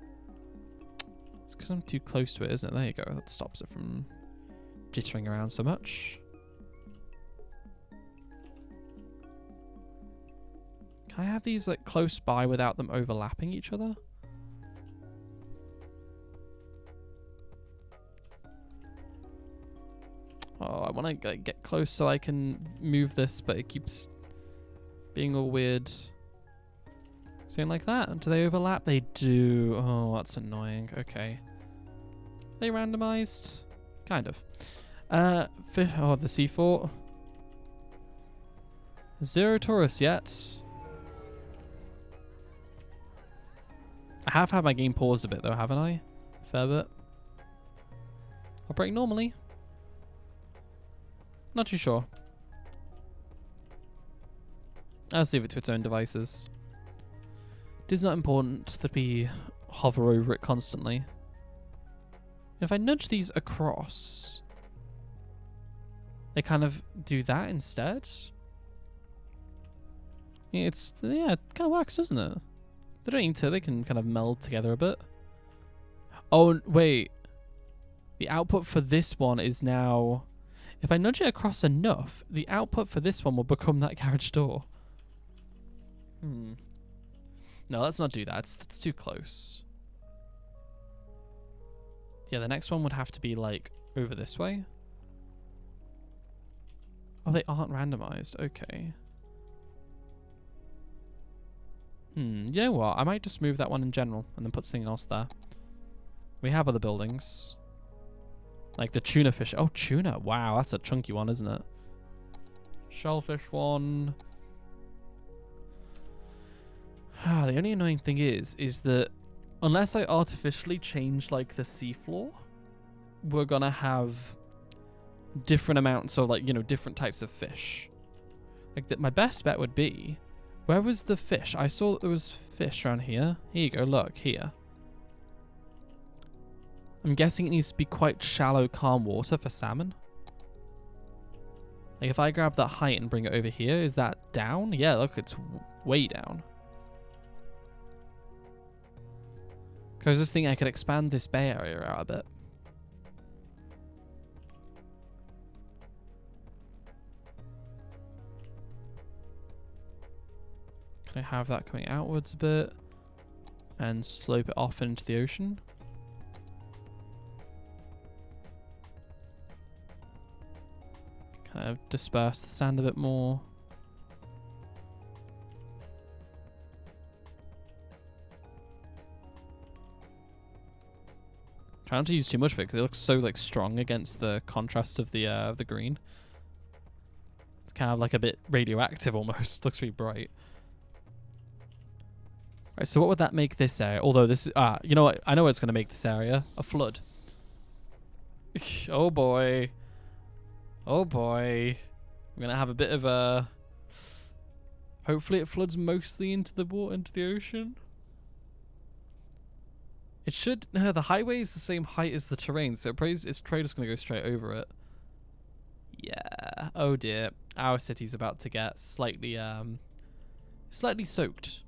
It's because I'm too close to it, isn't it? There you go. That stops it from jittering around so much. Can I have these like close by without them overlapping each other? Oh, I want to get close so I can move this, but it keeps being all weird. Something like that. Do they overlap? They do. Oh, that's annoying. Okay. Are they randomized? Kind of. Oh, the sea fort. Zero tourists yet. I have had my game paused a bit though, haven't I? Fair bit. Operate normally. Not too sure. I'll leave it to its own devices. It is not important that we hover over it constantly. If I nudge these across, they kind of do that instead. Yeah, it kind of works, doesn't it? They don't need to, they can kind of meld together a bit. Oh, wait. The output for this one is now... If I nudge it across enough, the output for this one will become that garage door. No, let's not do that. It's too close. Yeah, the next one would have to be, like, over this way. Oh, they aren't randomized. Okay. You know what? I might just move that one in general and then put something else there. We have other buildings. Like the tuna fish. Oh, tuna. Wow, that's a chunky one, isn't it? Shellfish one. The only annoying thing is that unless I artificially change like the seafloor, we're gonna have different amounts of like, you know, different types of fish. Like that, my best bet would be, where was the fish? I saw that there was fish around here. Here you go, look, here. I'm guessing it needs to be quite shallow, calm water for salmon. Like if I grab that height and bring it over here, is that down? Yeah, look, it's way down. Because I was just thinking I could expand this bay area out a bit. Can I have that coming outwards a bit and slope it off into the ocean? Kind of disperse the sand a bit more. Try not to use too much of it because it looks so like strong against the contrast of the green. It's kind of like a bit radioactive almost. Looks really bright. Right, so what would that make this area? Although this is you know what? I know what's going to make this area a flood. Oh boy. Oh boy. I'm going to have a bit of a... Hopefully it floods mostly into the water, into the ocean. It should... No, the highway is the same height as the terrain, so it's probably just going to go straight over it. Yeah. Oh dear. Our city's about to get slightly soaked.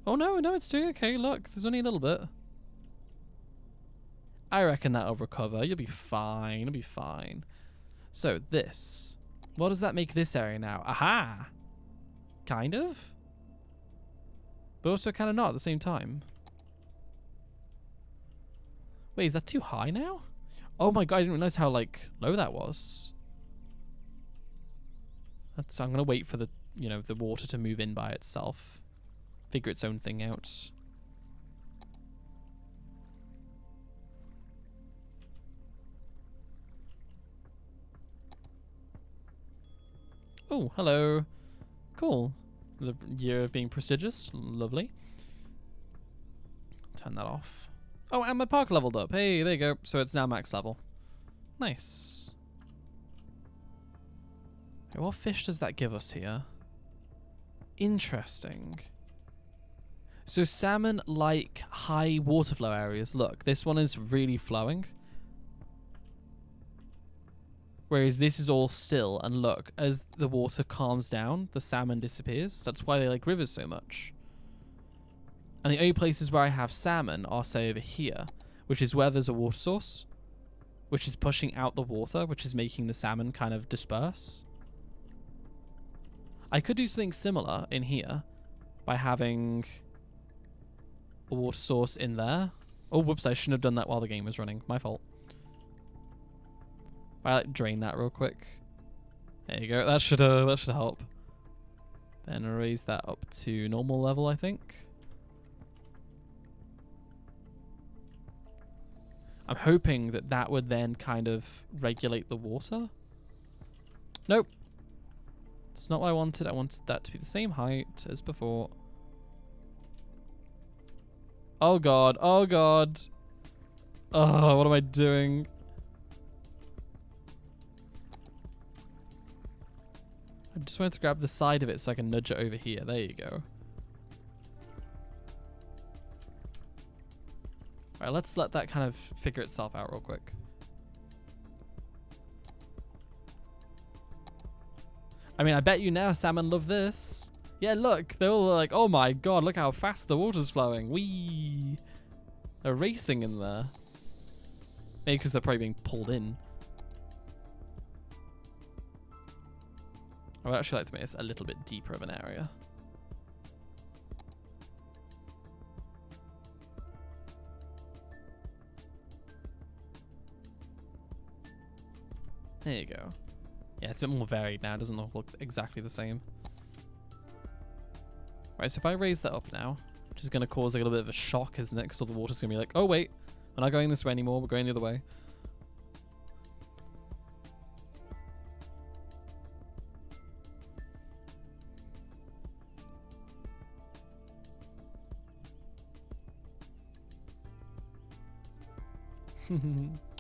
Oh no, it's doing okay. Look, there's only a little bit. I reckon that'll recover. You'll be fine. You'll be fine. So this, what does that make this area now? Aha! Kind of? But also kind of not at the same time. Wait, is that too high now? Oh my god, I didn't realize how like low that was. So I'm gonna wait for the, you know, the water to move in by itself. Figure its own thing out. Oh, hello. Cool. The year of being prestigious. Lovely. Turn that off. Oh, and my park leveled up. Hey, there you go. So it's now max level. Nice. Okay, what fish does that give us here? Interesting. So salmon like high water flow areas. Look, this one is really flowing. Whereas this is all still, and look, as the water calms down, the salmon disappears. That's why they like rivers so much. And the only places where I have salmon are, say, over here, which is where there's a water source, which is pushing out the water, which is making the salmon kind of disperse. I could do something similar in here by having a water source in there. Oh, whoops, I shouldn't have done that while the game was running. My fault. I like drain that real quick. There you go. That should help. Then raise that up to normal level, I think. I'm hoping that that would then kind of regulate the water. Nope. That's not what I wanted. I wanted that to be the same height as before. Oh god, oh god. Oh, what am I doing? I just wanted to grab the side of it so I can nudge it over here. There you go. Alright, let's let that kind of figure itself out real quick. I mean, I bet you now salmon love this. Yeah, look. They're all like, oh my god, look how fast the water's flowing. Whee! They're racing in there. Maybe because they're probably being pulled in. I would actually like to make this a little bit deeper of an area. There you go. Yeah, it's a bit more varied now. It doesn't look exactly the same. Right, so if I raise that up now, which is going to cause like a little bit of a shock, isn't it? Because all the water's going to be like, oh wait, we're not going this way anymore. We're going the other way.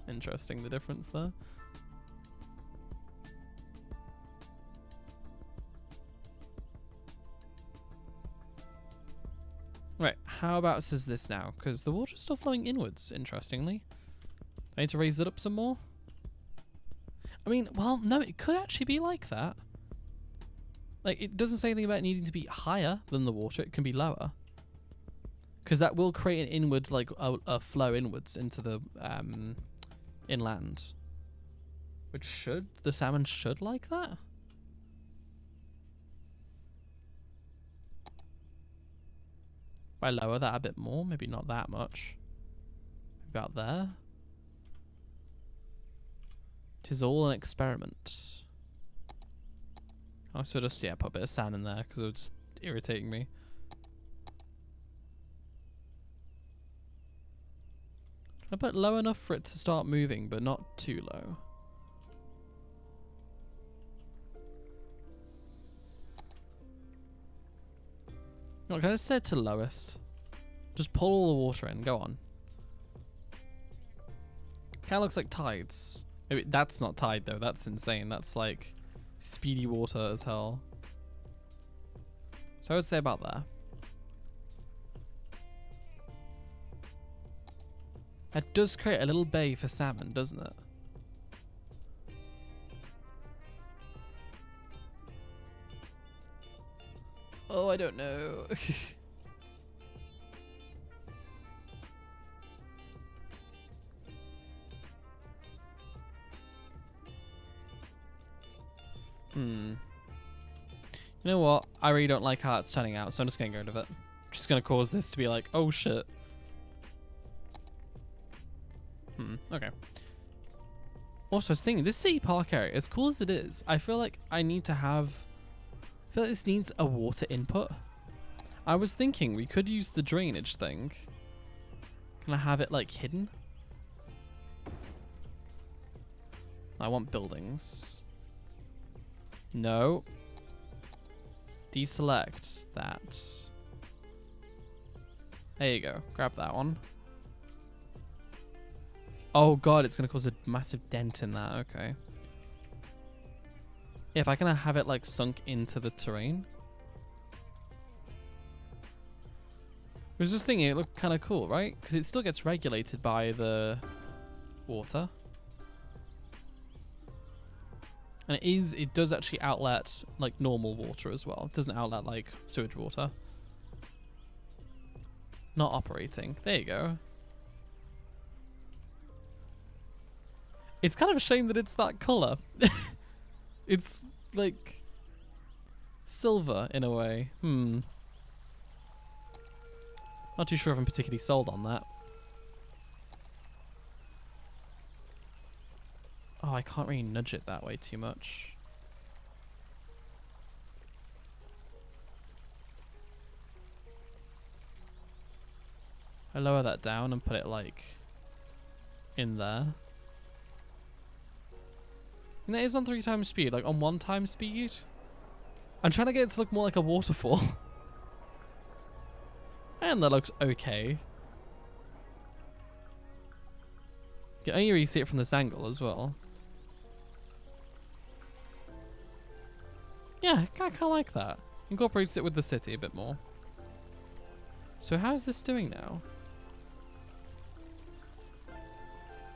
Interesting, the difference there. Right, how about says this now? Because the water's still flowing inwards, interestingly. I need to raise it up some more. I mean, well, no, it could actually be like that. Like, it doesn't say anything about needing to be higher than the water. It can be lower. Because that will create an inward, like, a flow inwards into the inland. Which should, the salmon should like that? If I lower that a bit more, maybe not that much. About there. Tis all an experiment. I also just, yeah, put a bit of sand in there because it was irritating me. I put low enough for it to start moving, but not too low. Look, I just said to lowest. Just pull all the water in. Go on. Kind of looks like tides. Maybe that's not tide though. That's insane. That's like speedy water as hell. So I would say about there. That does create a little bay for salmon, doesn't it? Oh, I don't know. You know what? I really don't like how it's turning out, so I'm just gonna get rid of it. Just gonna cause this to be like, oh shit. Okay. Also, I was thinking, this city park area, as cool as it is, I feel like I need to have... I feel like this needs a water input. I was thinking we could use the drainage thing. Can I have it, like, hidden? I want buildings. No. Deselect that. There you go. Grab that one. Oh god, it's going to cause a massive dent in that. Okay. Yeah, if I can have it like sunk into the terrain. I was just thinking it looked kind of cool, right? Because it still gets regulated by the water. And it does actually outlet like normal water as well. It doesn't outlet like sewage water. Not operating. There you go. It's kind of a shame that it's that color. It's like silver in a way. Not too sure if I'm particularly sold on that. Oh, I can't really nudge it that way too much. I lower that down and put it like in there. And that is on 3 times speed, like on 1 time speed. I'm trying to get it to look more like a waterfall. And that looks okay. You only really see it from this angle as well. Yeah, I kind of like that. Incorporates it with the city a bit more. So how is this doing now?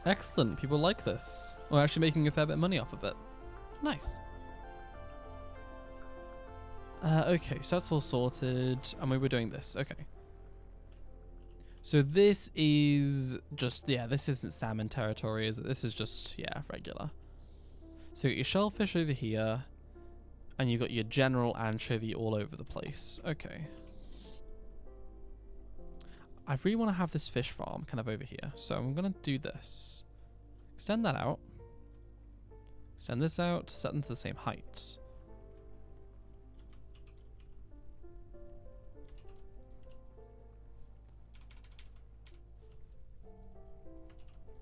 Excellent, people like this. We're actually making a fair bit of money off of it. Nice. Okay, so that's all sorted, and we were doing this, okay. So this is just, yeah, this isn't salmon territory, is it? This is just, yeah, regular. So you got your shellfish over here, and you've got your general anchovy all over the place. Okay. I really want to have this fish farm kind of over here, so I'm going to do this. Extend that out. Extend this out, set them to the same height.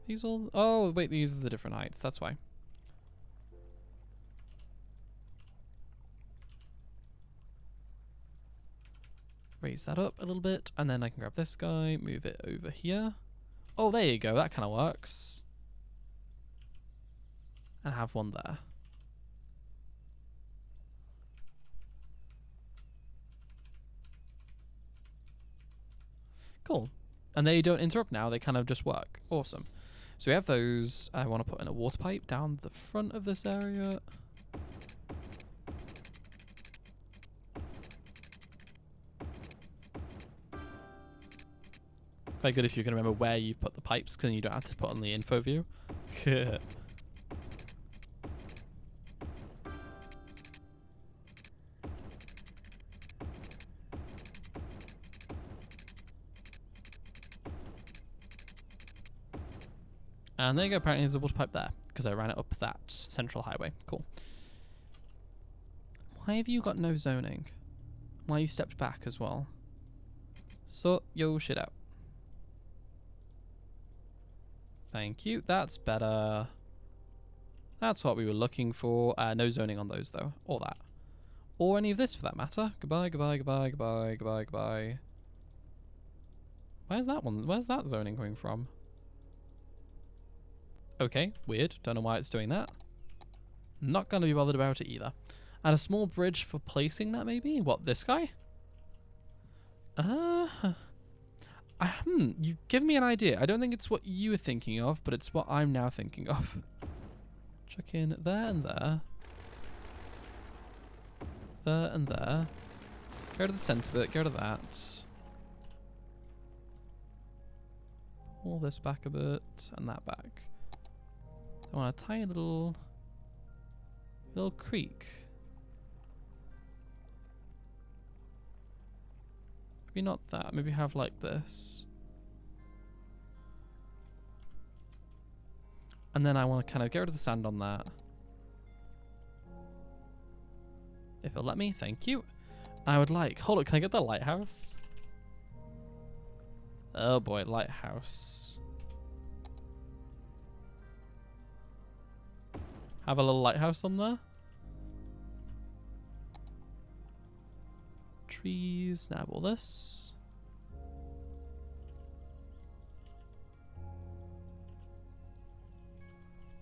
These all... Oh, wait, these are the different heights. That's why. Raise that up a little bit, and then I can grab this guy, move it over here. Oh, there you go. That kind of works. And have one there. Cool. And they don't interrupt now. They kind of just work. Awesome. So we have those. I want to put in a water pipe down the front of this area. Quite good if you can remember where you've put the pipes, because you don't have to put on the info view. And there you go, apparently there's a water pipe there, because I ran it up that central highway. Cool. Why have you got no zoning? Why you stepped back as well? Sort your shit out. Thank you, that's better. That's what we were looking for. No zoning on those though, or that. Or any of this for that matter. Goodbye, goodbye, goodbye, goodbye, goodbye, goodbye. Where's that one? Where's that zoning coming from? Okay, weird. Don't know why it's doing that. Not going to be bothered about it either. And a small bridge for placing that maybe? What, this guy? You give me an idea. I don't think it's what you were thinking of, but it's what I'm now thinking of. Chuck in there and there. There and there. Go to the centre of it, go to that. Pull this back a bit, and that back. I want a tiny little creek. Maybe not that. Maybe have like this. And then I want to kind of get rid of the sand on that. If it'll let me, thank you. I would like... Hold on, can I get the lighthouse? Oh boy, lighthouse. Have a little lighthouse on there. Trees, now all this.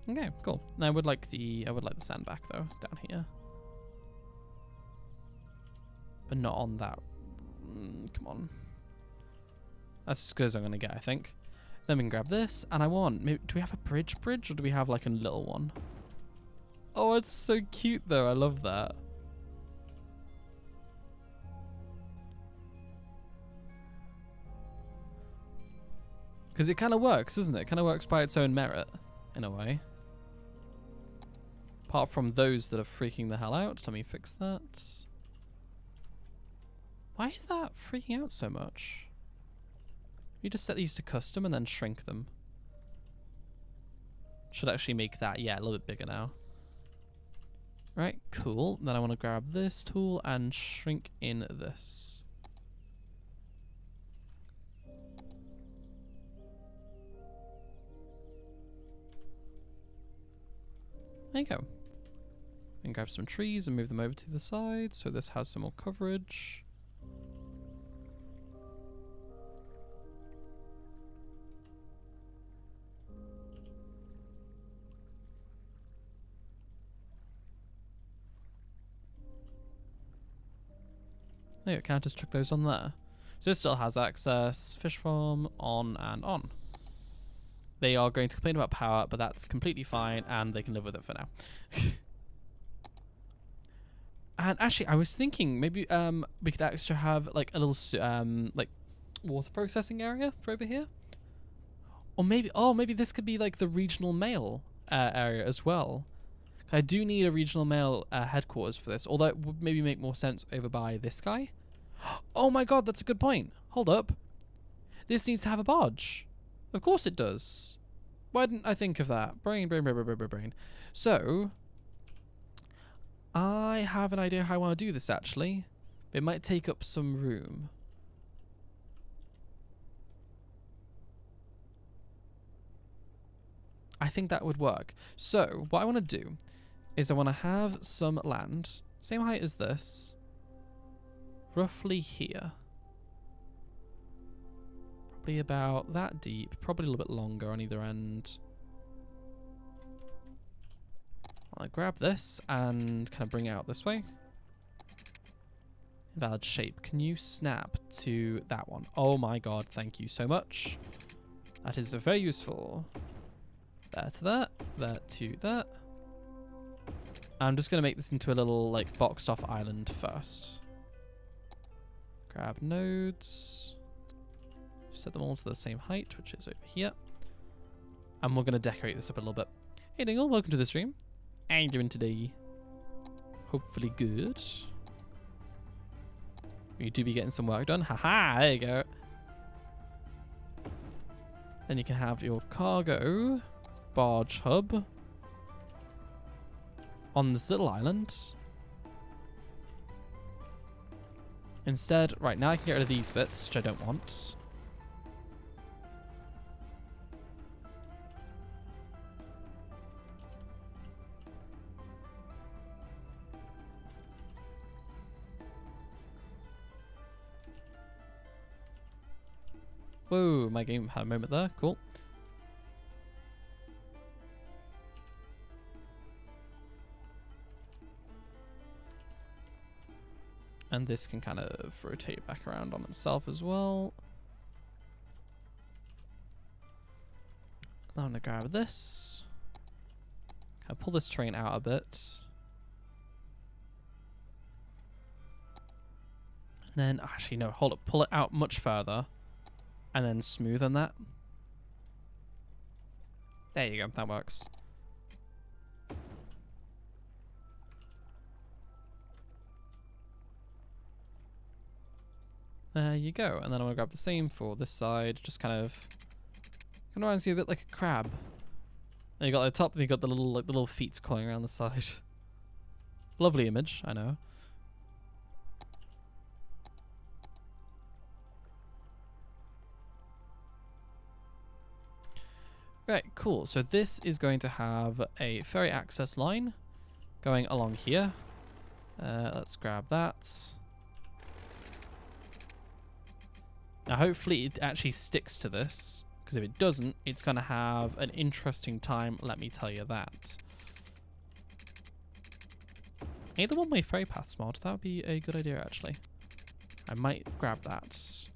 Okay, cool. I would like the sand back though, down here. But not on that. Come on. That's as good as I'm gonna get, I think. Then we can grab this, and I want, maybe, do we have a bridge, or do we have like a little one? Oh, it's so cute though, I love that. Because it kind of works, doesn't it? It kind of works by its own merit, in a way. Apart from those that are freaking the hell out. Let me fix that. Why is that freaking out so much? You just set these to custom and then shrink them. Should actually make that, yeah, a little bit bigger now. Right, cool. Then I want to grab this tool and shrink in this. There you go. And grab some trees and move them over to the side so this has some more coverage. There you go, can't just chuck those on there. So it still has access. Fish farm, on and on. They are going to complain about power, but that's completely fine, and they can live with it for now. And actually, I was thinking maybe we could actually have like a little like water processing area for over here, or maybe this could be like the regional mail area as well. I do need a regional mail headquarters for this, although it would maybe make more sense over by this guy. Oh my god, that's a good point. Hold up. This needs to have a barge. Of course it does. Why didn't I think of that? Brain. So, I have an idea how I want to do this, actually. It might take up some room. I think that would work. So, what I want to do is I want to have some land, same height as this, roughly here. Probably about that deep, probably a little bit longer on either end. I'll grab this and kind of bring it out this way. Invalid shape. Can you snap to that one? Oh my god, thank you so much. That is very useful. There to that, there to that. I'm just going to make this into a little like boxed off island first. Grab nodes. Set them all to the same height, which is over here. And we're going to decorate this up a little bit. Hey Dingle, welcome to the stream. How you doing today? Hopefully good. You do be getting some work done. Haha, there you go. Then you can have your cargo barge hub on this little island. Instead, right now I can get rid of these bits, which I don't want. Whoa, my game had a moment there. Cool. And this can kind of rotate back around on itself as well. Now I'm going to grab this. Kind of pull this train out a bit. And then, actually no, hold up. Pull it out much further. And then smoothen that. There you go, that works. There you go. And then I'm gonna grab the same for this side. Just kind of reminds you a bit like a crab. And you got the top, and you got the little the little feet coiling around the side. Lovely image, I know. Right, cool. So this is going to have a ferry access line going along here. Let's grab that. Now hopefully it actually sticks to this, because if it doesn't, it's going to have an interesting time, let me tell you that. Either one-way ferry paths mod, that would be a good idea actually. I might grab that.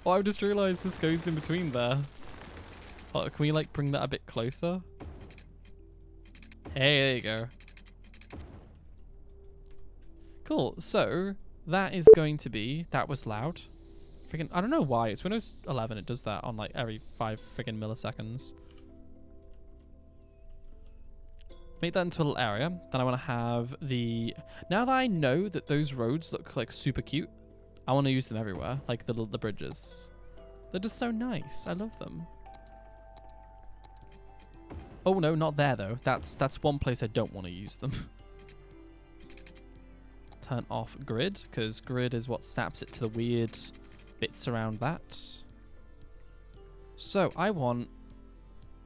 Oh, I've just realised this goes in between there. Oh, can we like bring that a bit closer? Hey, there you go. Cool, so that is going to be, that was loud. Freaking, I don't know why, it's Windows 11, it does that on like every 5 freaking milliseconds. Make that into a little area. Then I want to have the, now that I know that those roads look like super cute, I want to use them everywhere, like the bridges. They're just so nice. I love them. Oh no, not there though. That's one place I don't want to use them. Turn off grid, because grid is what snaps it to the weird bits around that. So I want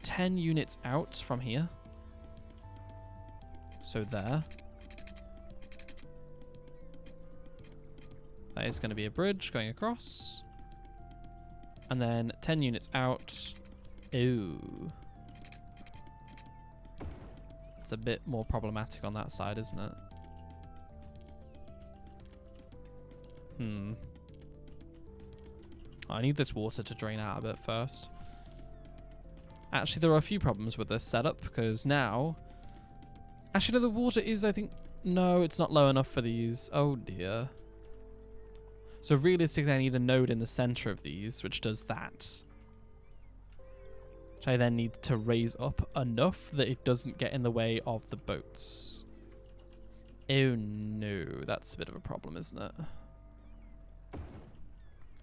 10 units out from here. So there. That is going to be a bridge going across. And then 10 units out. Ooh. It's a bit more problematic on that side, isn't it? I need this water to drain out a bit first. Actually, there are a few problems with this setup because now... Actually, no, the water is, I think... No, it's not low enough for these. Oh, dear. So realistically, I need a node in the center of these, which does that. Which I then need to raise up enough that it doesn't get in the way of the boats. Oh, no. That's a bit of a problem, isn't it?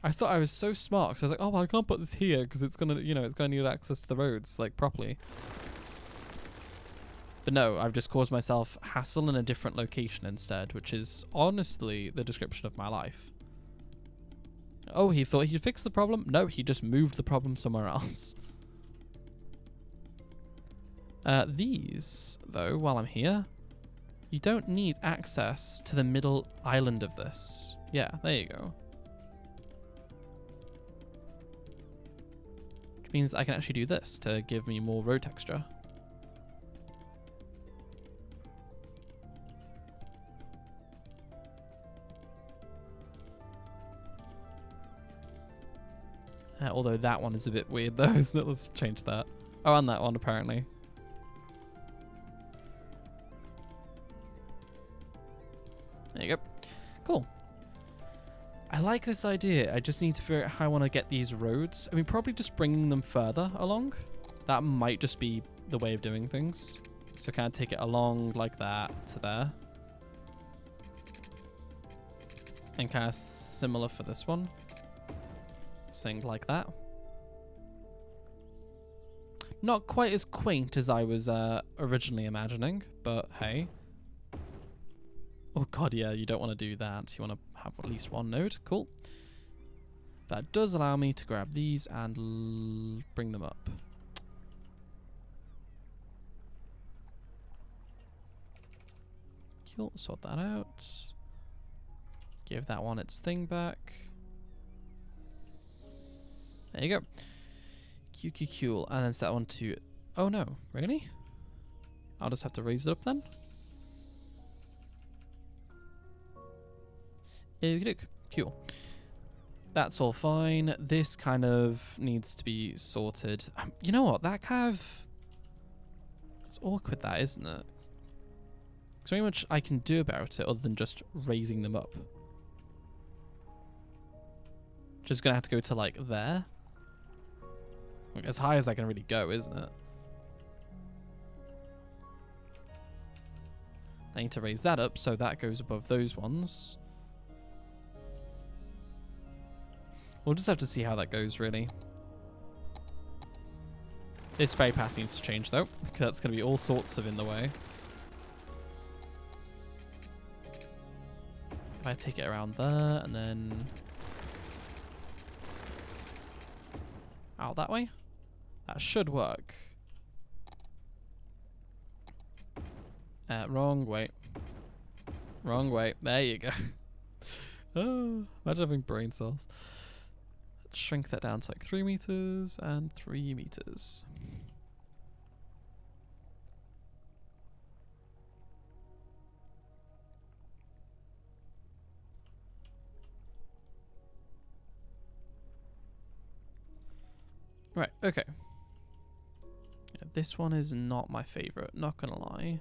I thought I was so smart because I was like, oh, well, I can't put this here because it's going to, you know, it's going to need access to the roads, like, properly. But no, I've just caused myself hassle in a different location instead, which is honestly the description of my life. Oh, he thought he'd fix the problem? No, he just moved the problem somewhere else. These, though, while I'm here, you don't need access to the middle island of this. Yeah, there you go. Which means I can actually do this to give me more road texture. Although that one is a bit weird though, isn't it? Let's change that. Oh, and that one apparently. There you go. Cool. I like this idea. I just need to figure out how I want to get these roads. I mean, probably just bringing them further along. That might just be the way of doing things. So kind of take it along like that to there. And kind of similar for this one. Something like that. Not quite as quaint as I was originally imagining, but hey. Oh god, yeah, you don't want to do that. You want to have at least one node. Cool. That does allow me to grab these and bring them up. Cool, sort that out. Give that one its thing back. There you go. Cool. And then set one to... Oh no, really? I'll just have to raise it up then. Cool. That's all fine. This kind of needs to be sorted. You know what? That kind of... It's awkward that, isn't it? There's very much I can do about it other than just raising them up. Just gonna have to go to like there. Like, as high as I can really go, isn't it? I need to raise that up so that goes above those ones. We'll just have to see how that goes, really. This ferry path needs to change, though, because that's going to be all sorts of in the way. If I take it around there, and then... out that way? That should work. Wrong way. Wrong way. There you go. Oh, imagine having brain cells. Let's shrink that down to like 3 meters and 3 meters. Right, okay. Yeah, this one is not my favorite, not gonna lie.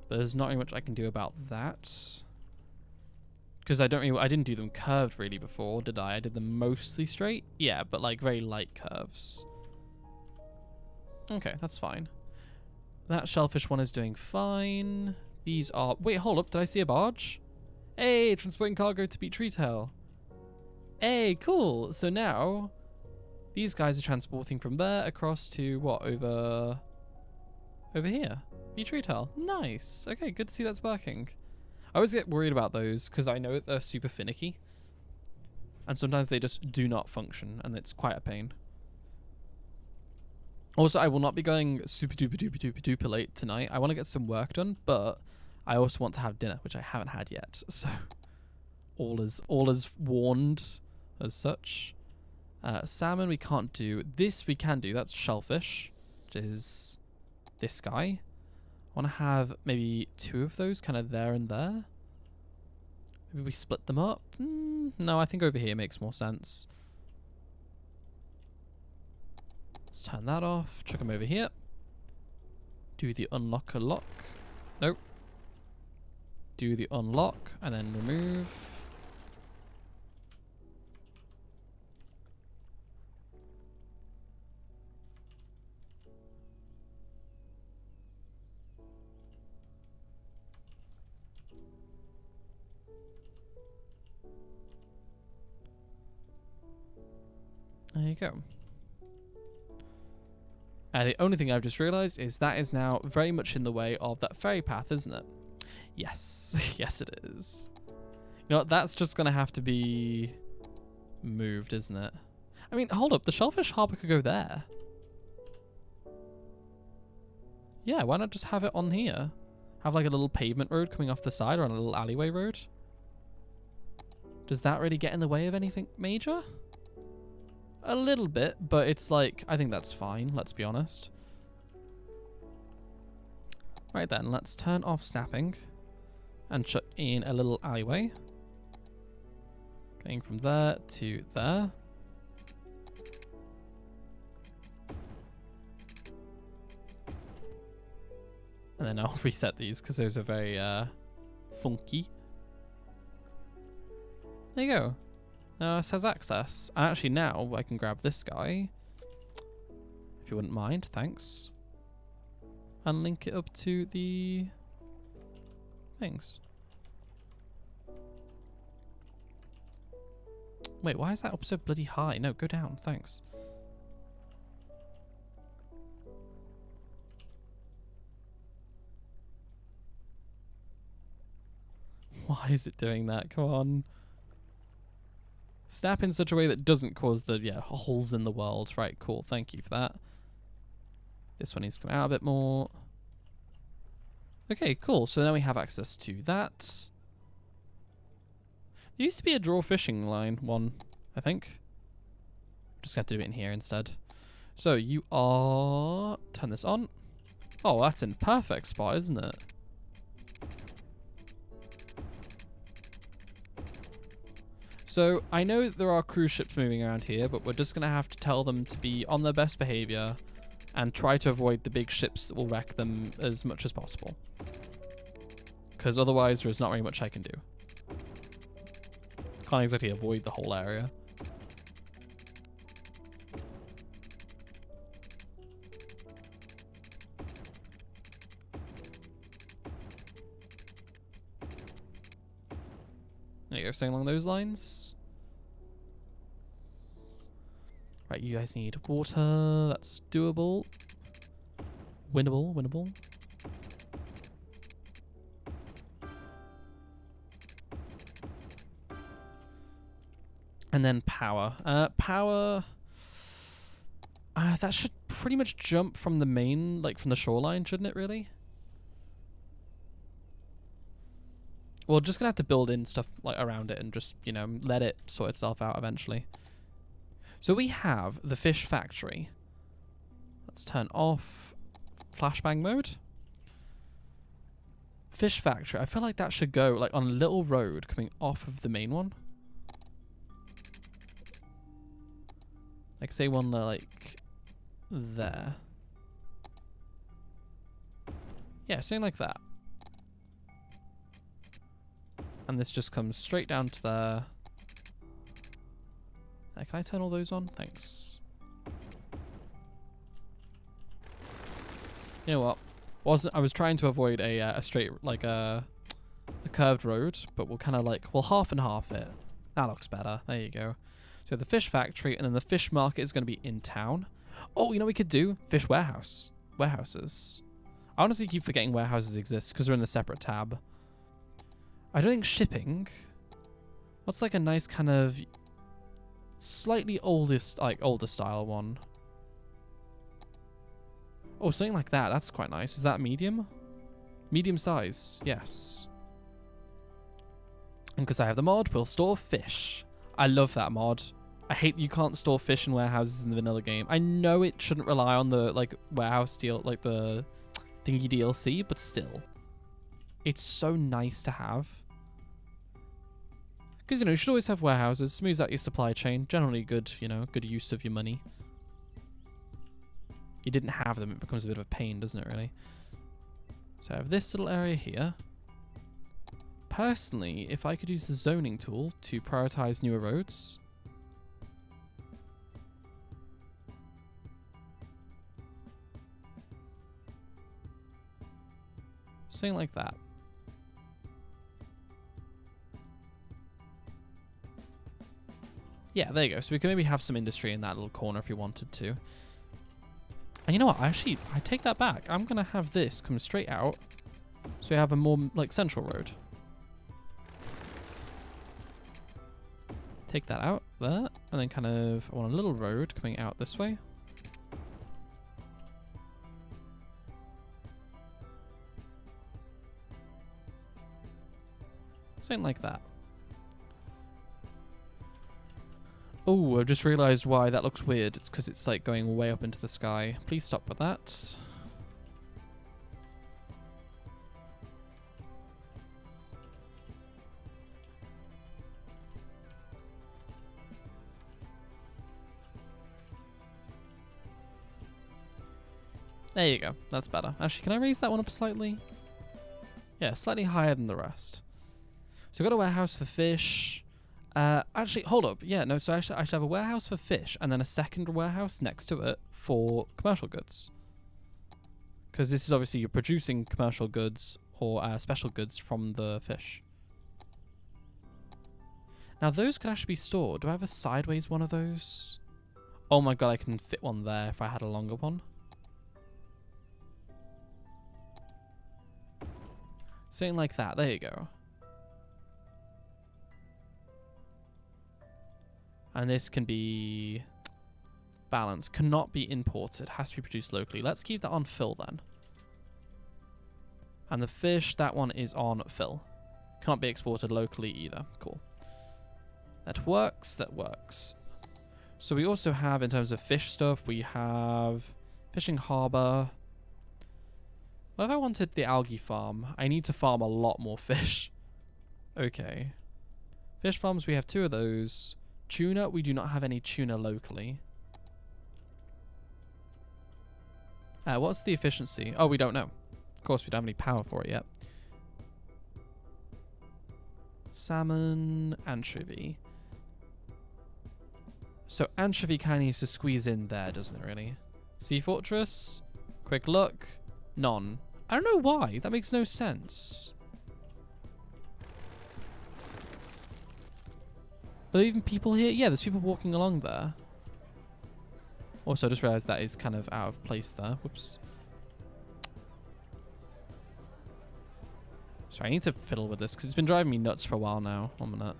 There's not really much I can do about that. Because I didn't do them curved really before, did I? I did them mostly straight. Yeah, but like very light curves. Okay, that's fine. That shellfish one is doing fine. These are... Wait, hold up. Did I see a barge? Hey, transporting cargo to Beach Retail. Hey, cool. So now... These guys are transporting from there across to what? Over here. Beach Retail. Nice. Okay, good to see that's working. I always get worried about those because I know that they're super finicky. And sometimes they just do not function and it's quite a pain. Also, I will not be going super duper late tonight. I want to get some work done, but I also want to have dinner, which I haven't had yet. So all is warned as such. Salmon we can't do. This we can do. That's shellfish, which is this guy. I want to have maybe 2 of those kind of there and there. Maybe we split them up? No, I think over here makes more sense. Let's turn that off. Chuck them over here. Do the unlock a lock. Nope. Do the unlock and then remove. There you go. The only thing I've just realised is that is now very much in the way of that ferry path, isn't it? Yes. Yes, it is. You know what? That's just going to have to be moved, isn't it? I mean, hold up. The Shellfish Harbour could go there. Yeah, why not just have it on here? Have like a little pavement road coming off the side or on a little alleyway road? Does that really get in the way of anything major? A little bit, but it's like, I think that's fine, let's be honest. Right then, let's turn off snapping and chuck in a little alleyway. Going from there to there. And then I'll reset these because those are very funky. There you go. It says access. Actually, now I can grab this guy. If you wouldn't mind, thanks. And link it up to the things. Wait, why is that up so bloody high? No, go down, thanks. Why is it doing that? Come on. Snap in such a way that doesn't cause the holes in the world. Right, cool. Thank you for that. This one needs to come out a bit more. Okay, cool. So now we have access to that. There used to be a draw fishing line one, I think. Just got to do it in here instead. So you are... Turn this on. Oh, that's in perfect spot, isn't it? So, I know there are cruise ships moving around here, but we're just going to have to tell them to be on their best behavior and try to avoid the big ships that will wreck them as much as possible. Because otherwise, there's not very much I can do. Can't exactly avoid the whole area. There you go, staying along those lines. Right, you guys need water. That's doable. Winnable, winnable. And then power. Power... that should pretty much jump from the main, like from the shoreline, shouldn't it really? We're just gonna have to build in stuff like around it and just, you know, let it sort itself out eventually. So we have the fish factory. Let's turn off flashbang mode. Fish factory. I feel like that should go like on a little road coming off of the main one. Like say one like there. Yeah, something like that. And this just comes straight down to there. Can I turn all those on? Thanks. You know what? I was trying to avoid a straight, like a curved road, but we'll kind of like, we'll half and half it. That looks better. There you go. So the fish factory, and then the fish market is going to be in town. Oh, you know what we could do? Fish warehouse. Warehouses. I honestly keep forgetting warehouses exist because they're in a separate tab. I don't think shipping. What's like a nice kind of slightly older style one? Oh, something like that. That's quite nice. Is that medium? Medium size. Yes. And because I have the mod, we'll store fish. I love that mod. I hate you can't store fish in warehouses in the vanilla game. I know it shouldn't rely on the like warehouse deal, like the thingy DLC, but still. It's so nice to have. Because, you know, you should always have warehouses, smooths out your supply chain. Generally good, you know, good use of your money. You didn't have them, it becomes a bit of a pain, doesn't it, really? So I have this little area here. Personally, if I could use the zoning tool to prioritize newer roads. Something like that. Yeah, there you go. So we can maybe have some industry in that little corner if you wanted to. And you know what? I take that back. I'm going to have this come straight out. So we have a more, like, central road. Take that out there. And then kind of, I want a little road coming out this way. Something like that. Oh, I've just realised why that looks weird. It's because it's like going way up into the sky. Please stop with that. There you go. That's better. Actually, can I raise that one up slightly? Yeah, slightly higher than the rest. So we've got a warehouse for fish. Actually, hold up. Yeah, no, so I should have a warehouse for fish and then a second warehouse next to it for commercial goods. Because this is obviously you're producing commercial goods or special goods from the fish. Now, those could actually be stored. Do I have a sideways one of those? Oh my god, I can fit one there if I had a longer one. Something like that. There you go. And this can be balanced. Cannot be imported. Has to be produced locally. Let's keep that on fill then. And the fish, that one is on fill. Cannot be exported locally either. Cool. That works. That works. So we also have, in terms of fish stuff, we have fishing harbor. What if I wanted the algae farm? I need to farm a lot more fish. Okay. Fish farms, we have 2 of those. Tuna, we do not have any tuna locally. What's the efficiency? Oh, we don't know. Of course, we don't have any power for it yet. Salmon, anchovy. So anchovy kind of needs to squeeze in there, doesn't it, really? Sea Fortress, quick look, none. I don't know why. That makes no sense. Are there even people here? Yeah, there's people walking along there. Also, I just realized that is kind of out of place there. Whoops. Sorry, I need to fiddle with this because it's been driving me nuts for a while now. 1 minute.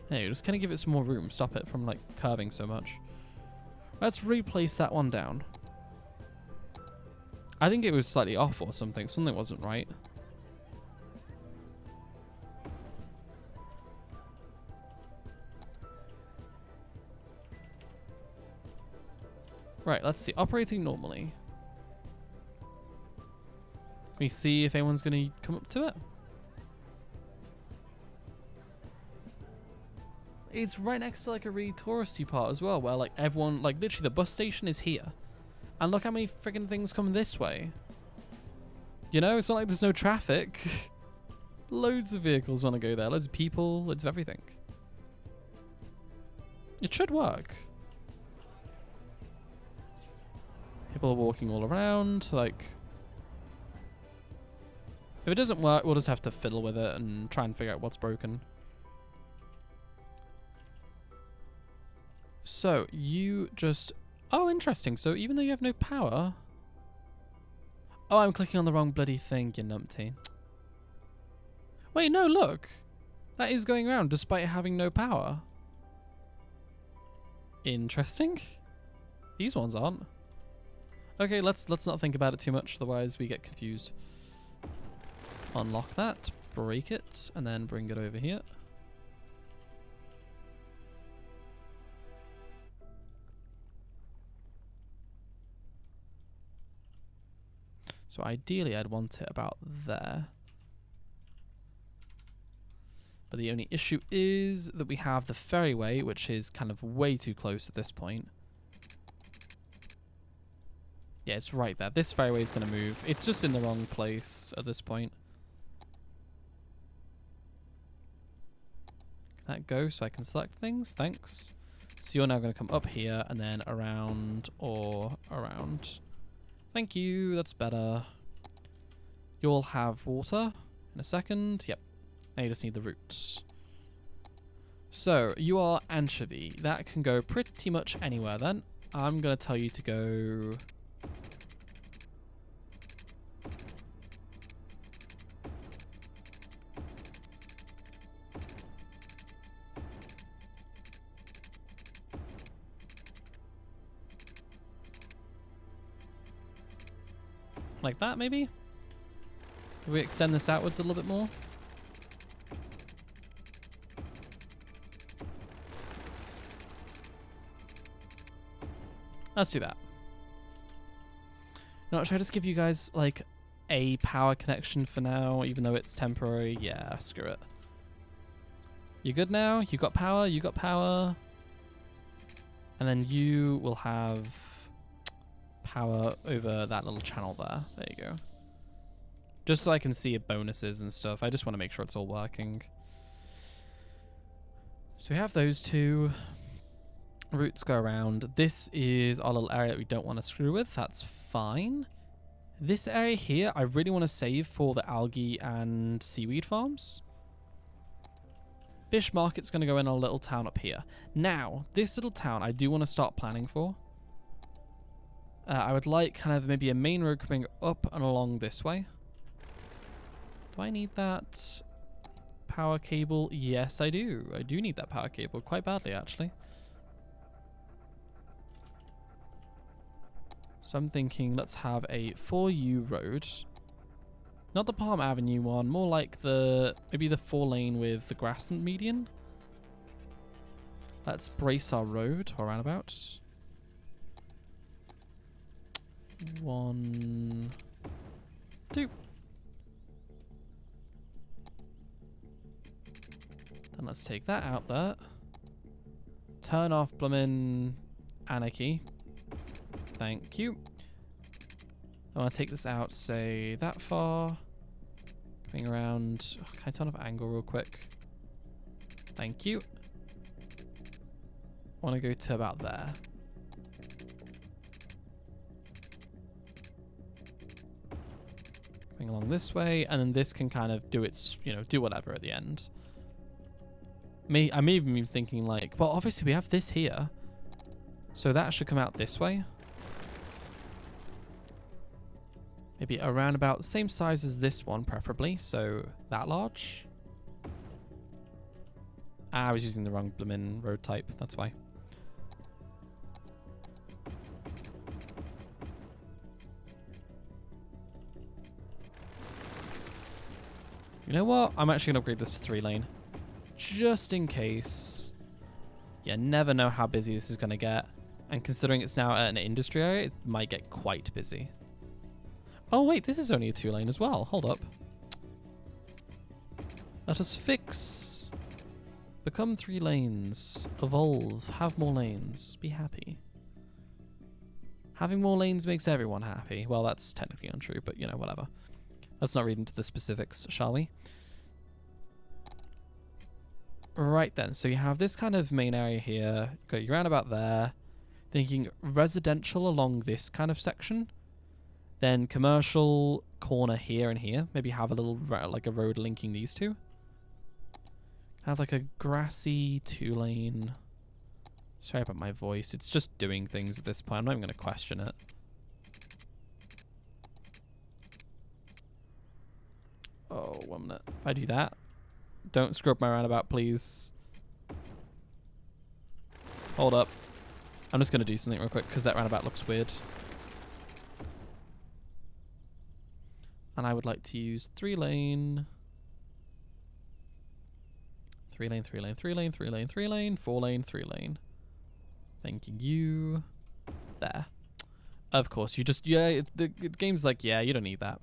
There you go. Just kind of give it some more room. Stop it from, like, curving so much. Let's replace that one down. I think it was slightly off or something. Something wasn't right. Right, let's see. Operating normally. Can we see if anyone's going to come up to it? It's right next to like a really touristy part as well, where like everyone, like literally the bus station is here. And look how many friggin' things come this way. You know, it's not like there's no traffic. Loads of vehicles want to go there. Loads of people, loads of everything. It should work. People are walking all around, like... If it doesn't work, we'll just have to fiddle with it and try and figure out what's broken. So, you just... Oh, interesting. So, even though you have no power... Oh, I'm clicking on the wrong bloody thing, you numpty. Wait, no, look. That is going around despite having no power. Interesting. These ones aren't. Okay, let's not think about it too much, otherwise we get confused. Unlock that, break it, and then bring it over here. So So ideally I'd want it about there. But the only issue is that we have the ferryway, which is kind of way too close at this point. Yeah, it's right there. This ferryway is going to move. It's just in the wrong place at this point. Can that go so I can select things? Thanks. So you're now going to come up here and then around or around. Thank you. That's better. You'll have water in a second. Yep. Now you just need the roots. So you are anchovy. That can go pretty much anywhere then. I'm going to tell you to go... like that, maybe? Can we extend this outwards a little bit more? Let's do that. Now, should I just give you guys, like, a power connection for now, even though it's temporary? Yeah, screw it. You good now? You got power? You got power? And then you will have... power over that little channel there. There you go. Just so I can see bonuses and stuff. I just want to make sure it's all working. So we have those two. Routes go around. This is our little area that we don't want to screw with. That's fine. This area here, I really want to save for the algae and seaweed farms. Fish market's going to go in our little town up here. Now, this little town I do want to start planning for. I would like kind of maybe a main road coming up and along this way. Do I need that power cable? Yes, I do. I do need that power cable quite badly, actually. So I'm thinking let's have a 4U road. Not the Palm Avenue one, more like the, maybe the 4-lane with the grass and median. Let's brace our road, or roundabout. 1, 2. Then let's take that out there. Turn off bloomin' anarchy. Thank you. I want to take this out, say that far. Coming around. Oh, can I turn off angle real quick? Thank you. I want to go to about there. Coming along this way, and then this can kind of do its, you know, do whatever at the end. I'm even thinking like, well, obviously we have this here. So that should come out this way. Maybe around about the same size as this one, preferably. So that large. I was using the wrong bloomin' road type. That's why. You know what? I'm actually going to upgrade this to 3-lane. Just in case. You never know how busy this is going to get. And considering it's now at an industry area, it might get quite busy. Oh wait, this is only a 2-lane as well. Hold up. Let us fix. Become 3 lanes. Evolve. Have more lanes. Be happy. Having more lanes makes everyone happy. Well, that's technically untrue, but you know, whatever. Let's not read into the specifics, shall we? Right then, so you have this kind of main area here. Got your roundabout there. Thinking residential along this kind of section. Then commercial corner here and here. Maybe have a little like a road linking these two. Have like a grassy 2-lane. Sorry about my voice. It's just doing things at this point. I'm not even going to question it. Oh, 1 minute. If I do that, don't screw up my roundabout, please. Hold up. I'm just going to do something real quick because that roundabout looks weird. And I would like to use 3-lane. 3-lane, 3-lane, 3-lane, 3-lane, 3-lane, 4-lane, 3-lane. Thank you. There. Of course, you just, yeah, the game's like, yeah, you don't need that.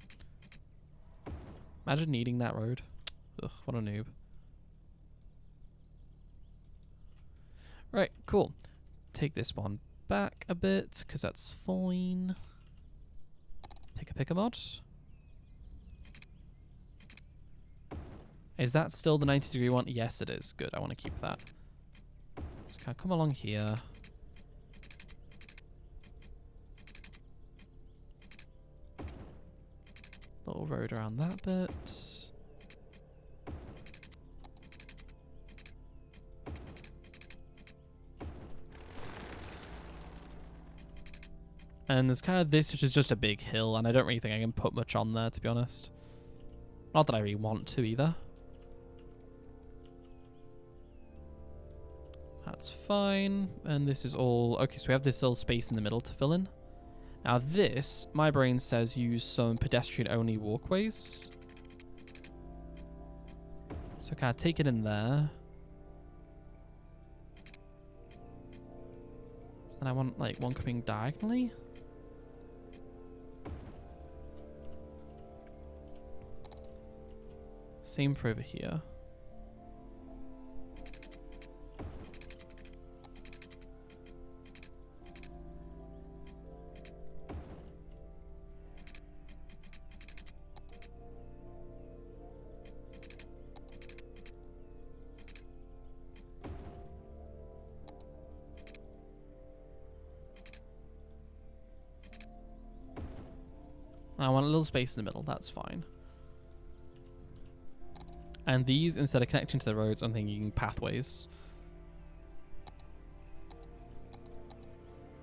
Imagine needing that road. Ugh, what a noob. Right, cool. Take this one back a bit, because that's fine. Take a picker mod. Is that still the 90-degree one? Yes, it is. Good, I want to keep that. So can I come along here? Little road around that bit. And there's kind of this, which is just a big hill, and I don't really think I can put much on there, to be honest. Not that I really want to, either. That's fine. And this is all... Okay, so we have this little space in the middle to fill in. Now this, my brain says use some pedestrian-only walkways. So can I take it in there? And I want, like, one coming diagonally. Same for over here. I want a little space in the middle, that's fine. And these, instead of connecting to the roads, I'm thinking pathways.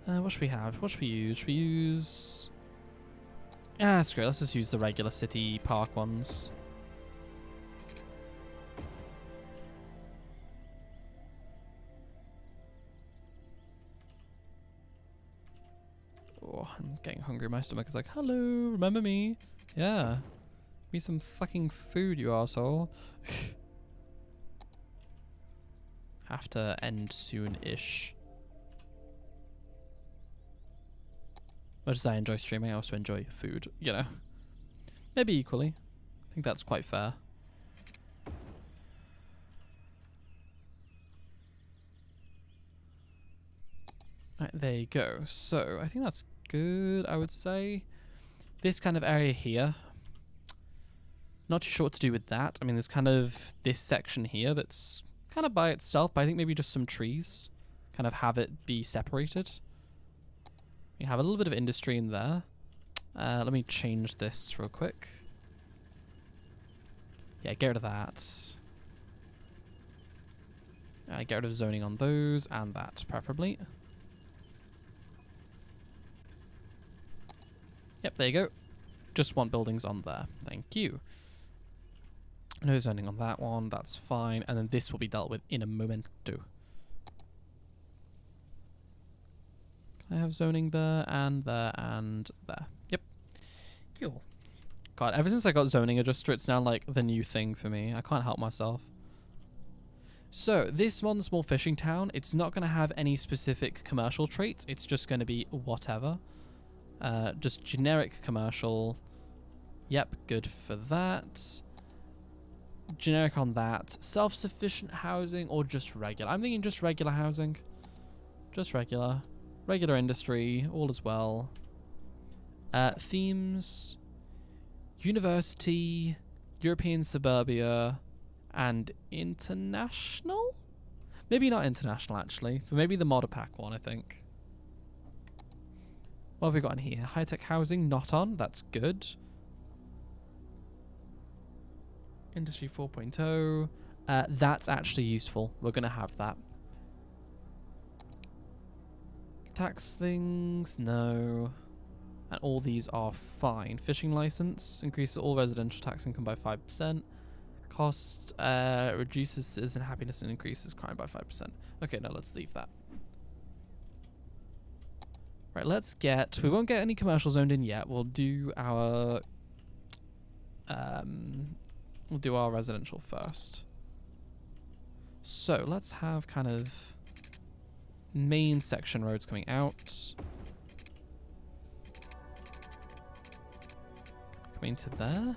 What should we have? What should we use? Should we use... Yeah, that's great. Let's just use the regular city park ones. Oh, I'm getting hungry. My stomach is like, hello, remember me? Yeah. Give me some fucking food, you arsehole. Have to end soon-ish. Much as I enjoy streaming, I also enjoy food, you know. Maybe equally. I think that's quite fair. Right, there you go. So, I think that's good, I would say. This kind of area here. Not too sure what to do with that. I mean, there's kind of this section here that's kind of by itself, but I think maybe just some trees. Kind of have it be separated. You have a little bit of industry in there. Let me change this real quick. Yeah, get rid of that. Get rid of zoning on those and that, preferably. Yep, there you go. Just want buildings on there. Thank you. No zoning on that one, that's fine. And then this will be dealt with in a momento. Can I have zoning there and there and there? Yep. Cool. God, ever since I got zoning adjuster, it's now like the new thing for me. I can't help myself. So, this one small fishing town, it's not going to have any specific commercial traits. It's just going to be whatever. Just generic commercial. Yep, good for that. Generic on that. Self-sufficient housing or just regular? I'm thinking just regular housing. Just regular. Regular industry, all as well. Themes. University. European suburbia. And international? Maybe not international, actually. But maybe the modder pack one, I think. What have we got in here? High-tech housing, not on. That's good. Industry 4.0. That's actually useful. We're going to have that. Tax things, no. And all these are fine. Fishing license increases all residential tax income by 5%. Cost reduces citizen happiness and increases crime by 5%. Okay, no, let's leave that. Right, let's get... We won't get any commercial zoned in yet. We'll do our... We'll do our residential first. So, let's have kind of... main section roads coming out. Coming to there.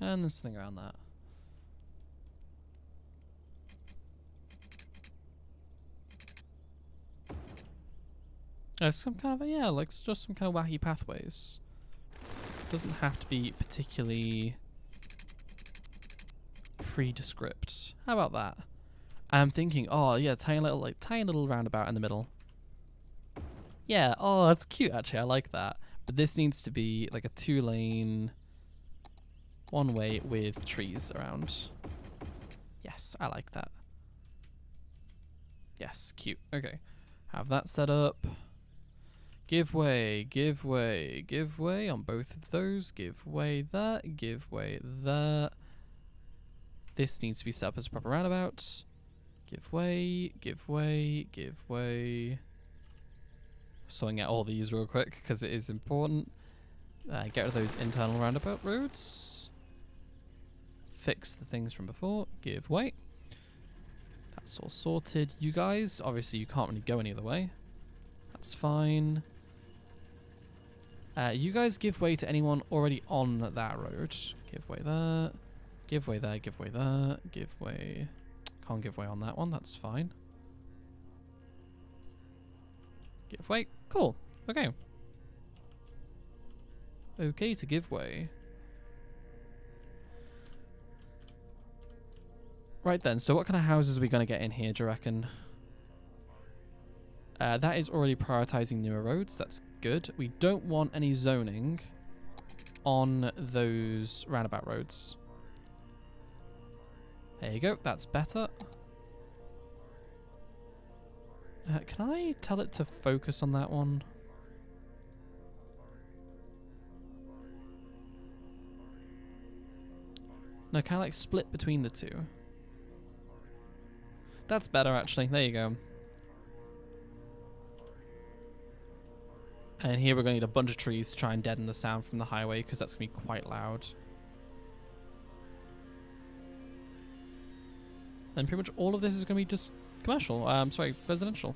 And there's something around that. Some kind of, yeah, like just some kind of wacky pathways. Doesn't have to be particularly pre-descript. How about that? I'm thinking, oh yeah, tiny little roundabout in the middle. Yeah, oh, that's cute actually, I like that. But this needs to be like a 2-lane, one way with trees around. Yes, I like that. Yes, cute. Okay. Have that set up. Give way, give way, give way on both of those. Give way that, give way that. This needs to be set up as a proper roundabout. Give way, give way, give way. Sorting out all these real quick because it is important. Get rid of those internal roundabout roads. Fix the things from before. Give way. That's all sorted. You guys, obviously you can't really go any other way. That's fine. You guys give way to anyone already on that road. Give way there. Give way there. Give way there. Give way. Can't give way on that one. That's fine. Give way. Cool. Okay. Okay to give way. Right then, so what kind of houses are we going to get in here, do you reckon? That is already prioritizing newer roads. That's good. We don't want any zoning on those roundabout roads. There you go. That's better. Can I tell it to focus on that one? No, kind of like split between the two. That's better, actually. There you go. And here we're going to need a bunch of trees to try and deaden the sound from the highway, because that's going to be quite loud. And pretty much all of this is going to be just commercial. Sorry, residential.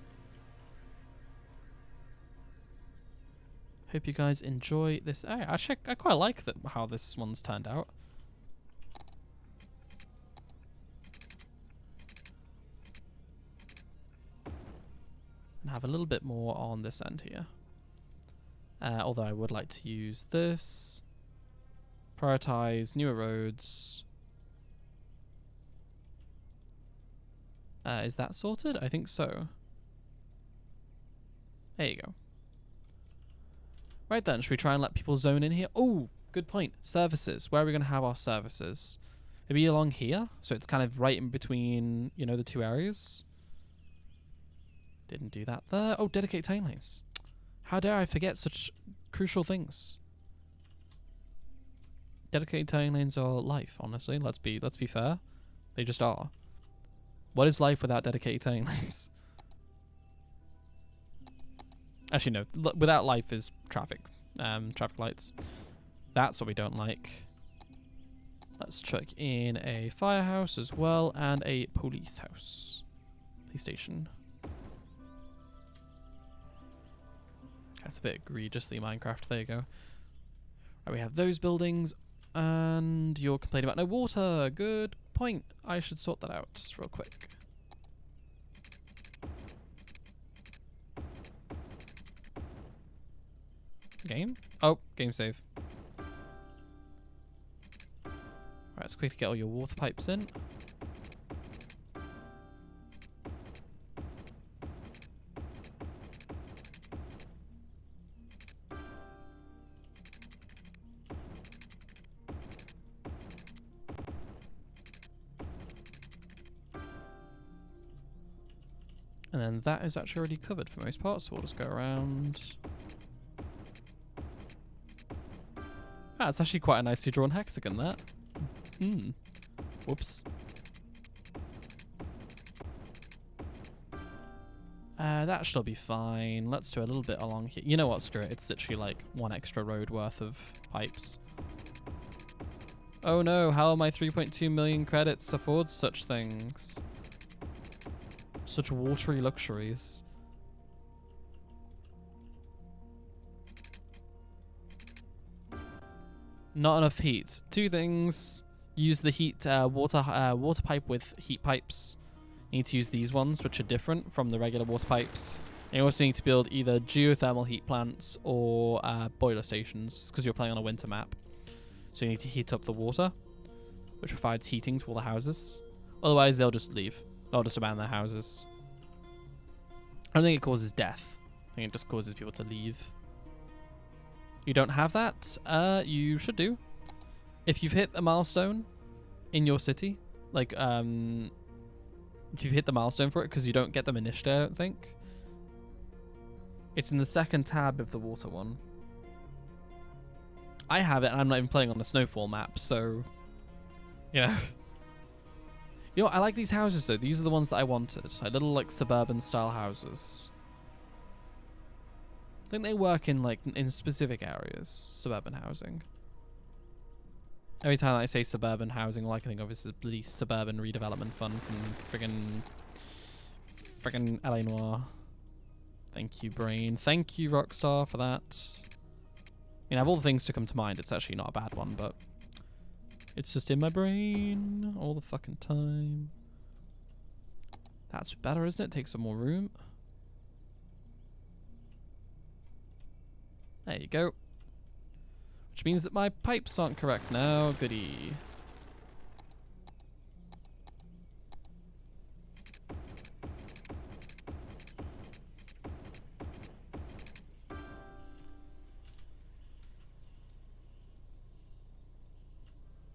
Hope you guys enjoy this area. Actually, I quite like how this one's turned out. And have a little bit more on this end here. Although I would like to use this. Prioritize newer roads. Is that sorted? I think so. There you go. Right then, should we try and let people zone in here? Oh, good point. Services. Where are we going to have our services? Maybe along here? So it's kind of right in between, you know, the two areas. Didn't do that there. Oh, dedicate towing lanes. How dare I forget such crucial things? Dedicated towing lanes are life, honestly. Let's be fair. They just are. What is life without dedicated towing lanes? Actually, no. Without life is traffic. Traffic lights. That's what we don't like. Let's chuck in a firehouse as well and a police house. Police station. That's a bit egregiously Minecraft. There you go. Right, we have those buildings, and you're complaining about no water. Good point. I should sort that out just real quick. Game? Oh, game save. Right, let's quickly get all your water pipes in. And then that is actually already covered for most parts, so we'll just go around. Ah, it's actually quite a nicely drawn hexagon, that. Whoops. That should be fine. Let's do a little bit along here. You know what, screw it. It's literally like one extra road worth of pipes. Oh no, how my 3.2 million credits afford such things? Such watery luxuries. Not enough heat. Two things. Use the heat water pipe with heat pipes. You need to use these ones, which are different from the regular water pipes. And you also need to build either geothermal heat plants or boiler stations, because you're playing on a winter map. So you need to heat up the water, which provides heating to all the houses. Otherwise, they'll just leave. They'll just abandon their houses. I don't think it causes death. I think it just causes people to leave. You don't have that? You should do. If you've hit a milestone in your city, like, if you've hit the milestone for it, because you don't get them initially, I don't think. It's in the second tab of the water one. I have it, and I'm not even playing on a snowfall map, so... Yeah. You know what, I like these houses, though. These are the ones that I wanted. Like little, like, suburban-style houses. I think they work in, like, in specific areas. Suburban housing. Every time I say suburban housing, all I can think of is the bloody suburban redevelopment fund from friggin' LA Noire. Thank you, Brain. Thank you, Rockstar, for that. You know, of all the things to come to mind, it's actually not a bad one, but it's just in my brain all the fucking time. That's better, isn't it? Take some more room. There you go. Which means that my pipes aren't correct now. Goody.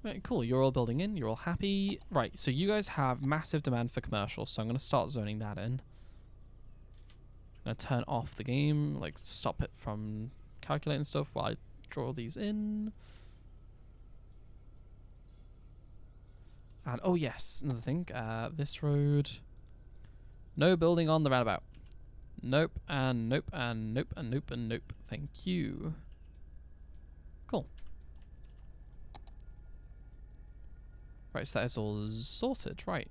Right, cool. You're all building in. You're all happy. Right, so you guys have massive demand for commercial, so I'm going to start zoning that in. I'm going to turn off the game, like stop it from calculating stuff while I draw these in. And oh yes, another thing, this road, no building on the roundabout. Nope, and nope, and nope, and nope, and nope. Thank you. Cool. Right, so that is all sorted. Right.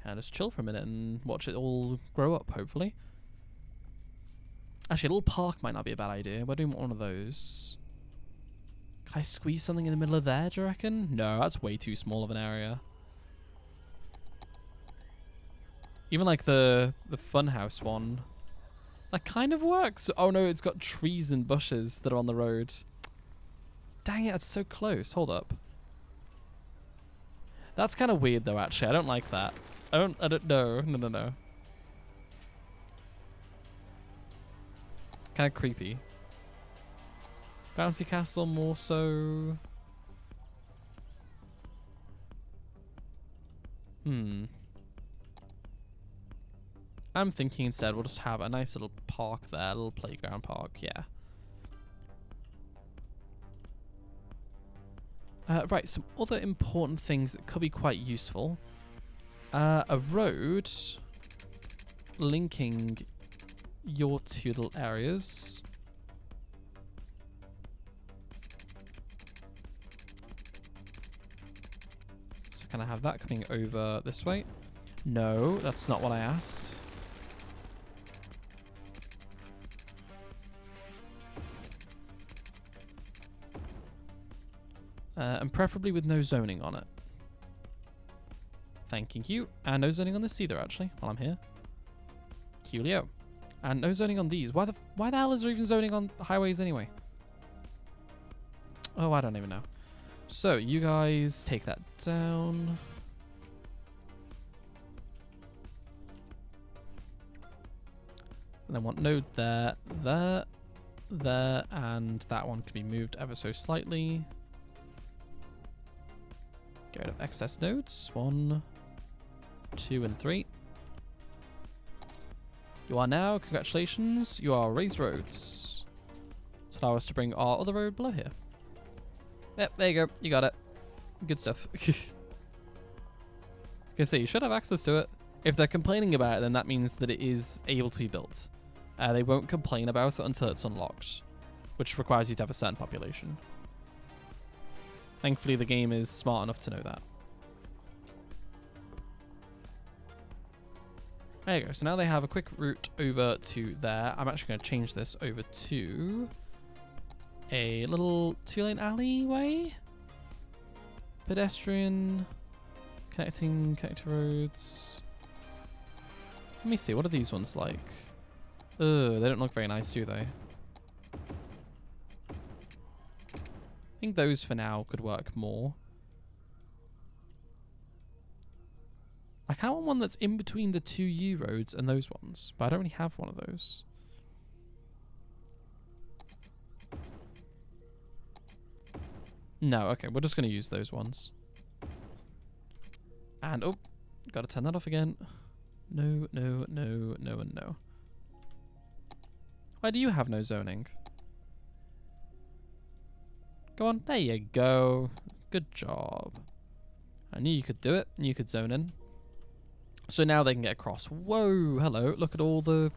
Can I just chill for a minute and watch it all grow up, hopefully? Actually, a little park might not be a bad idea. We're doing one of those. Can I squeeze something in the middle of there, do you reckon? No, that's way too small of an area. Even like the funhouse one. That kind of works. Oh no, it's got trees and bushes that are on the road. Dang it, it's so close. Hold up. That's kind of weird though, actually. I don't like that. I don't know. No. Kind of creepy. Bouncy castle more so. I'm thinking instead we'll just have a nice little park there, a little playground park, yeah. Right, some other important things that could be quite useful. A road linking your two little areas. So can I have that coming over this way? No, that's not what I asked. And preferably with no zoning on it. Thanking you. And no zoning on this either, actually, while I'm here. Coolio. And no zoning on these. Why the hell is there even zoning on highways anyway? Oh, I don't even know. So, you guys take that down. And then want node there, there, and that one can be moved ever so slightly. Get rid of excess nodes. 1, 2 and 3. You are now, congratulations, you are raised roads. So allow us to bring our other road below here. Yep, there you go. You got it. Good stuff. Can see you should have access to it. If they're complaining about it, then that means that it is able to be built. They won't complain about it until it's unlocked, which requires you to have a certain population. Thankfully, the game is smart enough to know that. There you go. So now they have a quick route over to there. I'm actually going to change this over to a little 2-lane alleyway. Pedestrian. Connector roads. Let me see. What are these ones like? Ugh, they don't look very nice, do they? I think those for now could work more. I kind of want one that's in between the 2U roads and those ones, but I don't really have one of those. No, okay, we're just going to use those ones. And, oh, gotta turn that off again. No, no, no, no, and no. Why do you have no zoning? Go on, there you go. Good job. I knew you could do it, and you could zone in. So now they can get across. Whoa, hello, look at all the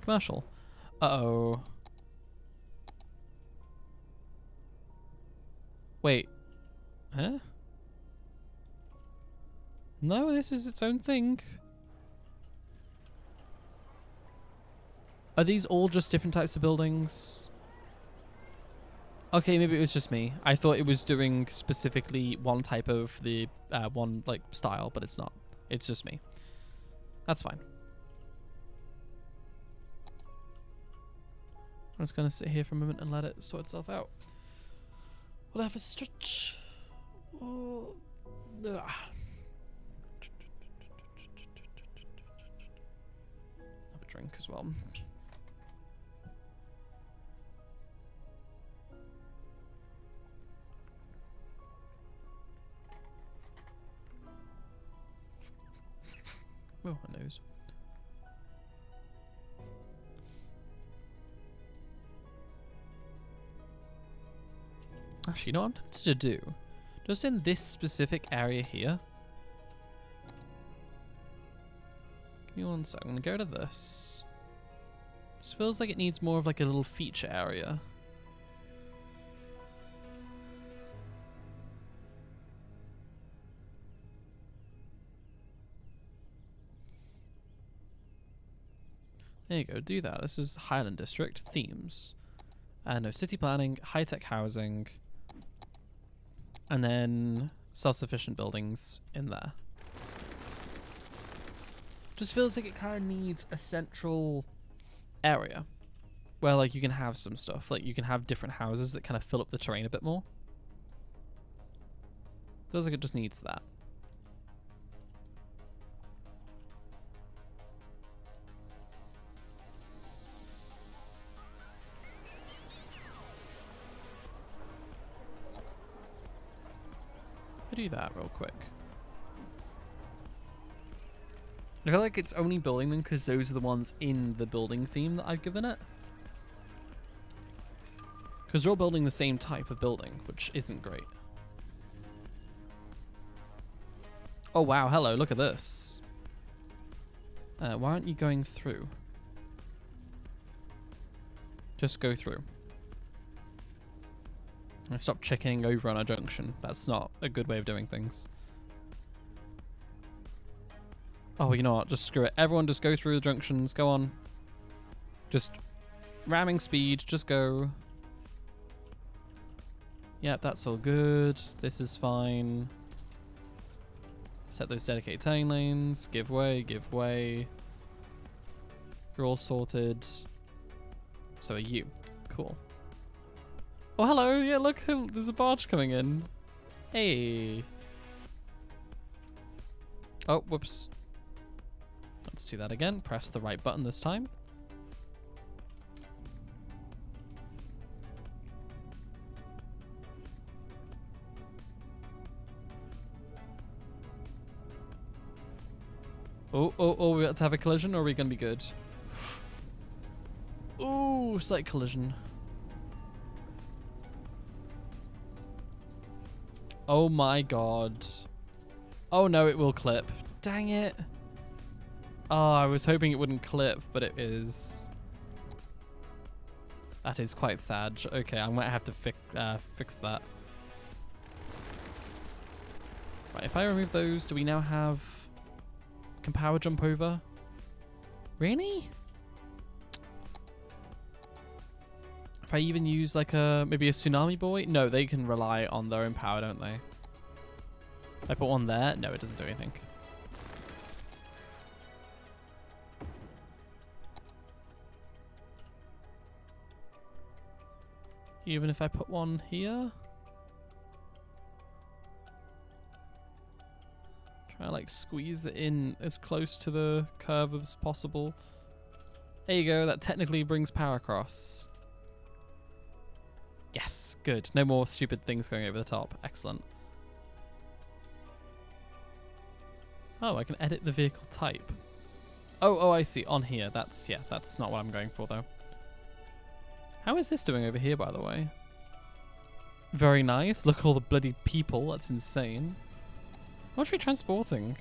commercial. Uh-oh. Wait. Huh? No, this is its own thing. Are these all just different types of buildings? Okay, maybe it was just me. I thought it was doing specifically one type of the one like style, but it's not. It's just me. That's fine. I'm just gonna sit here for a moment and let it sort itself out. We'll have a stretch. Oh. Ugh. Have a drink as well. Oh, my nose. Actually, you know what I'm tempted to do? Just in this specific area here. Give me one sec. I'm going to go to this. Just feels like it needs more of like a little feature area. There you go, do that. This is Highland District, themes. No, city planning, high-tech housing, and then self-sufficient buildings in there. Just feels like it kind of needs a central area where like you can have some stuff. Like you can have different houses that kind of fill up the terrain a bit more. Feels like it just needs that. Do that real quick. I feel like it's only building them because those are the ones in the building theme that I've given it. Because they're all building the same type of building, which isn't great. Oh wow, hello, look at this. Why aren't you going through? Just go through. And stop chickening over on a junction. That's not a good way of doing things. Oh, you know what? Just screw it. Everyone just go through the junctions. Go on. Just ramming speed. Just go. Yep, that's all good. This is fine. Set those dedicated turning lanes. Give way, give way. You're all sorted. So are you. Cool. Oh, hello. Yeah, look. There's a barge coming in. Hey. Oh, whoops. Let's do that again. Press the right button this time. Oh, we got to have a collision, or are we going to be good? Ooh, slight collision. Oh my god. Oh no, it will clip. Dang it. Oh, I was hoping it wouldn't clip, but it is. That is quite sad. Okay, I might have to fix that. Right, if I remove those, do we now have... Can power jump over? Really? If I even use like maybe a tsunami buoy? No, they can rely on their own power, don't they? If I put one there? No, it doesn't do anything. Even if I put one here? Try to like squeeze it in as close to the curve as possible. There you go, that technically brings power across. Yes, good. No more stupid things going over the top. Excellent. Oh, I can edit the vehicle type. Oh, I see. On here. That's not what I'm going for though. How is this doing over here, by the way? Very nice. Look at all the bloody people. That's insane. How much are we transporting?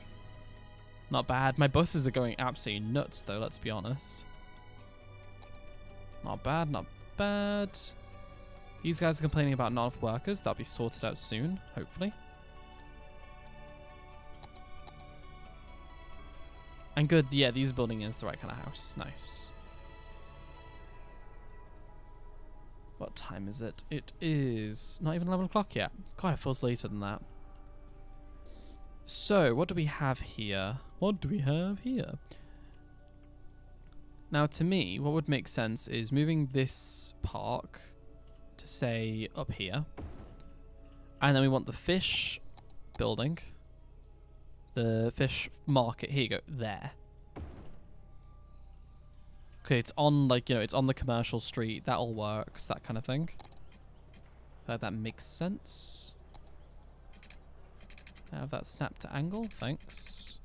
Not bad. My buses are going absolutely nuts, though, let's be honest. Not bad, not bad. These guys are complaining about not enough workers. That'll be sorted out soon, hopefully. And good, yeah, these building is the right kind of house. Nice. What time is it? It is not even 11 o'clock yet. God, it feels later than that. So, what do we have here? What do we have here? Now, to me, what would make sense is moving this park to, say, up here. And then we want the fish building. The fish market. Here you go. There. Okay, it's on, like, you know, it's on the commercial street. That all works. That kind of thing. That makes sense. Have that snap to angle. Thanks.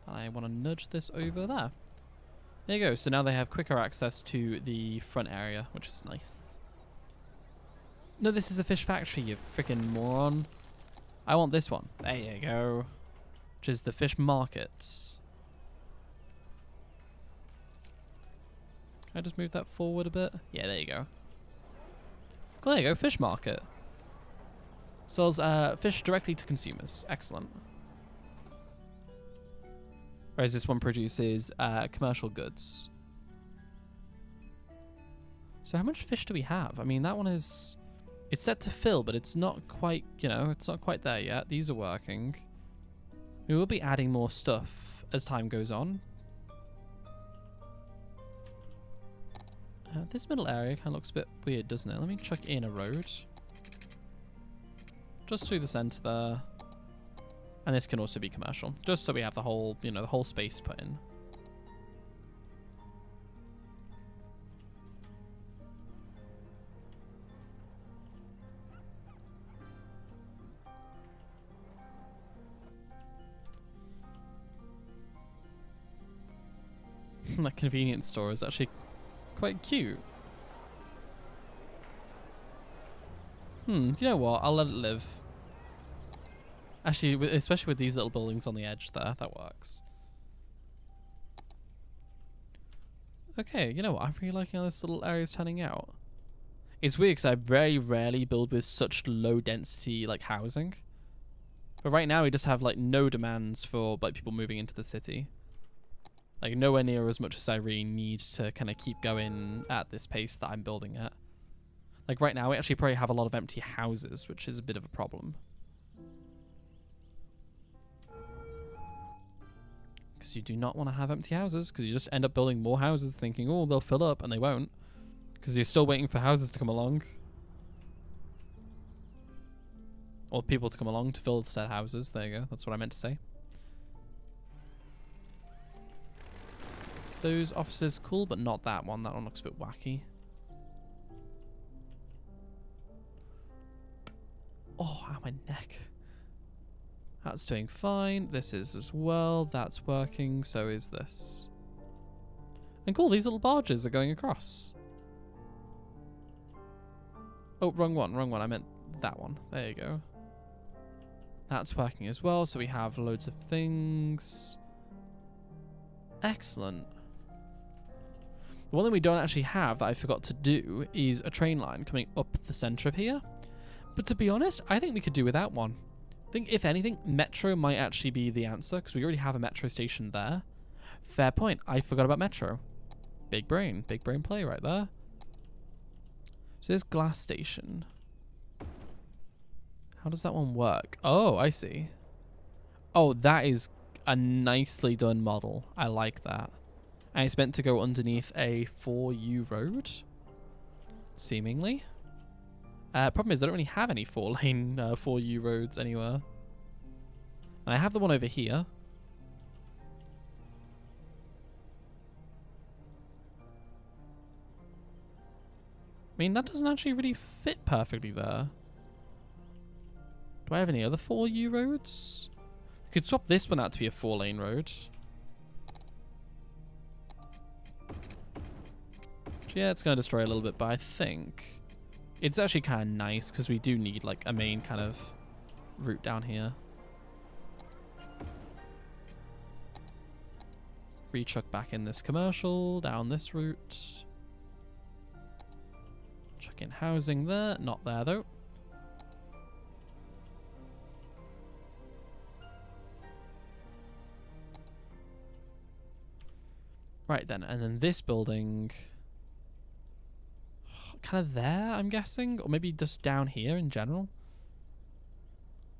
I want to nudge this over there. There you go. So now they have quicker access to the front area, which is nice. No, this is a fish factory, you freaking moron. I want this one. There you go. Which is the fish markets. Can I just move that forward a bit? Yeah, there you go. Cool, there you go. Fish market. Sells fish directly to consumers. Excellent. Whereas this one produces commercial goods. So how much fish do we have? I mean, that one is... It's set to fill, but it's not quite, you know, it's not quite there yet. These are working. We will be adding more stuff as time goes on. This middle area kind of looks a bit weird, doesn't it? Let me chuck in a road. Just through the center there. And this can also be commercial. Just so we have the whole, you know, the whole space put in. That convenience store is actually quite cute. You know what? I'll let it live. Actually, especially with these little buildings on the edge there, that works. Okay, you know what? I'm really liking how this little area is turning out. It's weird because I very rarely build with such low density like housing. But right now we just have like no demands for like people moving into the city. Like nowhere near as much as I really need to kind of keep going at this pace that I'm building at. Like right now we actually probably have a lot of empty houses, which is a bit of a problem. Because you do not want to have empty houses, because you just end up building more houses thinking, oh, they'll fill up, and they won't. Because you're still waiting for houses to come along. Or people to come along to fill the said houses. There you go. That's what I meant to say. Those offices cool, but not that one. That one looks a bit wacky. Oh, ow, my neck. That's doing fine. This is as well. That's working. So is this. And cool, these little barges are going across. Oh, wrong one, wrong one. I meant that one. There you go. That's working as well. So we have loads of things. Excellent. The one thing we don't actually have that I forgot to do is a train line coming up the center of here. But to be honest, I think we could do without one. I think, if anything, Metro might actually be the answer, because we already have a Metro station there. Fair point. I forgot about Metro. Big brain play right there. So there's Glass Station. How does that one work? Oh, I see. Oh, that is a nicely done model. I like that. And it's meant to go underneath a 4U road, seemingly. Problem is, I don't really have any 4-lane 4U roads anywhere. And I have the one over here. I mean, that doesn't actually really fit perfectly there. Do I have any other 4U roads? We could swap this one out to be a 4-lane road. Yeah, it's going to destroy a little bit, but I think it's actually kind of nice because we do need like a main kind of route down here. Rechuck back in this commercial, down this route. Chuck in housing there, not there though. Right then, and then this building, kind of there, I'm guessing, or maybe just down here in general.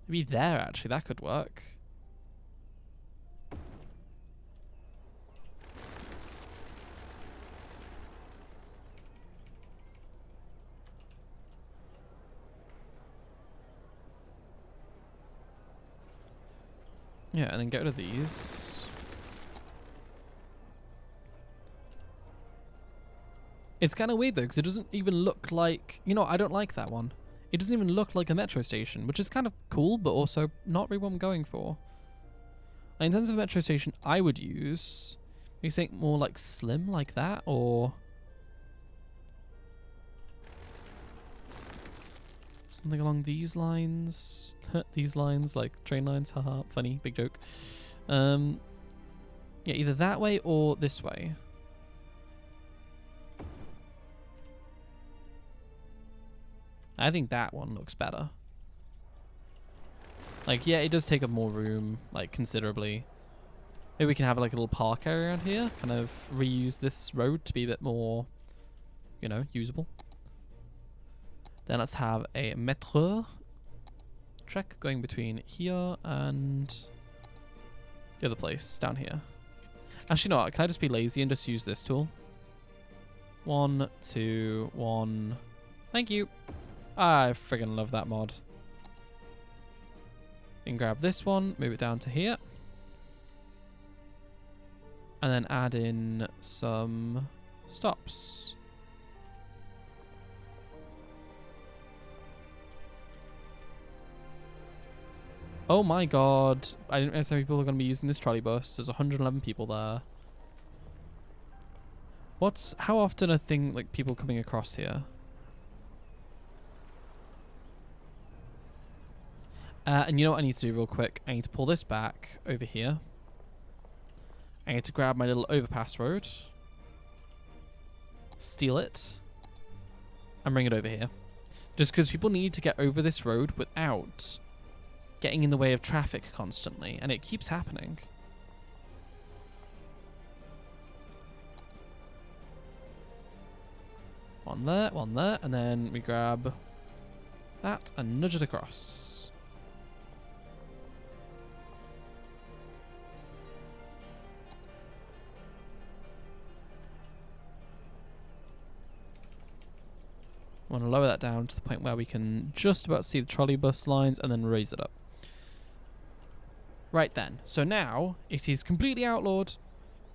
Maybe there, actually, that could work. Yeah, and then get rid of these. It's kind of weird though, because it doesn't even look like, you know, I don't like that one. It doesn't even look like a metro station, which is kind of cool, but also not really what I'm going for. And in terms of a metro station, I would use, maybe something more like slim like that, or something along these lines. These lines, like train lines, haha, funny, big joke. Yeah, either that way or this way. I think that one looks better. Like, yeah, it does take up more room, like, considerably. Maybe we can have, like, a little park area around here. Kind of reuse this road to be a bit more, you know, usable. Then let's have a metro track going between here and the other place down here. Actually, no, can I just be lazy and just use this tool? 1, 2, 1. Thank you. I friggin' love that mod. You can grab this one, move it down to here. And then add in some stops. Oh my god. I didn't realize how many people are going to be using this trolley bus. There's 111 people there. How often are like people coming across here? And you know what I need to do real quick? I need to pull this back over here. I need to grab my little overpass road. Steal it. And bring it over here. Just because people need to get over this road without getting in the way of traffic constantly. And it keeps happening. One there, and then we grab that and nudge it across. I want to lower that down to the point where we can just about see the trolleybus lines and then raise it up. Right then, so now it is completely outlawed.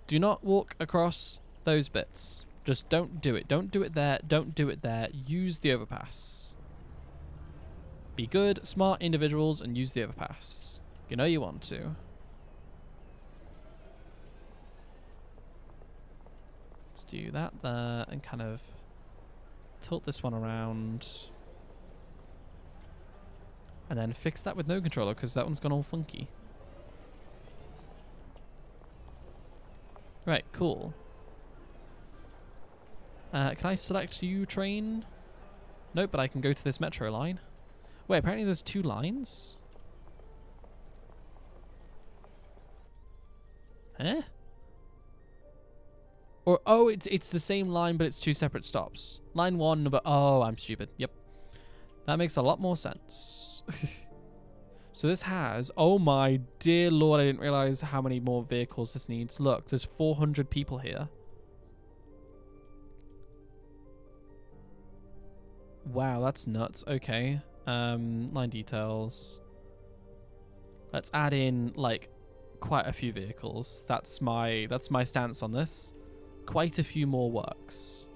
Do not walk across those bits. Just don't do it. Don't do it there. Don't do it there. Use the overpass. Be good, smart individuals and use the overpass. You know you want to. Let's do that there and kind of tilt this one around. And then fix that with no controller because that one's gone all funky. Right, cool. Can I select you train? Nope, but I can go to this metro line. Wait, apparently there's 2 lines? Huh? Or, oh, it's the same line, but it's 2 separate stops. Line 1, but, oh, I'm stupid. Yep. That makes a lot more sense. So this has, oh my dear lord, I didn't realize how many more vehicles this needs. Look, there's 400 people here. Wow, that's nuts. Okay. Line details. Let's add in like quite a few vehicles. That's my stance on this. Quite a few more works.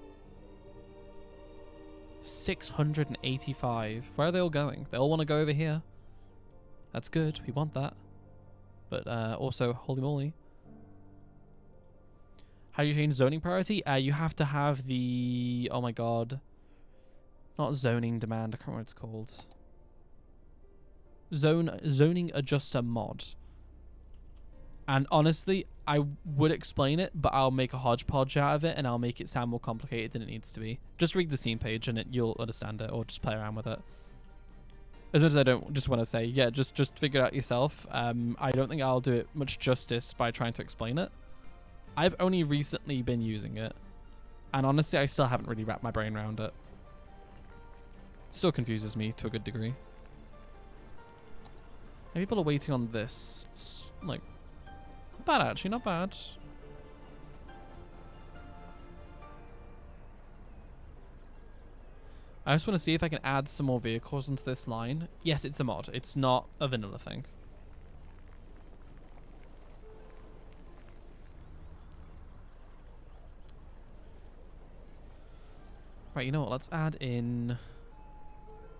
685. Where are they all going? They all want to go over here. That's good. We want that. But also, holy moly. How do you change zoning priority? You have to have the... Oh my god. Not zoning demand. I can't remember what it's called. Zoning adjuster mod. And honestly, I would explain it, but I'll make a hodgepodge out of it and I'll make it sound more complicated than it needs to be. Just read the Steam page and you'll understand it, or just play around with it. As much as I don't just want to say, yeah, just figure it out yourself. I don't think I'll do it much justice by trying to explain it. I've only recently been using it. And honestly, I still haven't really wrapped my brain around it. Still confuses me to a good degree. And people are waiting on this. Like, not bad actually, not bad. I just want to see if I can add some more vehicles into this line. Yes, it's a mod. It's not a vanilla thing. Right, you know what? Let's add in...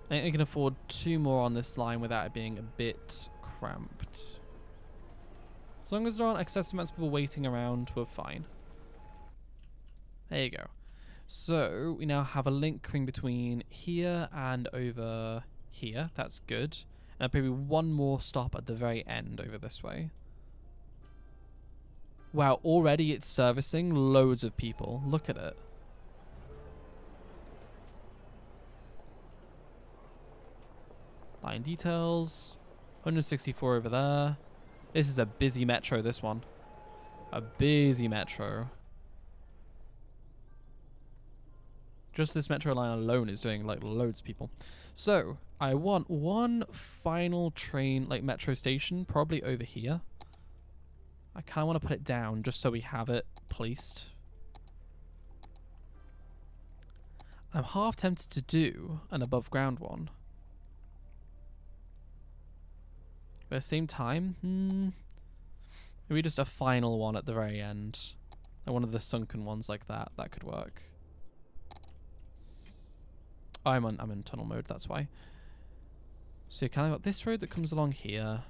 I think I can afford 2 more on this line without it being a bit cramped. As long as there aren't excessive amounts of people waiting around, we're fine. There you go. So we now have a link coming between here and over here. That's good. And maybe one more stop at the very end over this way. Wow, already it's servicing loads of people. Look at it. Line details. 164 over there. This is a busy metro, this one. A busy metro. Just this metro line alone is doing like loads of people. So I want one final train, like metro station, probably over here. I kind of want to put it down just so we have it placed. I'm half tempted to do an above ground one. But at the same time, maybe just a final one at the very end. Like one of the sunken ones like that. That could work. Oh, I'm in tunnel mode, that's why. So you kind of got this road that comes along here.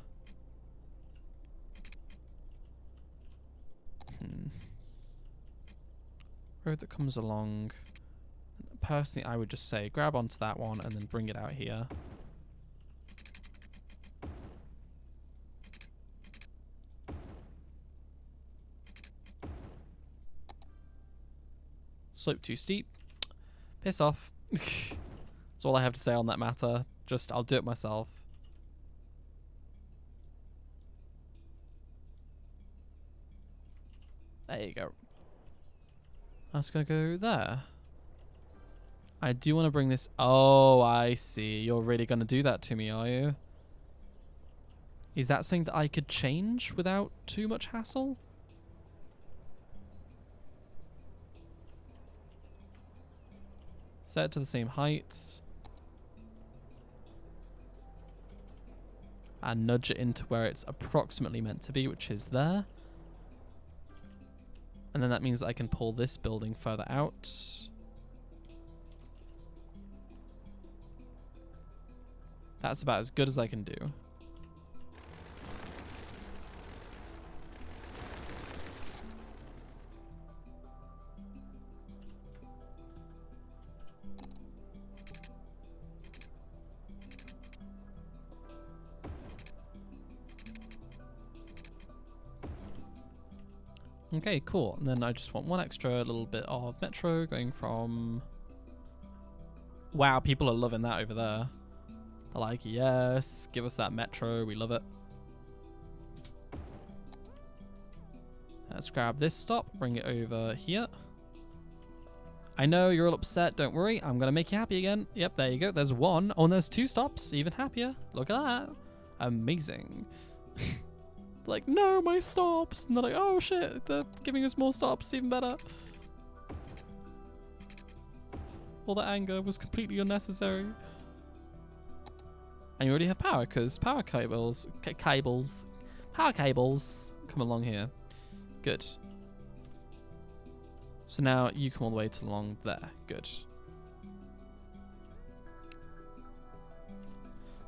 Road that comes along. Personally, I would just say grab onto that one and then bring it out here. Slope too steep. Piss off. That's all I have to say on that matter. Just, I'll do it myself. There you go. That's gonna go there. I do want to bring this... Oh, I see. You're really gonna do that to me, are you? Is that something that I could change without too much hassle? Set it to the same height. And nudge it into where it's approximately meant to be, which is there. And then that means that I can pull this building further out. That's about as good as I can do. Okay, cool. And then I just want one extra little bit of metro going from... Wow, people are loving that over there. They're like, yes, give us that metro. We love it. Let's grab this stop, bring it over here. I know you're all upset. Don't worry. I'm going to make you happy again. Yep, there you go. There's one. Oh, and there's two stops. Even happier. Look at that. Amazing. Like, no, my stops. And they're like, oh shit, they're giving us more stops, even better. All that anger was completely unnecessary. And you already have power, because power cables come along here. Good. So now you come all the way to along there. Good.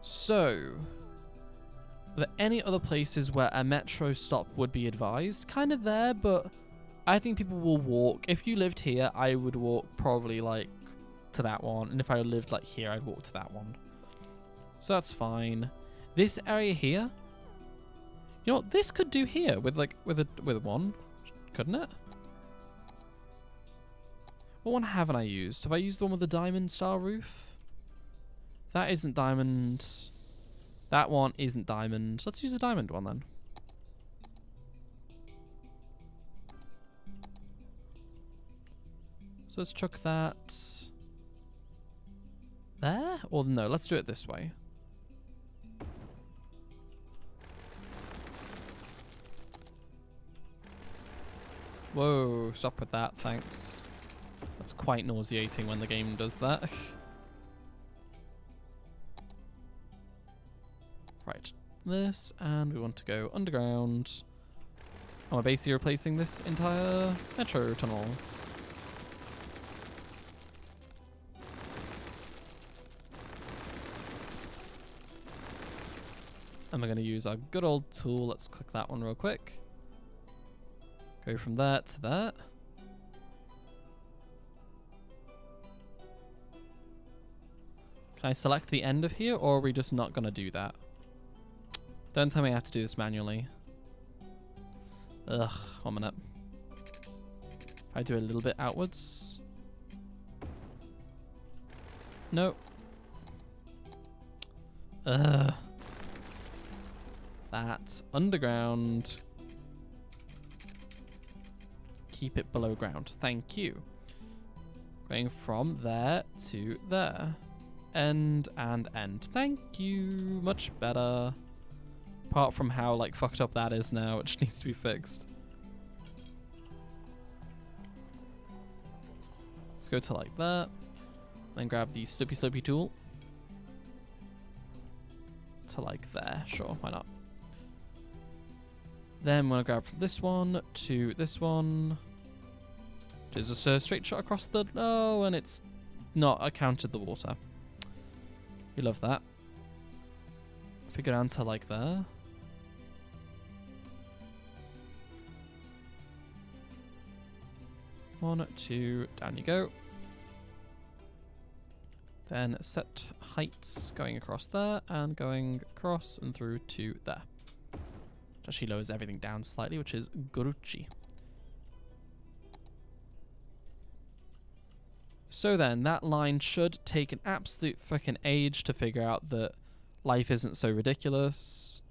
So... are there any other places where a metro stop would be advised? Kind of there, but I think people will walk. If you lived here, I would walk probably like to that one. And if I lived like here, I'd walk to that one. So that's fine. This area here, you know what? This could do here with like with one, couldn't it? What one haven't I used? Have I used the one with the diamond style roof? That isn't diamond. That one isn't diamond. Let's use a diamond one then. So let's chuck that there? Or no, let's do it this way. Whoa, stop with that, thanks. That's quite nauseating when the game does that. Right, this, and we want to go underground. And we're basically replacing this entire metro tunnel. And we're going to use our good old tool. Let's click that one real quick. Go from there to there. Can I select the end of here, or are we just not going to do that? Don't tell me I have to do this manually. Ugh, 1 minute. If I do a little bit outwards. No. Ugh. That's underground. Keep it below ground. Thank you. Going from there to there. End and end. Thank you. Much better. Apart from how like fucked up that is now, which needs to be fixed. Let's go to like that. Then grab the slopey tool. To like there. Sure, why not? Then we're gonna grab from this one to this one. There's just a straight shot across the... Oh, and it's not accounted the water. We love that. If we go down to like there. One, two, down you go. Then set heights going across there and going across and through to there. Which actually lowers everything down slightly, which is Guruchi. So then, that line should take an absolute freaking age to figure out that life isn't so ridiculous.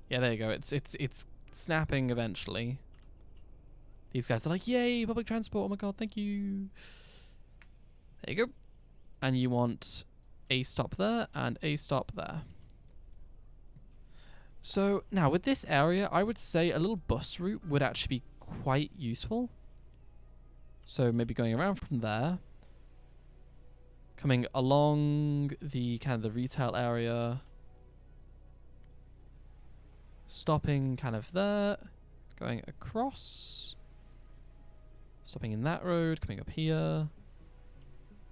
Yeah, there you go. It's snapping eventually. These guys are like, yay, public transport. Oh my god, thank you. There you go. And you want a stop there and a stop there. So now with this area, I would say a little bus route would actually be quite useful. So maybe going around from there, coming along the kind of the retail area, stopping kind of there, going across, stopping in that road, coming up here,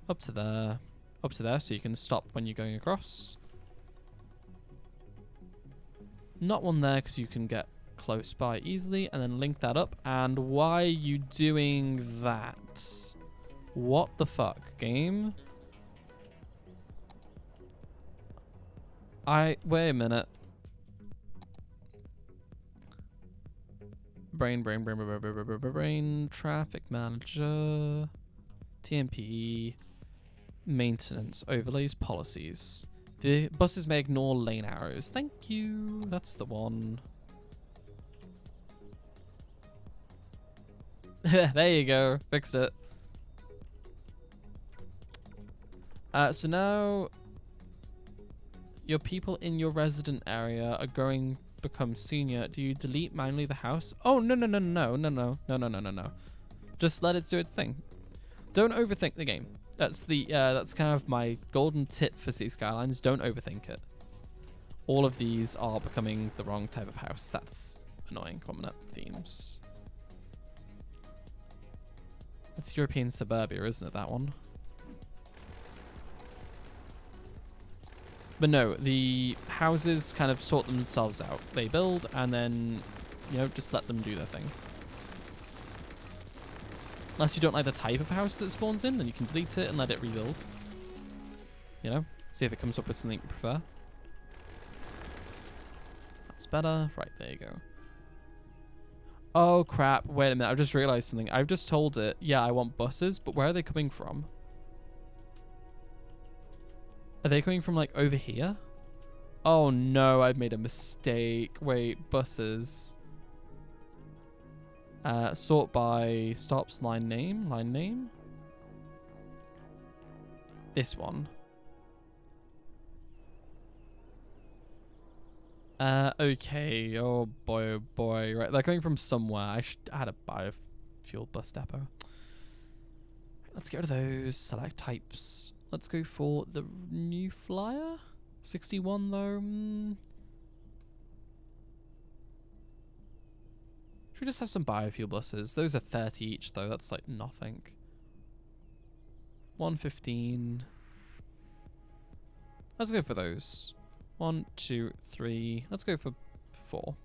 up to there, up to there so you can stop when you're going across. Not one there because you can get close by easily, and then link that up. And why are you doing that? What the fuck, game? Wait a minute. Brain, traffic manager, TMP, maintenance, overlays, policies. The buses may ignore lane arrows. Thank you. That's the one. There you go. Fixed it. So now your people in your resident area are going become senior. Do you delete manually the house? Oh, no. Just let it do its thing. Don't overthink the game. That's kind of my golden tip for City Skylines. Don't overthink it. All of these are becoming the wrong type of house. That's annoying. Common up themes. It's European suburbia, isn't it, that one? But no, the houses kind of sort themselves out. They build and then, you know, just let them do their thing. Unless you don't like the type of house that it spawns in, then you can delete it and let it rebuild. You know, see if it comes up with something you prefer. That's better. Right, there you go. Oh, crap. Wait a minute. I've just realized something. I've just told it, yeah, I want buses, but where are they coming from? Are they coming from, like, over here? Oh, no. I've made a mistake. Wait, buses. Sort by stops, line name. This one. Okay. Oh boy, Right, they're coming from somewhere. I had a biofuel bus depot. Let's get rid of those. Select types. Let's go for the new flyer. 61 though. Should we just have some biofuel buses? Those are 30 each though. That's like nothing. 115. Let's go for those. 1, 2, 3. Let's go for 4.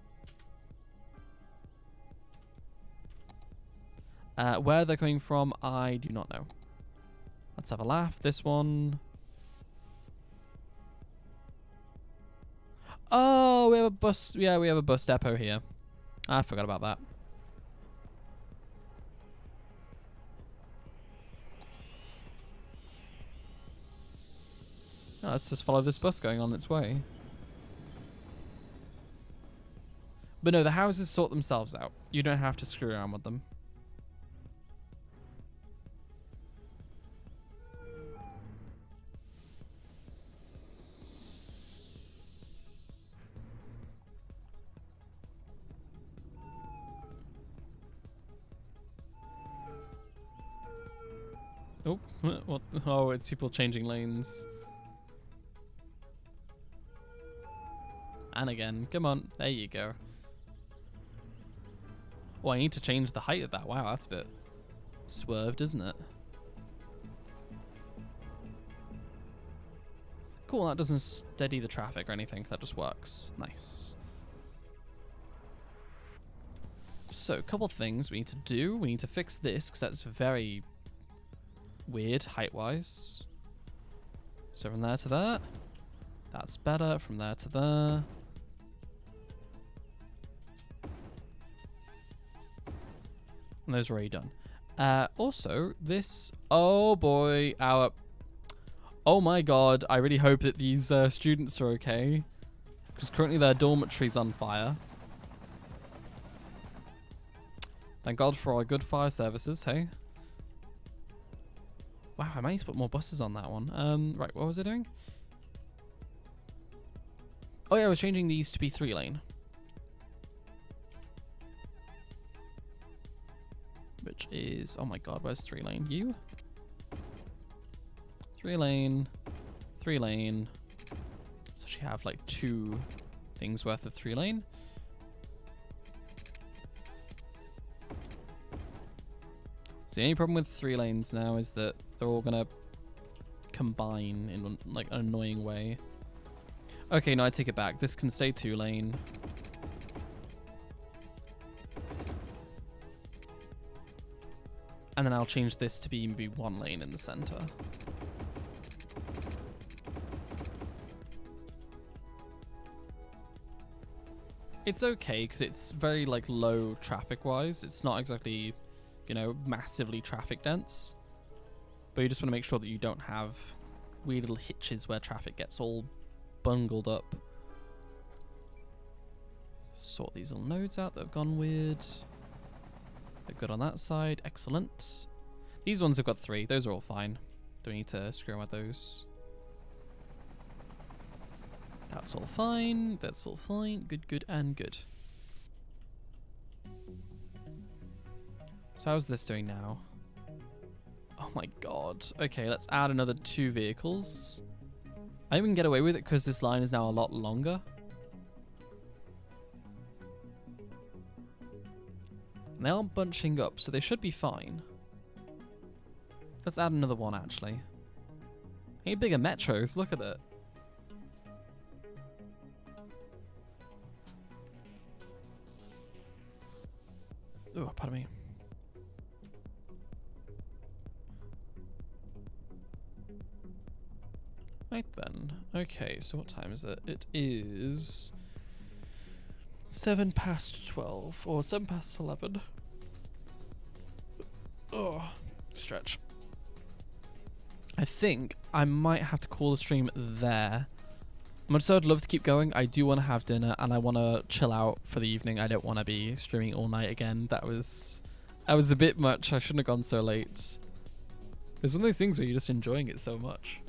Where they're coming from, I do not know. Let's have a laugh. This one. Oh, we have a bus. Yeah, we have a bus depot here. I forgot about that. Oh, let's just follow this bus going on its way. But no, the houses sort themselves out. You don't have to screw around with them. Oh, what? Oh, it's people changing lanes. And again, come on, there you go. Oh, I need to change the height of that. Wow, that's a bit swerved, isn't it? Cool, that doesn't steady the traffic or anything. That just works. Nice. So, a couple things we need to do. We need to fix this, because that's very weird height-wise. So from there to there. That's better. From there to there. And those are already done. Also, this... Oh, boy. Oh, my God. I really hope that these students are okay. Because currently their dormitory's on fire. Thank God for our good fire services, hey? Wow, I might need to put more buses on that one. Right, what was I doing? Oh yeah, I was changing these to be 3-lane. Which is, oh my God, where's 3-lane? You? 3-lane, 3-lane. So she have like 2 things worth of 3-lane. The only problem with 3 lanes now is that they're all gonna combine in like an annoying way. Okay, no, I take it back. This can stay 2-lane. And then I'll change this to be maybe 1 lane in the center. It's okay because it's very like low traffic wise. It's not exactly, you know, massively traffic dense. But you just want to make sure that you don't have weird little hitches where traffic gets all bungled up. Sort these little nodes out that have gone weird. They're good on that side. Excellent. These ones have got 3. Those are all fine. Don't need to screw around with those. That's all fine. That's all fine. Good, good, and good. So how's this doing now? Oh my god. Okay, let's add another 2 vehicles. I think we can get away with it because this line is now a lot longer. And they aren't bunching up, so they should be fine. Let's add another one, actually. Ain't bigger metros, look at it. Oh, pardon me. Right then. Okay, so what time is it? It is 7 past 12, or 7 past 11. Oh, stretch. I think I might have to call the stream there. Much so I'd love to keep going. I do want to have dinner and I want to chill out for the evening. I don't want to be streaming all night again. That was a bit much. I shouldn't have gone so late. It's one of those things where you're just enjoying it so much.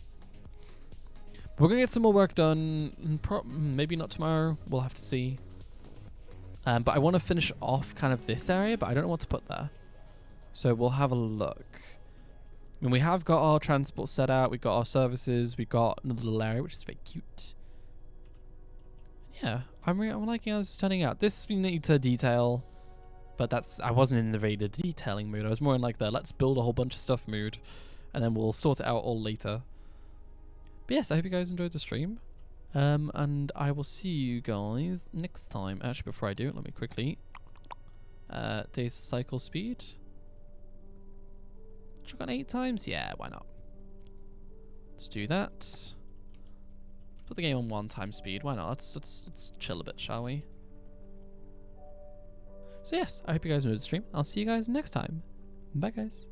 We're going to get some more work done. Maybe not tomorrow. We'll have to see. But I want to finish off kind of this area, but I don't know what to put there. So we'll have a look. I mean, we have got our transport set out. We've got our services. We've got another little area, which is very cute. Yeah, I'm liking how this is turning out. This we need to detail, but I wasn't in the very detailing mood. I was more in like the let's build a whole bunch of stuff mood, and then we'll sort it out all later. But yes, I hope you guys enjoyed the stream. And I will see you guys next time. Actually, before I do, let me quickly day's cycle speed. Chuck on 8 times? Yeah, why not? Let's do that. Put the game on 1 time speed. Why not? Let's chill a bit, shall we? So yes, I hope you guys enjoyed the stream. I'll see you guys next time. Bye, guys.